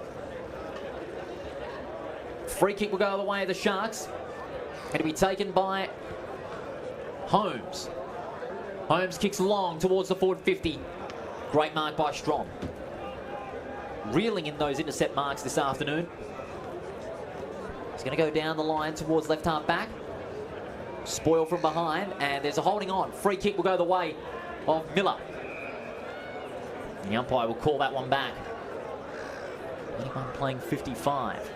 Free kick will go the way of the Sharks. Going to be taken by Holmes. Holmes kicks long towards the forward 50. Great mark by Strong. Reeling in those intercept marks this afternoon. He's going to go down the line towards left half back. Spoil from behind, and there's a holding on. Free kick will go the way of Miller. The umpire will call that one back. Anyone playing 55.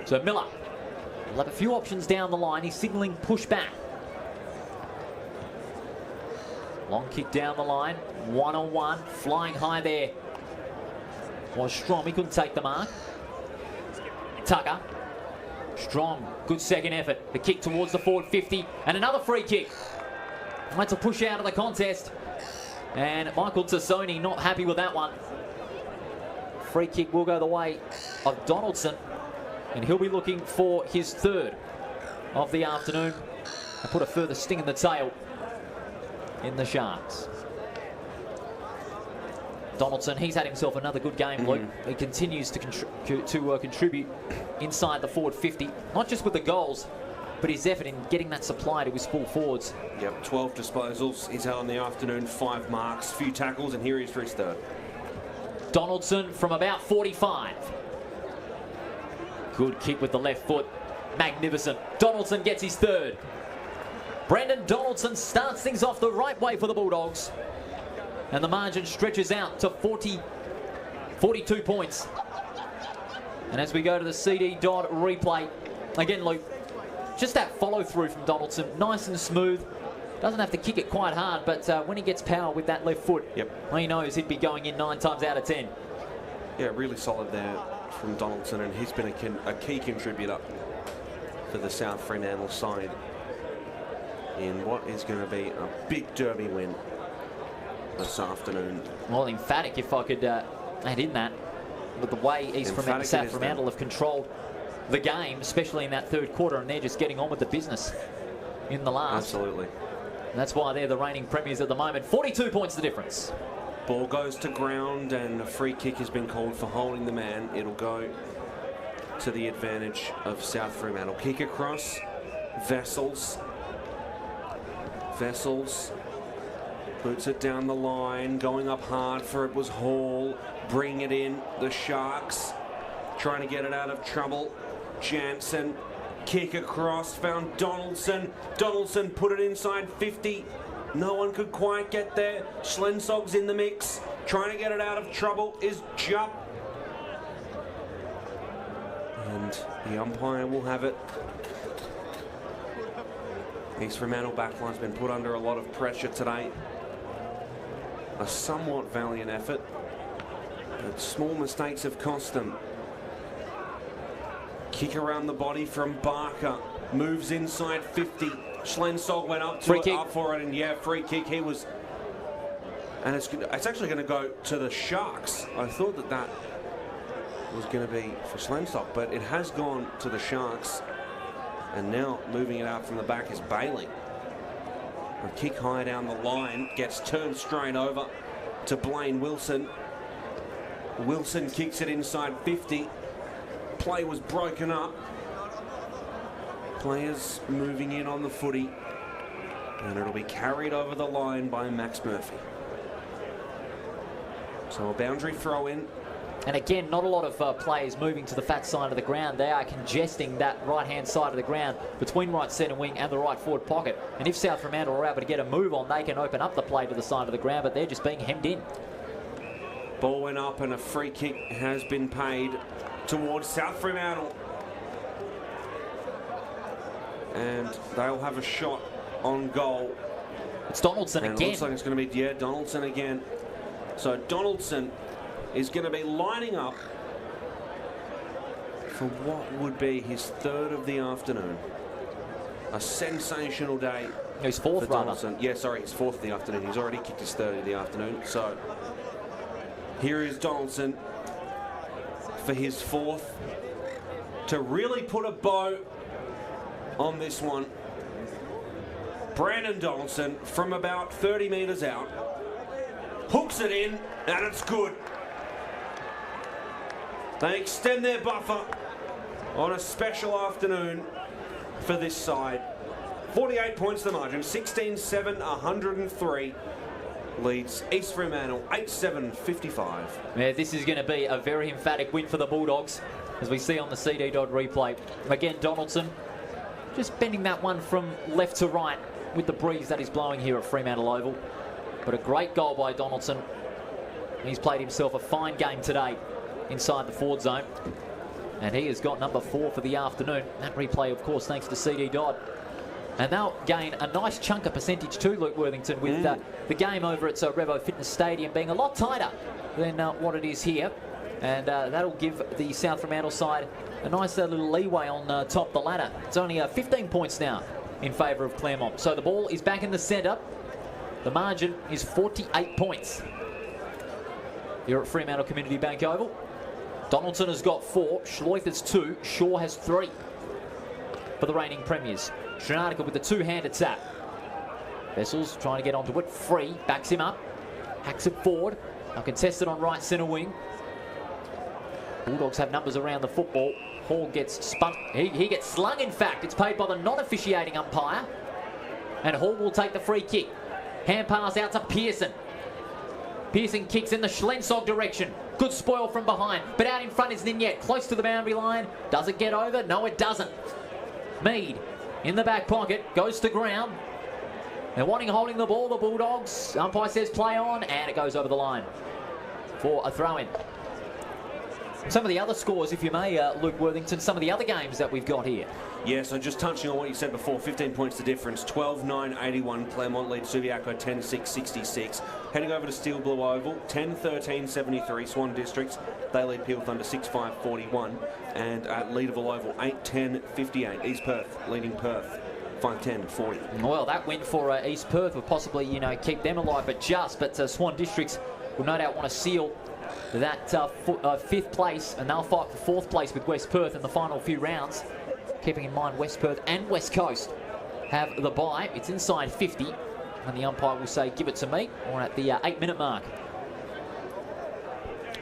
So Miller will have a few options down the line. He's signalling push back. Long kick down the line. 1-on-1. Flying high there was Strom. He couldn't take the mark. Tucker. Strong, good second effort. The kick towards the forward 50 and another free kick. That's a push out of the contest. And Michael Tassoni not happy with that one. Free kick will go the way of Donaldson. And he'll be looking for his third of the afternoon. And put a further sting in the tail in the Sharks. Donaldson, he's had himself another good game, Luke. He continues to contribute inside the forward 50, not just with the goals, but his effort in getting that supply to his full forwards. Yep, 12 disposals. He's had on the afternoon, 5 marks, few tackles, and here he is for his third. Donaldson from about 45. Good kick with the left foot. Magnificent. Donaldson gets his third. Brendan Donaldson starts things off the right way for the Bulldogs. And the margin stretches out to 42 points. And as we go to the CD Dodd replay, again, Luke, just that follow through from Donaldson, nice and smooth. Doesn't have to kick it quite hard, but when he gets power with that left foot, well, he knows he'd be going in 9 times out of 10. Yeah, really solid there from Donaldson, and he's been a key contributor for the South Fremantle side in what is going to be a big derby win this afternoon. Well, emphatic, if I could add in that, with the way East Fremantle, South Fremantle have controlled the game, especially in that third quarter, and they're just getting on with the business in the last. Absolutely. And that's why they're the reigning premiers at the moment. 42 points the difference. Ball goes to ground, and a free kick has been called for holding the man. It'll go to the advantage of South Fremantle. Kick across. Vessels puts it down the line, going up hard for it was Hall. Bring it in, the Sharks trying to get it out of trouble. Jansen, kick across, found Donaldson. Donaldson put it inside 50. No one could quite get there. Schlensog's in the mix, trying to get it out of trouble is Jupp. And the umpire will have it. East Fremantle backline's been put under a lot of pressure today. A somewhat valiant effort, but small mistakes have cost them. Kick around the body from Barker, moves inside 50. Schlensog went up to it, up for it, and yeah, free kick. He was, and it's actually going to go to the Sharks. I thought that was going to be for Schlensog, but it has gone to the Sharks. And now moving it out from the back is Bailey. A kick high down the line, gets turned straight over to Blaine Wilson. Wilson kicks it inside 50. Play was broken up. Players moving in on the footy. And it'll be carried over the line by Max Murphy. So a boundary throw in. And again, not a lot of players moving to the fat side of the ground. They are congesting that right-hand side of the ground between right centre wing and the right forward pocket. And if South Fremantle are able to get a move on, they can open up the play to the side of the ground, but they're just being hemmed in. Ball went up and a free kick has been paid towards South Fremantle. And they'll have a shot on goal. It's Donaldson and again. It looks like it's going to be, yeah, Donaldson again. So Donaldson is going to be lining up for what would be his third of the afternoon. A sensational day. His fourth, rather. Yeah, sorry, his fourth of the afternoon. He's already kicked his third of the afternoon. So here is Donaldson for his fourth to really put a bow on this one. Brandon Donaldson from about 30 metres out hooks it in, and it's good. They extend their buffer on a special afternoon for this side. 48 points the margin, 16-7, 103. Leads East Fremantle, 8-7-55. Yeah, this is going to be a very emphatic win for the Bulldogs, as we see on the CD Dodd replay. Again, Donaldson Just bending that one from left to right with the breeze that is blowing here at Fremantle Oval. But a great goal by Donaldson. He's played himself a fine game today inside the forward zone. And he has got number 4 for the afternoon. That replay, of course, thanks to CD Dodd. And they'll gain a nice chunk of percentage too, Luke Worthington, with the game over at Revo Fitness Stadium being a lot tighter than what it is here. And that'll give the South Fremantle side a nice little leeway on top of the ladder. It's only 15 points now in favour of Claremont. So the ball is back in the centre. The margin is 48 points here at Fremantle Community Bank Oval. Donaldson has got 4, Schleuf has 2, Shaw has 3 for the reigning premiers. Srinatica with the two-handed tap. Vessels trying to get onto it. Free, backs him up, hacks it forward. Now contested on right centre wing. Bulldogs have numbers around the football. Hall gets spun. He gets slung, in fact. It's paid by the non-officiating umpire. And Hall will take the free kick. Hand pass out to Pearson. Pearson kicks in the Schlensog direction. Good spoil from behind. But out in front is Ninyet. Close to the boundary line. Does it get over? No, it doesn't. Mead in the back pocket. Goes to ground. They're wanting holding the ball, the Bulldogs. Umpire says play on. And it goes over the line for a throw-in. Some of the other scores, if you may, Luke Worthington, some of the other games that we've got here. Yeah, so just touching on what you said before, 15 points the difference. 12-9-81, Claremont leads Subiaco 10-6-66. Heading over to Steel Blue Oval, 10-13-73, Swan Districts. They lead Peel Thunder 6-5-41. And at Leederville Oval, 8-10-58, East Perth leading Perth 5-10-40. Well, that win for East Perth will possibly, keep them alive, but Swan Districts will no doubt want to seal that 5th place, and they'll fight for 4th place with West Perth in the final few rounds. Keeping in mind West Perth and West Coast have the bye. It's inside 50, and the umpire will say give it to me. We're at the 8-minute mark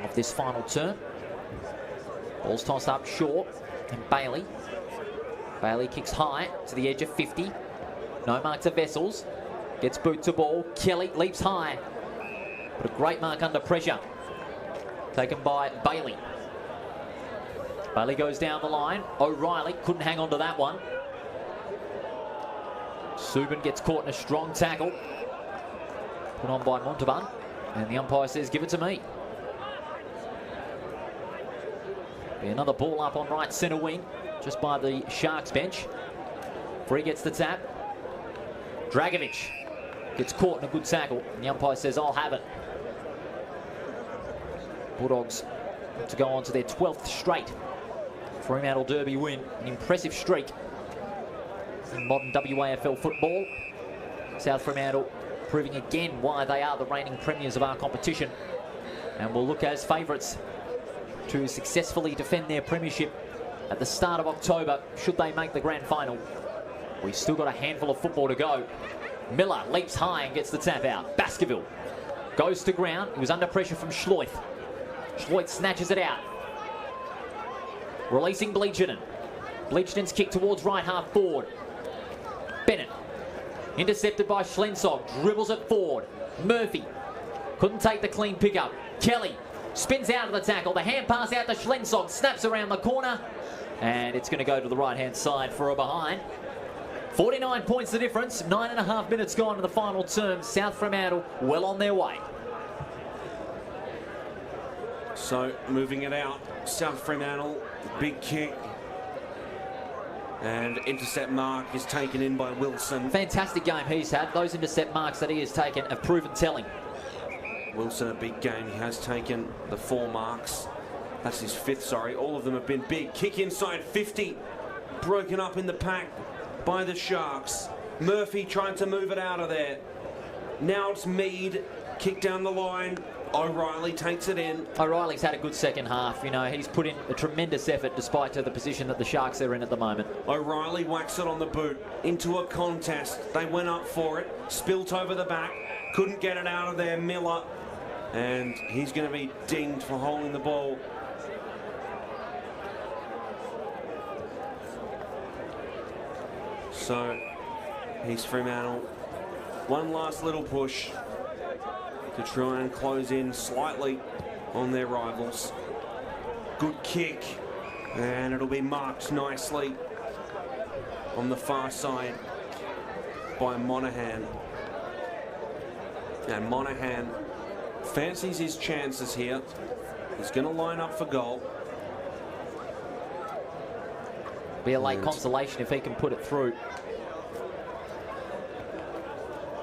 of this final turn. Ball's tossed up short, and Bailey kicks high to the edge of 50. No mark to Vessels. Gets boot to ball. Kelly leaps high, but a great mark under pressure. Taken by Bailey. Bailey goes down the line. O'Reilly couldn't hang on to that one. Subin gets caught in a strong tackle. Put on by Montalban. And the umpire says, give it to me. Be another ball up on right centre wing, just by the Sharks bench. Free gets the tap. Dragovic gets caught in a good tackle. And the umpire says, I'll have it. Bulldogs to go on to their 12th straight Fremantle Derby win. An impressive streak in modern WAFL football. South Fremantle proving again why they are the reigning premiers of our competition, and will look as favourites to successfully defend their premiership at the start of October, should they make the grand final. We've still got a handful of football to go. Miller leaps high and gets the tap out. Baskerville goes to ground. He was under pressure from Schleuf. Schleuf snatches it out. Releasing Bleacherton. Bleacherton's kick towards right half forward. Bennett. Intercepted by Schlensog. Dribbles it forward. Murphy. Couldn't take the clean pickup. Kelly spins out of the tackle. The hand pass out to Schlensog. Snaps around the corner. And it's going to go to the right-hand side for a behind. 49 points the difference. 9.5 minutes gone in the final term. South Fremantle well on their way. So moving it out, South Fremantle, big kick. And intercept mark is taken in by Wilson. Fantastic game he's had. Those intercept marks that he has taken have proven telling. Wilson, a big game. He has taken the 4 marks. That's his 5th, sorry. All of them have been big. Kick inside 50. Broken up in the pack by the Sharks. Murphy trying to move it out of there. Now it's Mead. Kick down the line. O'Reilly takes it in. O'Reilly's had a good second half. He's put in a tremendous effort despite the position that the Sharks are in at the moment. O'Reilly whacks it on the boot into a contest. They went up for it. Spilt over the back. Couldn't get it out of there. Miller. And he's going to be dinged for holding the ball. So, he's Fremantle. One last little push to try and close in slightly on their rivals. Good kick, and it'll be marked nicely on the far side by Monaghan. And Monaghan fancies his chances here. He's going to line up for goal. Be a late consolation if he can put it through.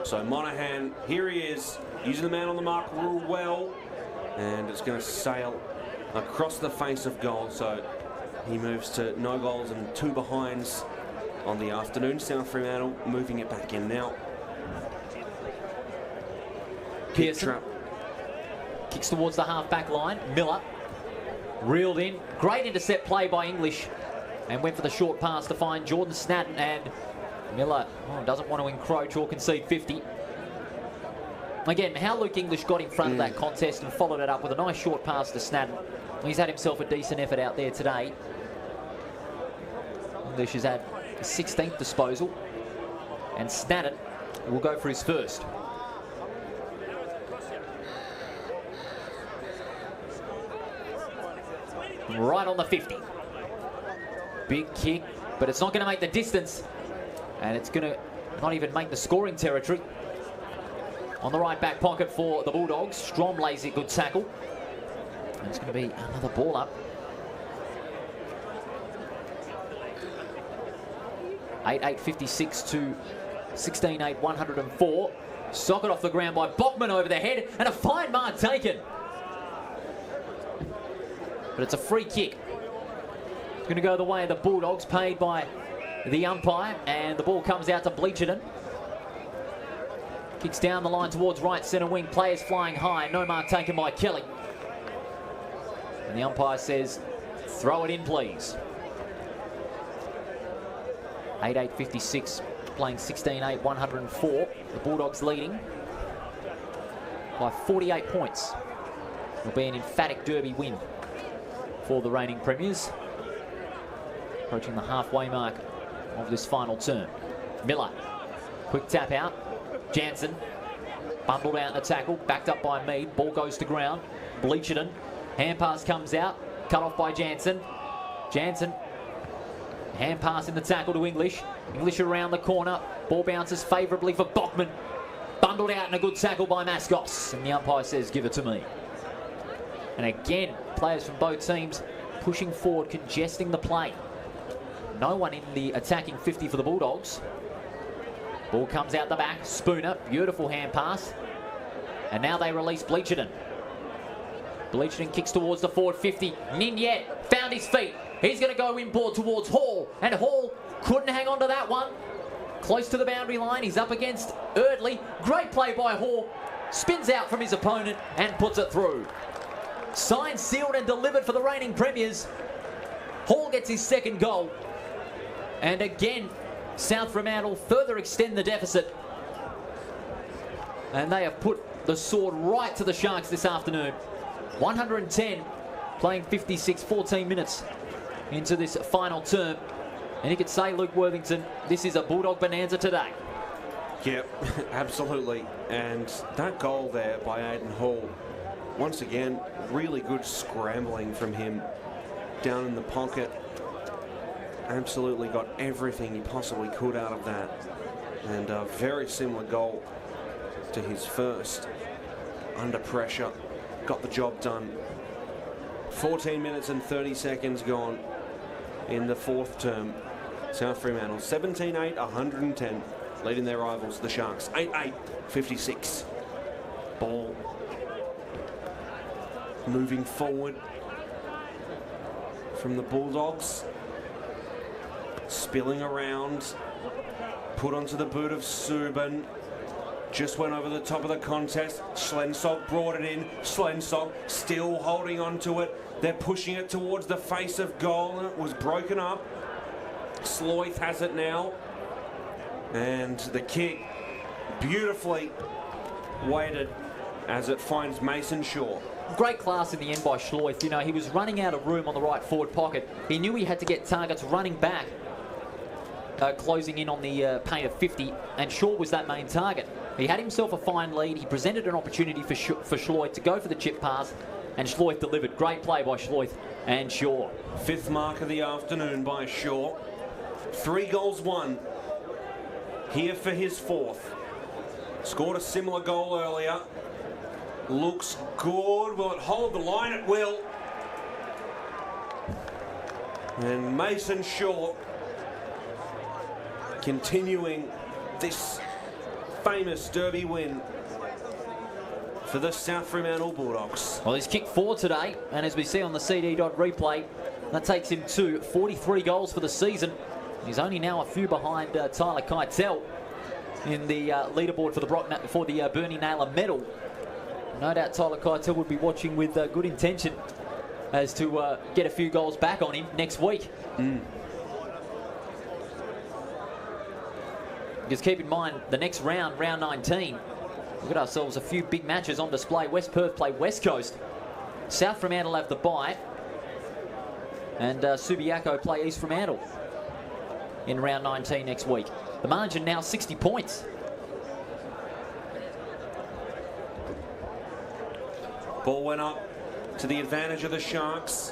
So Monaghan, here he is, using the man on the mark real well. And it's going to sail across the face of goal. So he moves to no goals and 2 behinds on the afternoon. South Fremantle moving it back in now. Pearson kicks towards the half-back line. Miller reeled in. Great intercept play by English and went for the short pass to find Jordan Snadden, and Miller doesn't want to encroach or concede 50. Again, how Luke English got in front of that contest and followed it up with a nice short pass to Snadden. He's had himself a decent effort out there today. English has had a 16th disposal, and Snadden will go for his first. Right on the 50. Big kick, but it's not going to make the distance, and it's going to not even make the scoring territory. On the right back pocket for the Bulldogs, Strom lays it, good tackle. And it's going to be another ball up. 8-8-56 to 16-8-104. Socket off the ground by Bachman over the head, and a fine mark taken. But it's a free kick. It's going to go the way of the Bulldogs, paid by the umpire, and the ball comes out to Bleacherton. Kicks down the line towards right centre wing. Players flying high. No mark taken by Kelly. And the umpire says, throw it in, please. 8-8-56, playing 16-8-104. The Bulldogs leading by 48 points. It'll be an emphatic derby win for the reigning premiers. Approaching the halfway mark of this final term. Miller, quick tap out. Jansen, bundled out in the tackle, backed up by Mead. Ball goes to ground. Bleacherton, hand pass comes out, cut off by Jansen. Jansen, hand pass in the tackle to English. English around the corner. Ball bounces favourably for Bachman. Bundled out in a good tackle by Mascos. And the umpire says, give it to me. And again, players from both teams pushing forward, congesting the play. No one in the attacking 50 for the Bulldogs. Ball comes out the back. Spooner, beautiful hand pass. And now they release Bleacherton. Bleacherton kicks towards the forward 50. Ninyet found his feet. He's going to go inboard towards Hall. And Hall couldn't hang on to that one. Close to the boundary line. He's up against Erdley. Great play by Hall. Spins out from his opponent and puts it through. Signed, sealed and delivered for the reigning premiers. Hall gets his second goal. And again, South Fremantle further extend the deficit. And they have put the sword right to the Sharks this afternoon. 110, playing 56, 14 minutes into this final term. And you could say, Luke Worthington, this is a Bulldog bonanza today. Yep, absolutely. And that goal there by Aiden Hall, once again, really good scrambling from him down in the pocket. Absolutely got everything he possibly could out of that. And a very similar goal to his first. Under pressure, got the job done. 14 minutes and 30 seconds gone in the fourth term. South Fremantle 17-8, 110, leading their rivals, the Sharks. 8-8, 56. Ball moving forward from the Bulldogs. Spilling around, put onto the boot of Subban. Just went over the top of the contest. Schlensog brought it in. Schlensog still holding on to it. They're pushing it towards the face of goal, and it was broken up. Sloyth has it now. And the kick beautifully weighted as it finds Mason Shaw. Great class in the end by Sloyth. You know, he was running out of room on the right forward pocket. He knew he had to get targets running back, closing in on the paint of 50, and Shaw was that main target. He had himself a fine lead. He presented an opportunity for Sloyth to go for the chip pass, and Sloyth delivered. Great play by Sloyth and Shaw. Fifth mark of the afternoon by Shaw. 3 goals won. Here for his 4th. Scored a similar goal earlier. Looks good. Will it hold the line? It will. And Mason Shaw continuing this famous Derby win for the South Fremantle Bulldogs. Well, he's kicked 4 today, and as we see on the CD.replay, that takes him to 43 goals for the season. He's only now a few behind Tyler Keitel in the leaderboard for the Bernie Naylor medal. No doubt Tyler Keitel would be watching with good intention as to get a few goals back on him next week. Just keep in mind, the next round, round 19, we've got ourselves a few big matches on display. West Perth play West Coast. South Fremantle have the bye. And Subiaco play East Fremantle in round 19 next week. The margin now 60 points. Ball went up to the advantage of the Sharks.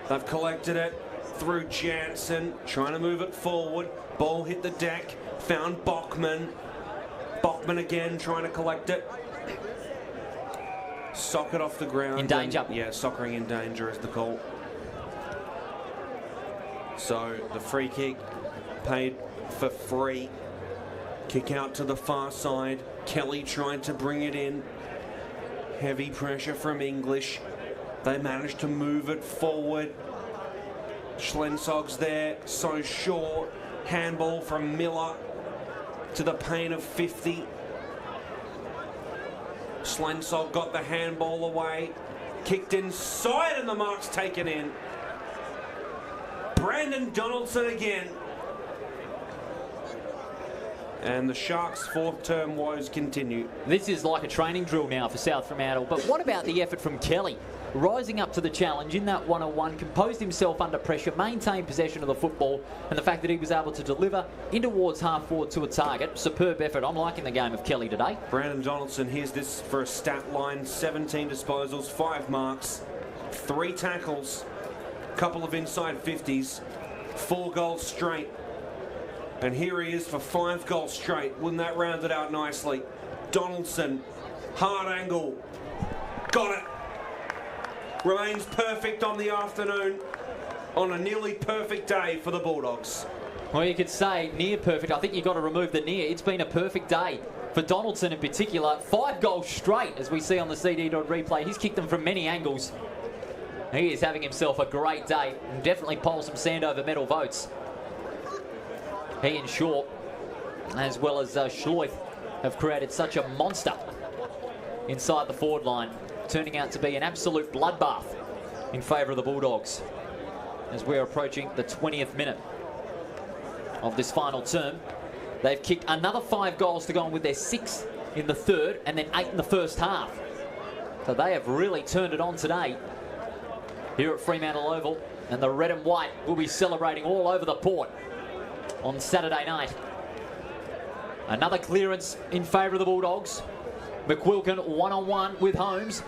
They've collected it through Jansen, trying to move it forward. Ball hit the deck, found Bachman. Bachman again trying to collect it. Sock it off the ground. In danger. Yeah, soccering in danger is the call. So the free kick paid for free. Kick out to the far side. Kelly tried to bring it in. Heavy pressure from English. They managed to move it forward. Schlensog's there, so short. Handball from Miller to the pain of 50. Schlensog got the handball away. Kicked inside and the mark's taken in. Brandon Donaldson again. And the Sharks' 4th term woes continue. This is like a training drill now for South Fremantle. But what about the effort from Kelly? Rising up to the challenge in that 1-on-1, composed himself under pressure, maintained possession of the football, and the fact that he was able to deliver in towards half forward to a target. Superb effort. I'm liking the game of Kelly today. Brandon Donaldson, here's this for a stat line. 17 disposals, 5 marks, 3 tackles, couple of inside 50s, 4 goals straight. And here he is for 5 goals straight. Wouldn't that round it out nicely? Donaldson, hard angle, got it. Remains perfect on the afternoon on a nearly perfect day for the Bulldogs. Well, you could say near perfect. I think you've got to remove the near. It's been a perfect day for Donaldson in particular. 5 goals straight, as we see on the CD.replay. He's kicked them from many angles. He is having himself a great day and definitely polls some Sandover medal votes. He and Shaw, as well as Schleuf, have created such a monster inside the forward line, turning out to be an absolute bloodbath in favour of the Bulldogs as we're approaching the 20th minute of this final term. They've kicked another 5 goals to go on with their 6 in the third and then 8 in the first half. So they have really turned it on today here at Fremantle Oval, and the red and white will be celebrating all over the port on Saturday night. Another clearance in favour of the Bulldogs. McQuilkin 1-on-1 with Holmes.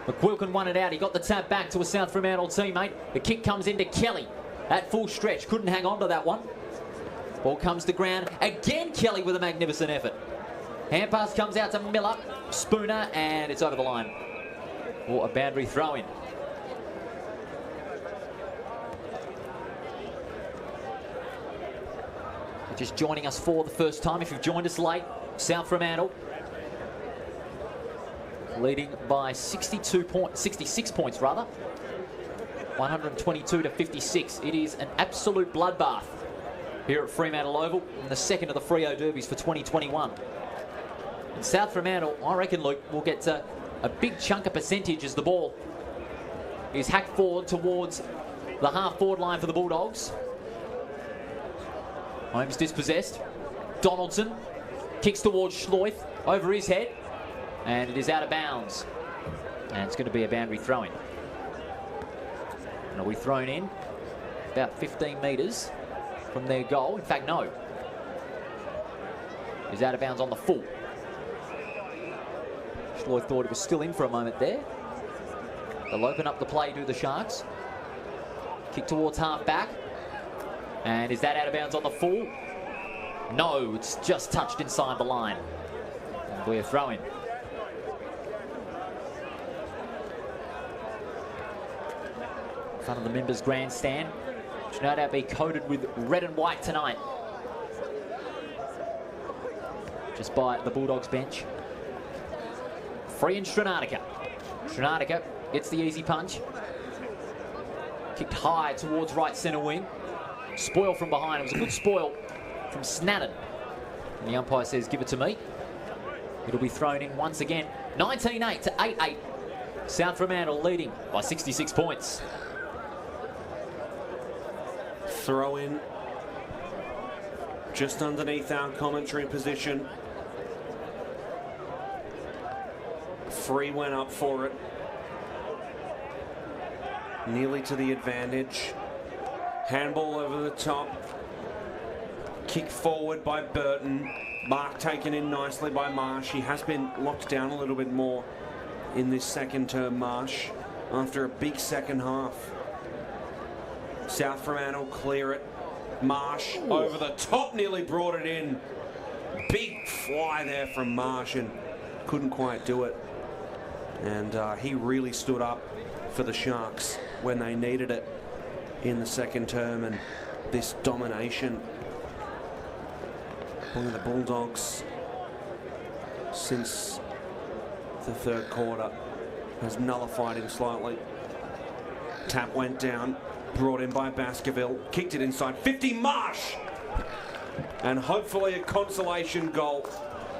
McQuilkin won it out. He got the tap back to a South Fremantle teammate. The kick comes into Kelly at full stretch. Couldn't hang on to that one. Ball comes to ground. Again, Kelly with a magnificent effort. Hand pass comes out to Miller. Spooner, and it's over the line. Or a boundary throw-in. Just joining us for the first time. If you've joined us late, South Fremantle leading by 66 points rather. 122 to 56. It is an absolute bloodbath here at Fremantle Oval in the second of the Freo Derbies for 2021. And South Fremantle, I reckon, Luke, will get a big chunk of percentage as the ball is hacked forward towards the half-forward line for the Bulldogs. Holmes dispossessed. Donaldson kicks towards Schleuf over his head, and it is out of bounds. And it's going to be a boundary throw-in. And it'll be thrown in about 15 metres from their goal. In fact, no. He's out of bounds on the full. Schleuf thought it was still in for a moment there. They'll open up the play to the Sharks. Kick towards half back. And is that out of bounds on the full? No, it's just touched inside the line. And we're throwing. In front of the members' grandstand, which no doubt be coated with red and white tonight. Just by the Bulldogs bench. Free in Srinatica. Srinatica gets the easy punch. Kicked high towards right centre wing. Spoil from behind. It was a good spoil from Snadden. And the umpire says, give it to me. It'll be thrown in once again. 19-8 to 8-8. South Fremantle leading by 66 points. Throw in just underneath our commentary position. Free went up for it. Nearly to the advantage. Handball over the top. Kick forward by Burton. Mark taken in nicely by Marsh. He has been locked down a little bit more in this second term, Marsh, after a big second half. South Fremantle clear it. Marsh over the top, nearly brought it in. Big fly there from Marsh and couldn't quite do it. And he really stood up for the Sharks when they needed it in the second term, and this domination by the Bulldogs since the third quarter has nullified him slightly. Tap went down, brought in by Baskerville, kicked it inside 50, Marsh! And hopefully a consolation goal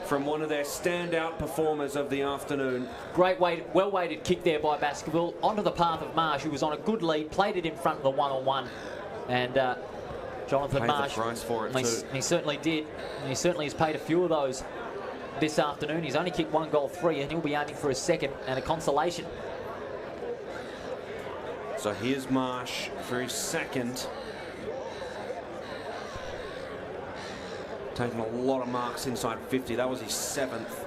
from one of their standout performers of the afternoon. Great well-weighted kick there by Baskerville onto the path of Marsh, who was on a good lead, played it in front of the one-on-one, and Jonathan paid Marsh, the price for it too. He certainly did, and he certainly has paid a few of those this afternoon. He's only kicked 1 goal 3, and he'll be aiming for a second and a consolation. So here's Marsh for his second. Taking a lot of marks inside 50. That was his 7th.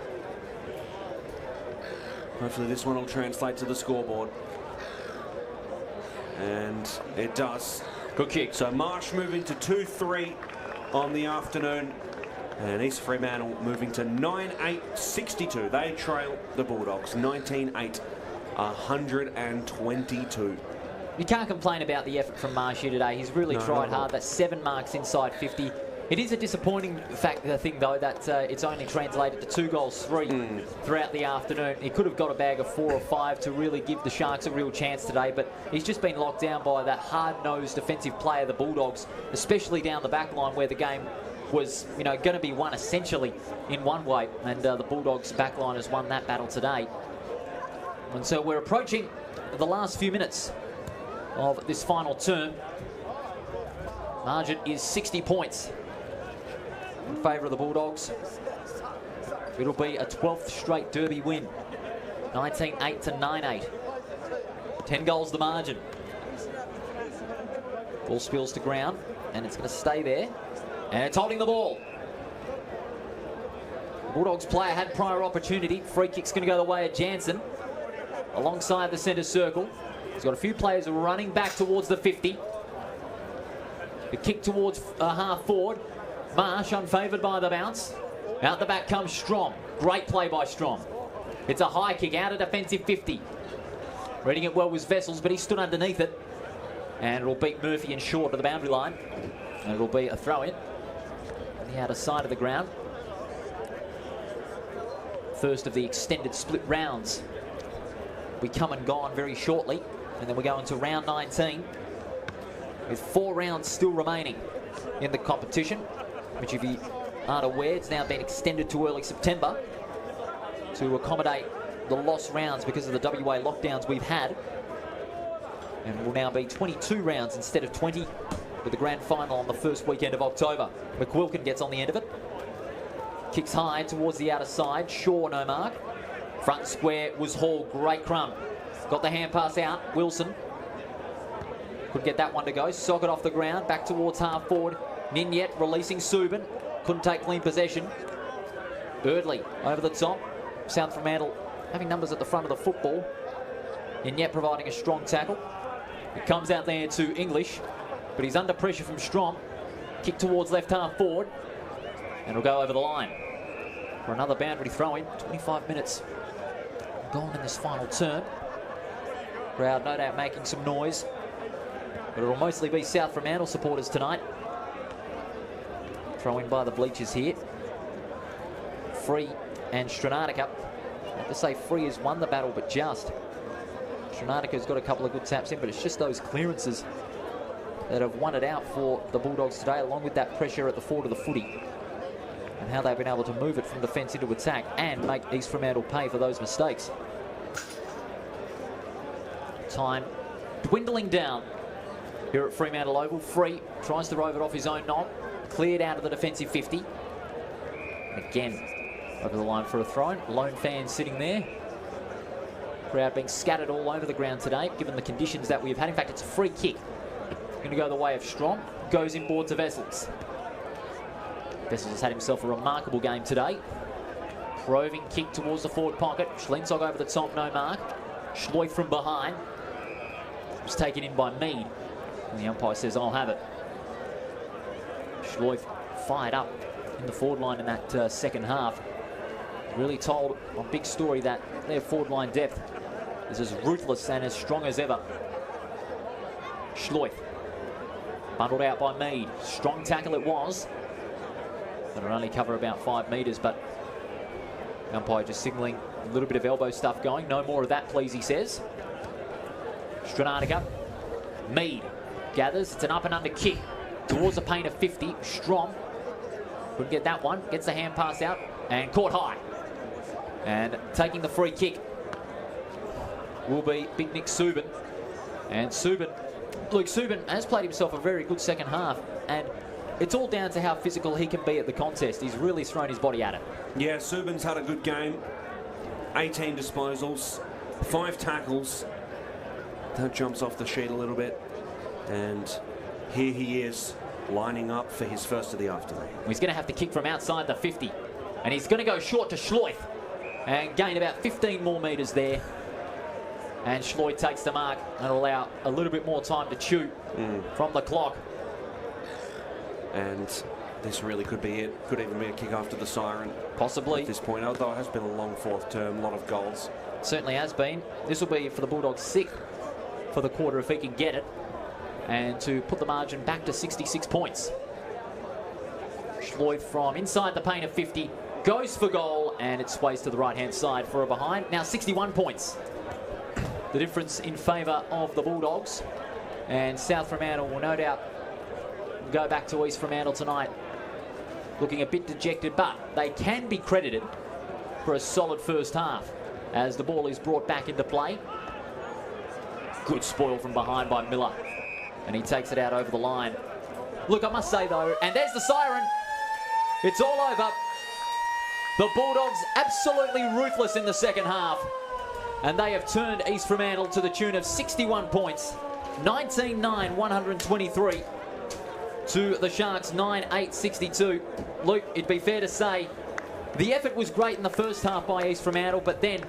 Hopefully this one will translate to the scoreboard. And it does. Good kick. So Marsh moving to 2-3 on the afternoon. And East Fremantle moving to 9-8-62. They trail the Bulldogs 19-8, 122. You can't complain about the effort from Marsh here today. He's really tried hard. That's 7 marks inside 50. It is a disappointing thing, though, that it's only translated to 2 goals 3 throughout the afternoon. He could have got a bag of 4 or 5 to really give the Sharks a real chance today, but he's just been locked down by that hard-nosed defensive player, the Bulldogs, especially down the back line where the game was, going to be won essentially in one way, and the Bulldogs' back line has won that battle today. And so we're approaching the last few minutes of this final term. Margin is 60 points in favour of the Bulldogs. It'll be a 12th straight Derby win. 19-8 to 9-8. 10 goals the margin. Ball spills to ground, and it's going to stay there. And it's holding the ball. The Bulldogs player had prior opportunity. Free kick's going to go the way of Jansen. Alongside the centre circle. He's got a few players running back towards the 50. The kick towards half forward. Marsh unfavoured by the bounce. Out the back comes Strom. Great play by Strom. It's a high kick out of defensive 50. Reading it well was Vessels, but he stood underneath it. And it'll beat Murphy and short to the boundary line. And it'll be a throw-in on the outer side of the ground. First of the extended split rounds. We come and gone very shortly. And then we go into round 19. With 4 rounds still remaining in the competition, which if you aren't aware, it's now been extended to early September to accommodate the lost rounds because of the WA lockdowns we've had. And will now be 22 rounds instead of 20, with the grand final on the first weekend of October. McQuilkin gets on the end of it. Kicks high towards the outer side. Shaw, no mark. Front square was Hall. Great crumb. Got the hand pass out. Wilson could get that one to go. Socket off the ground, back towards half forward. Ninyet releasing Subin. Couldn't take clean possession. Eardley over the top. South Fremantle having numbers at the front of the football. Ninyet providing a strong tackle. It comes out there to English. but he's under pressure from Strom. Kick towards left half forward, and it'll go over the line for another boundary throw-in. 25 minutes gone in this final term. Crowd no doubt making some noise, but it'll mostly be South Fremantle supporters tonight. Throw in by the bleachers here. Free and Stranatica. I have to say Free has won the battle, but just. Stranatica's got a couple of good taps in, but it's just those clearances that have won it out for the Bulldogs today, along with that pressure at the forward of the footy and how they've been able to move it from defence into attack and make East Fremantle pay for those mistakes. Time dwindling down here at Fremantle Oval. Free tries to rove it off his own knob, cleared out of the defensive 50. Again, over the line for a throw-in. Lone fan sitting there. Crowd being scattered all over the ground today, given the conditions that we've had. In fact, it's a free kick. Going to go the way of Strom. Goes inboard to Vessels. Vessels has had himself a remarkable game today. Roving kick towards the forward pocket. Schlenzog over the top, no mark. Schloith from behind. Was taken in by Mead. And the umpire says, I'll have it. Schloith fired up in the forward line in that second half. Really told on Big Story that their forward line depth is as ruthless and as strong as ever. Schloith bundled out by Mead. Strong tackle it was. That'll only cover about 5 metres, but the umpire just signalling a little bit of elbow stuff going. No more of that, please, he says. Stranatica. Mead gathers. It's an up and under kick towards the paint of 50. Strom couldn't get that one. Gets the hand pass out and caught high. And taking the free kick will be Big Nick Subin. And Subin, Luke Subin has played himself a very good second half, and it's all down to how physical he can be at the contest. He's really thrown his body at it. Yeah, Subin's had a good game. 18 disposals, 5 tackles. That jumps off the sheet a little bit. And here he is, lining up for his first of the afternoon. He's going to have to kick from outside the 50. And he's going to go short to Schloith and gain about 15 more metres there. And Schloith takes the mark and allow a little bit more time to chew from the clock. And this really could be it. Could even be a kick after the siren. Possibly. At this point, although it has been a long fourth term, a lot of goals. Certainly has been. This will be for the Bulldogs' 6th for the quarter if he can get it. And to put the margin back to 66 points. Schloith from inside the paint of 50. Goes for goal, and it sways to the right-hand side for a behind. Now 61 points. The difference in favour of the Bulldogs. And South Fremantle will no doubt go back to East Fremantle tonight looking a bit dejected, but they can be credited for a solid first half as the ball is brought back into play. Good spoil from behind by Miller, and he takes it out over the line. Look, I must say though, and there's the siren. It's all over. The Bulldogs absolutely ruthless in the second half, and they have turned East Fremantle to the tune of 61 points. 19-9, 123 to the Sharks, 9-8, 62. Luke, it'd be fair to say the effort was great in the first half by East Fremantle, but then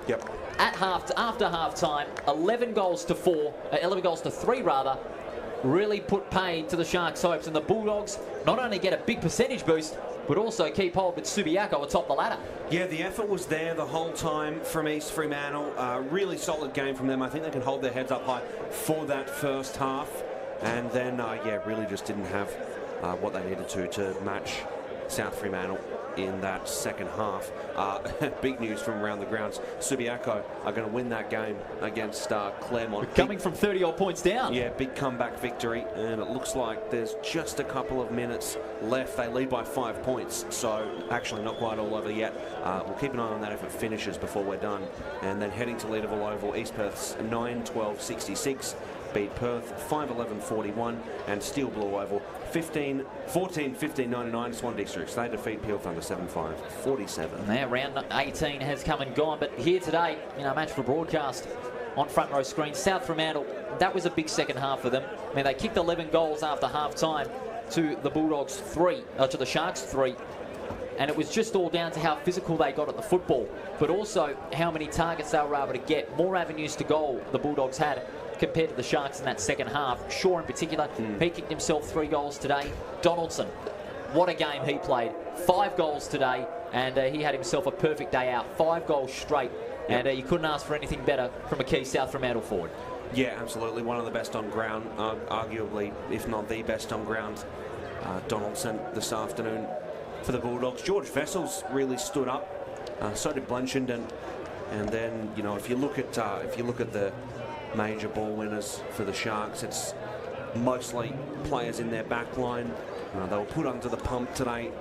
after half time, 11 goals to 3 rather, really put paid to the Sharks' hopes, and the Bulldogs not only get a big percentage boost, but also keep hold with Subiaco atop the ladder. Yeah, the effort was there the whole time from East Fremantle. Really solid game from them. I think they can hold their heads up high for that first half. And then, really just didn't have what they needed to match South Fremantle in that second half. Big news from around the grounds. Subiaco are going to win that game against Claremont. Coming from 30-odd points down. Yeah, big comeback victory. And it looks like there's just a couple of minutes left. They lead by 5 points. So actually not quite all over yet. We'll keep an eye on that if it finishes before we're done. And then heading to Leederville Oval, East Perth's 9-12-66. Beat Perth 5-11-41, and Steel Blue Oval 14-15-99 Swan Districts. They defeat Peel Thunder 7-5-47. Now round 18 has come and gone, but here today, match for broadcast on front row screen. South Fremantle, that was a big second half for them. I mean, they kicked 11 goals after half time to the Bulldogs 3, to the Sharks 3. And it was just all down to how physical they got at the football, but also how many targets they were able to get. More avenues to goal the Bulldogs had compared to the Sharks in that second half. Shaw in particular, he kicked himself 3 goals today. Donaldson, what a game he played. 5 goals today, and he had himself a perfect day out. 5 goals straight, and you couldn't ask for anything better from a key South Fremantle forward. Yeah, absolutely. One of the best on ground, arguably, if not the best on ground. Donaldson this afternoon for the Bulldogs. George Vessels really stood up. So did Blanchard, and then if you look at the major ball winners for the Sharks, it's mostly players in their back line. They were put under the pump today.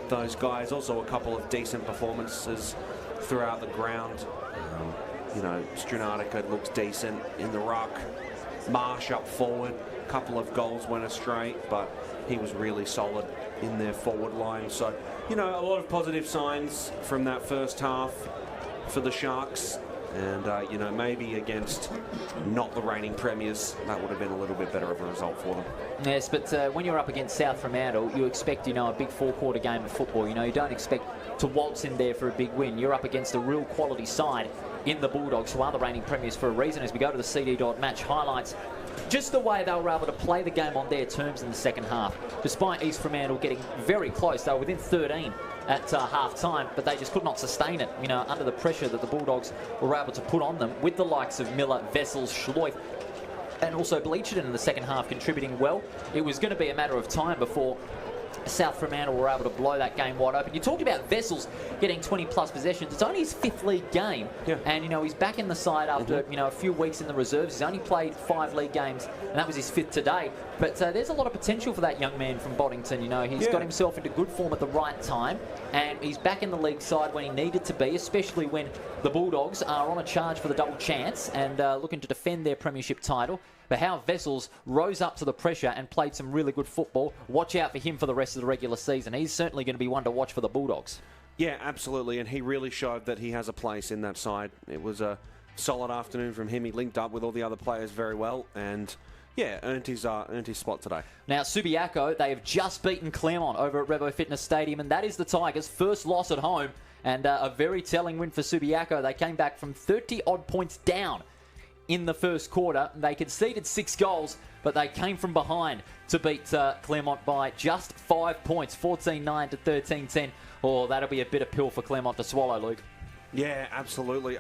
Those guys, also a couple of decent performances throughout the ground. Strunardica looks decent in the ruck. Marsh up forward. A couple of goals went astray, but he was really solid in their forward line. So, a lot of positive signs from that first half for the Sharks. And, maybe against not the reigning premiers, that would have been a little bit better of a result for them. Yes, but when you're up against South Fremantle, you expect, a big 4-quarter game of football. You don't expect to waltz in there for a big win. You're up against a real quality side in the Bulldogs, who are the reigning premiers for a reason. As we go to the CD match highlights, just the way they were able to play the game on their terms in the second half. Despite East Fremantle getting very close, they were within 13 at half-time, but they just could not sustain it, under the pressure that the Bulldogs were able to put on them, with the likes of Miller, Vessels, Schloith, and also Blanchard in the second half contributing well. It was going to be a matter of time before South Fremantle were able to blow that game wide open. You talked about Vessels getting 20-plus possessions. It's only his 5th league game, and he's back in the side after a few weeks in the reserves. He's only played 5 league games, and that was his 5th today. But there's a lot of potential for that young man from Boddington. He's got himself into good form at the right time, and he's back in the league side when he needed to be, especially when the Bulldogs are on a charge for the double chance and looking to defend their premiership title. But how Vessels rose up to the pressure and played some really good football. Watch out for him for the rest of the regular season. He's certainly going to be one to watch for the Bulldogs. Yeah, absolutely, and he really showed that he has a place in that side. It was a solid afternoon from him. He linked up with all the other players very well, and earned his spot today. Now, Subiaco, they have just beaten Claremont over at Revo Fitness Stadium, and that is the Tigers' first loss at home, and a very telling win for Subiaco. They came back from 30-odd points down in the first quarter. They conceded 6 goals, but they came from behind to beat Claremont by just 5 points, 14-9 to 13-10. Oh, that'll be a bitter pill for Claremont to swallow, Luke. Yeah, absolutely.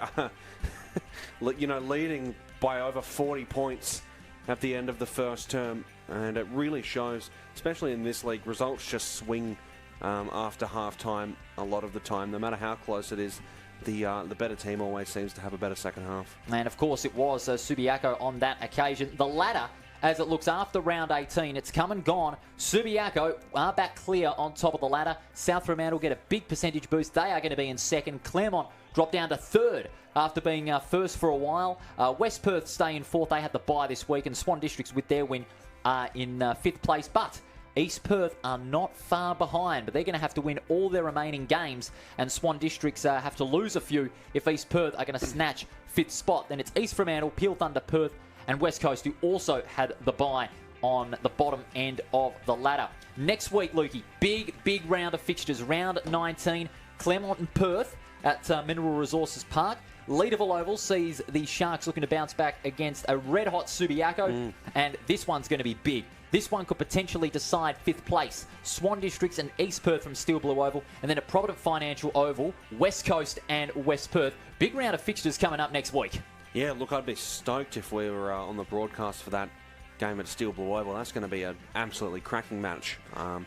Leading by over 40 points at the end of the first term, and it really shows, especially in this league, results just swing after half-time a lot of the time. No matter how close it is, the better team always seems to have a better second half. And, of course, it was Subiaco on that occasion. The ladder, as it looks after round 18, it's come and gone. Subiaco are back clear on top of the ladder. South Fremantle get a big percentage boost. They are going to be in second. Claremont drop down to third after being first for a while. West Perth stay in fourth. They had the bye this week, and Swan Districts with their win are in 5th place. But East Perth are not far behind, but they're going to have to win all their remaining games, and Swan Districts have to lose a few if East Perth are going to snatch 5th spot. Then it's East Fremantle, Peel Thunder, Perth, and West Coast, who also had the bye on the bottom end of the ladder. Next week, Lukey, big round of fixtures. Round 19, Claremont and Perth at Mineral Resources Park. Leaderville Oval sees the Sharks looking to bounce back against a red-hot Subiaco, and this one's going to be big. This one could potentially decide 5th place. Swan Districts and East Perth from Steel Blue Oval, and then at Provident Financial Oval, West Coast and West Perth. Big round of fixtures coming up next week. Yeah, look, I'd be stoked if we were on the broadcast for that game at Steel Blue Oval. That's going to be an absolutely cracking match. And,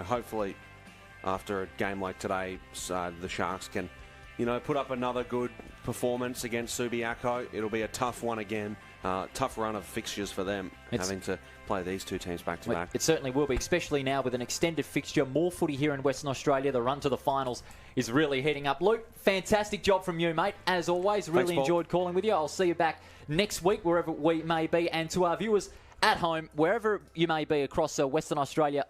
hopefully after a game like today, the Sharks can, put up another good performance against Subiaco. It'll be a tough one again. Tough run of fixtures for them, having to play these two teams back to back. It certainly will be, especially now with an extended fixture, more footy here in Western Australia. The run to the finals is really heating up. Luke, fantastic job from you, mate. As always, really enjoyed calling with you. I'll see you back next week, wherever we may be. And to our viewers at home, wherever you may be across Western Australia,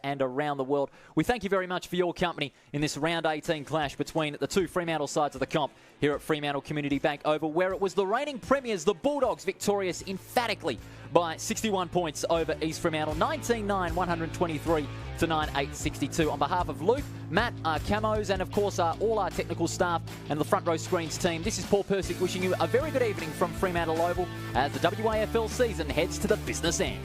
and around the world, we thank you very much for your company in this round 18 clash between the two Fremantle sides of the comp here at Fremantle Community Bank Oval, where it was the reigning premiers, the Bulldogs, victorious emphatically by 61 points over East Fremantle. 19-9, 123 to 9-8-62. On behalf of Luke, Matt, our camos, and of course all our technical staff and the Front Row Screens team, this is Paul Persick wishing you a very good evening from Fremantle Oval as the WAFL season heads to the business end.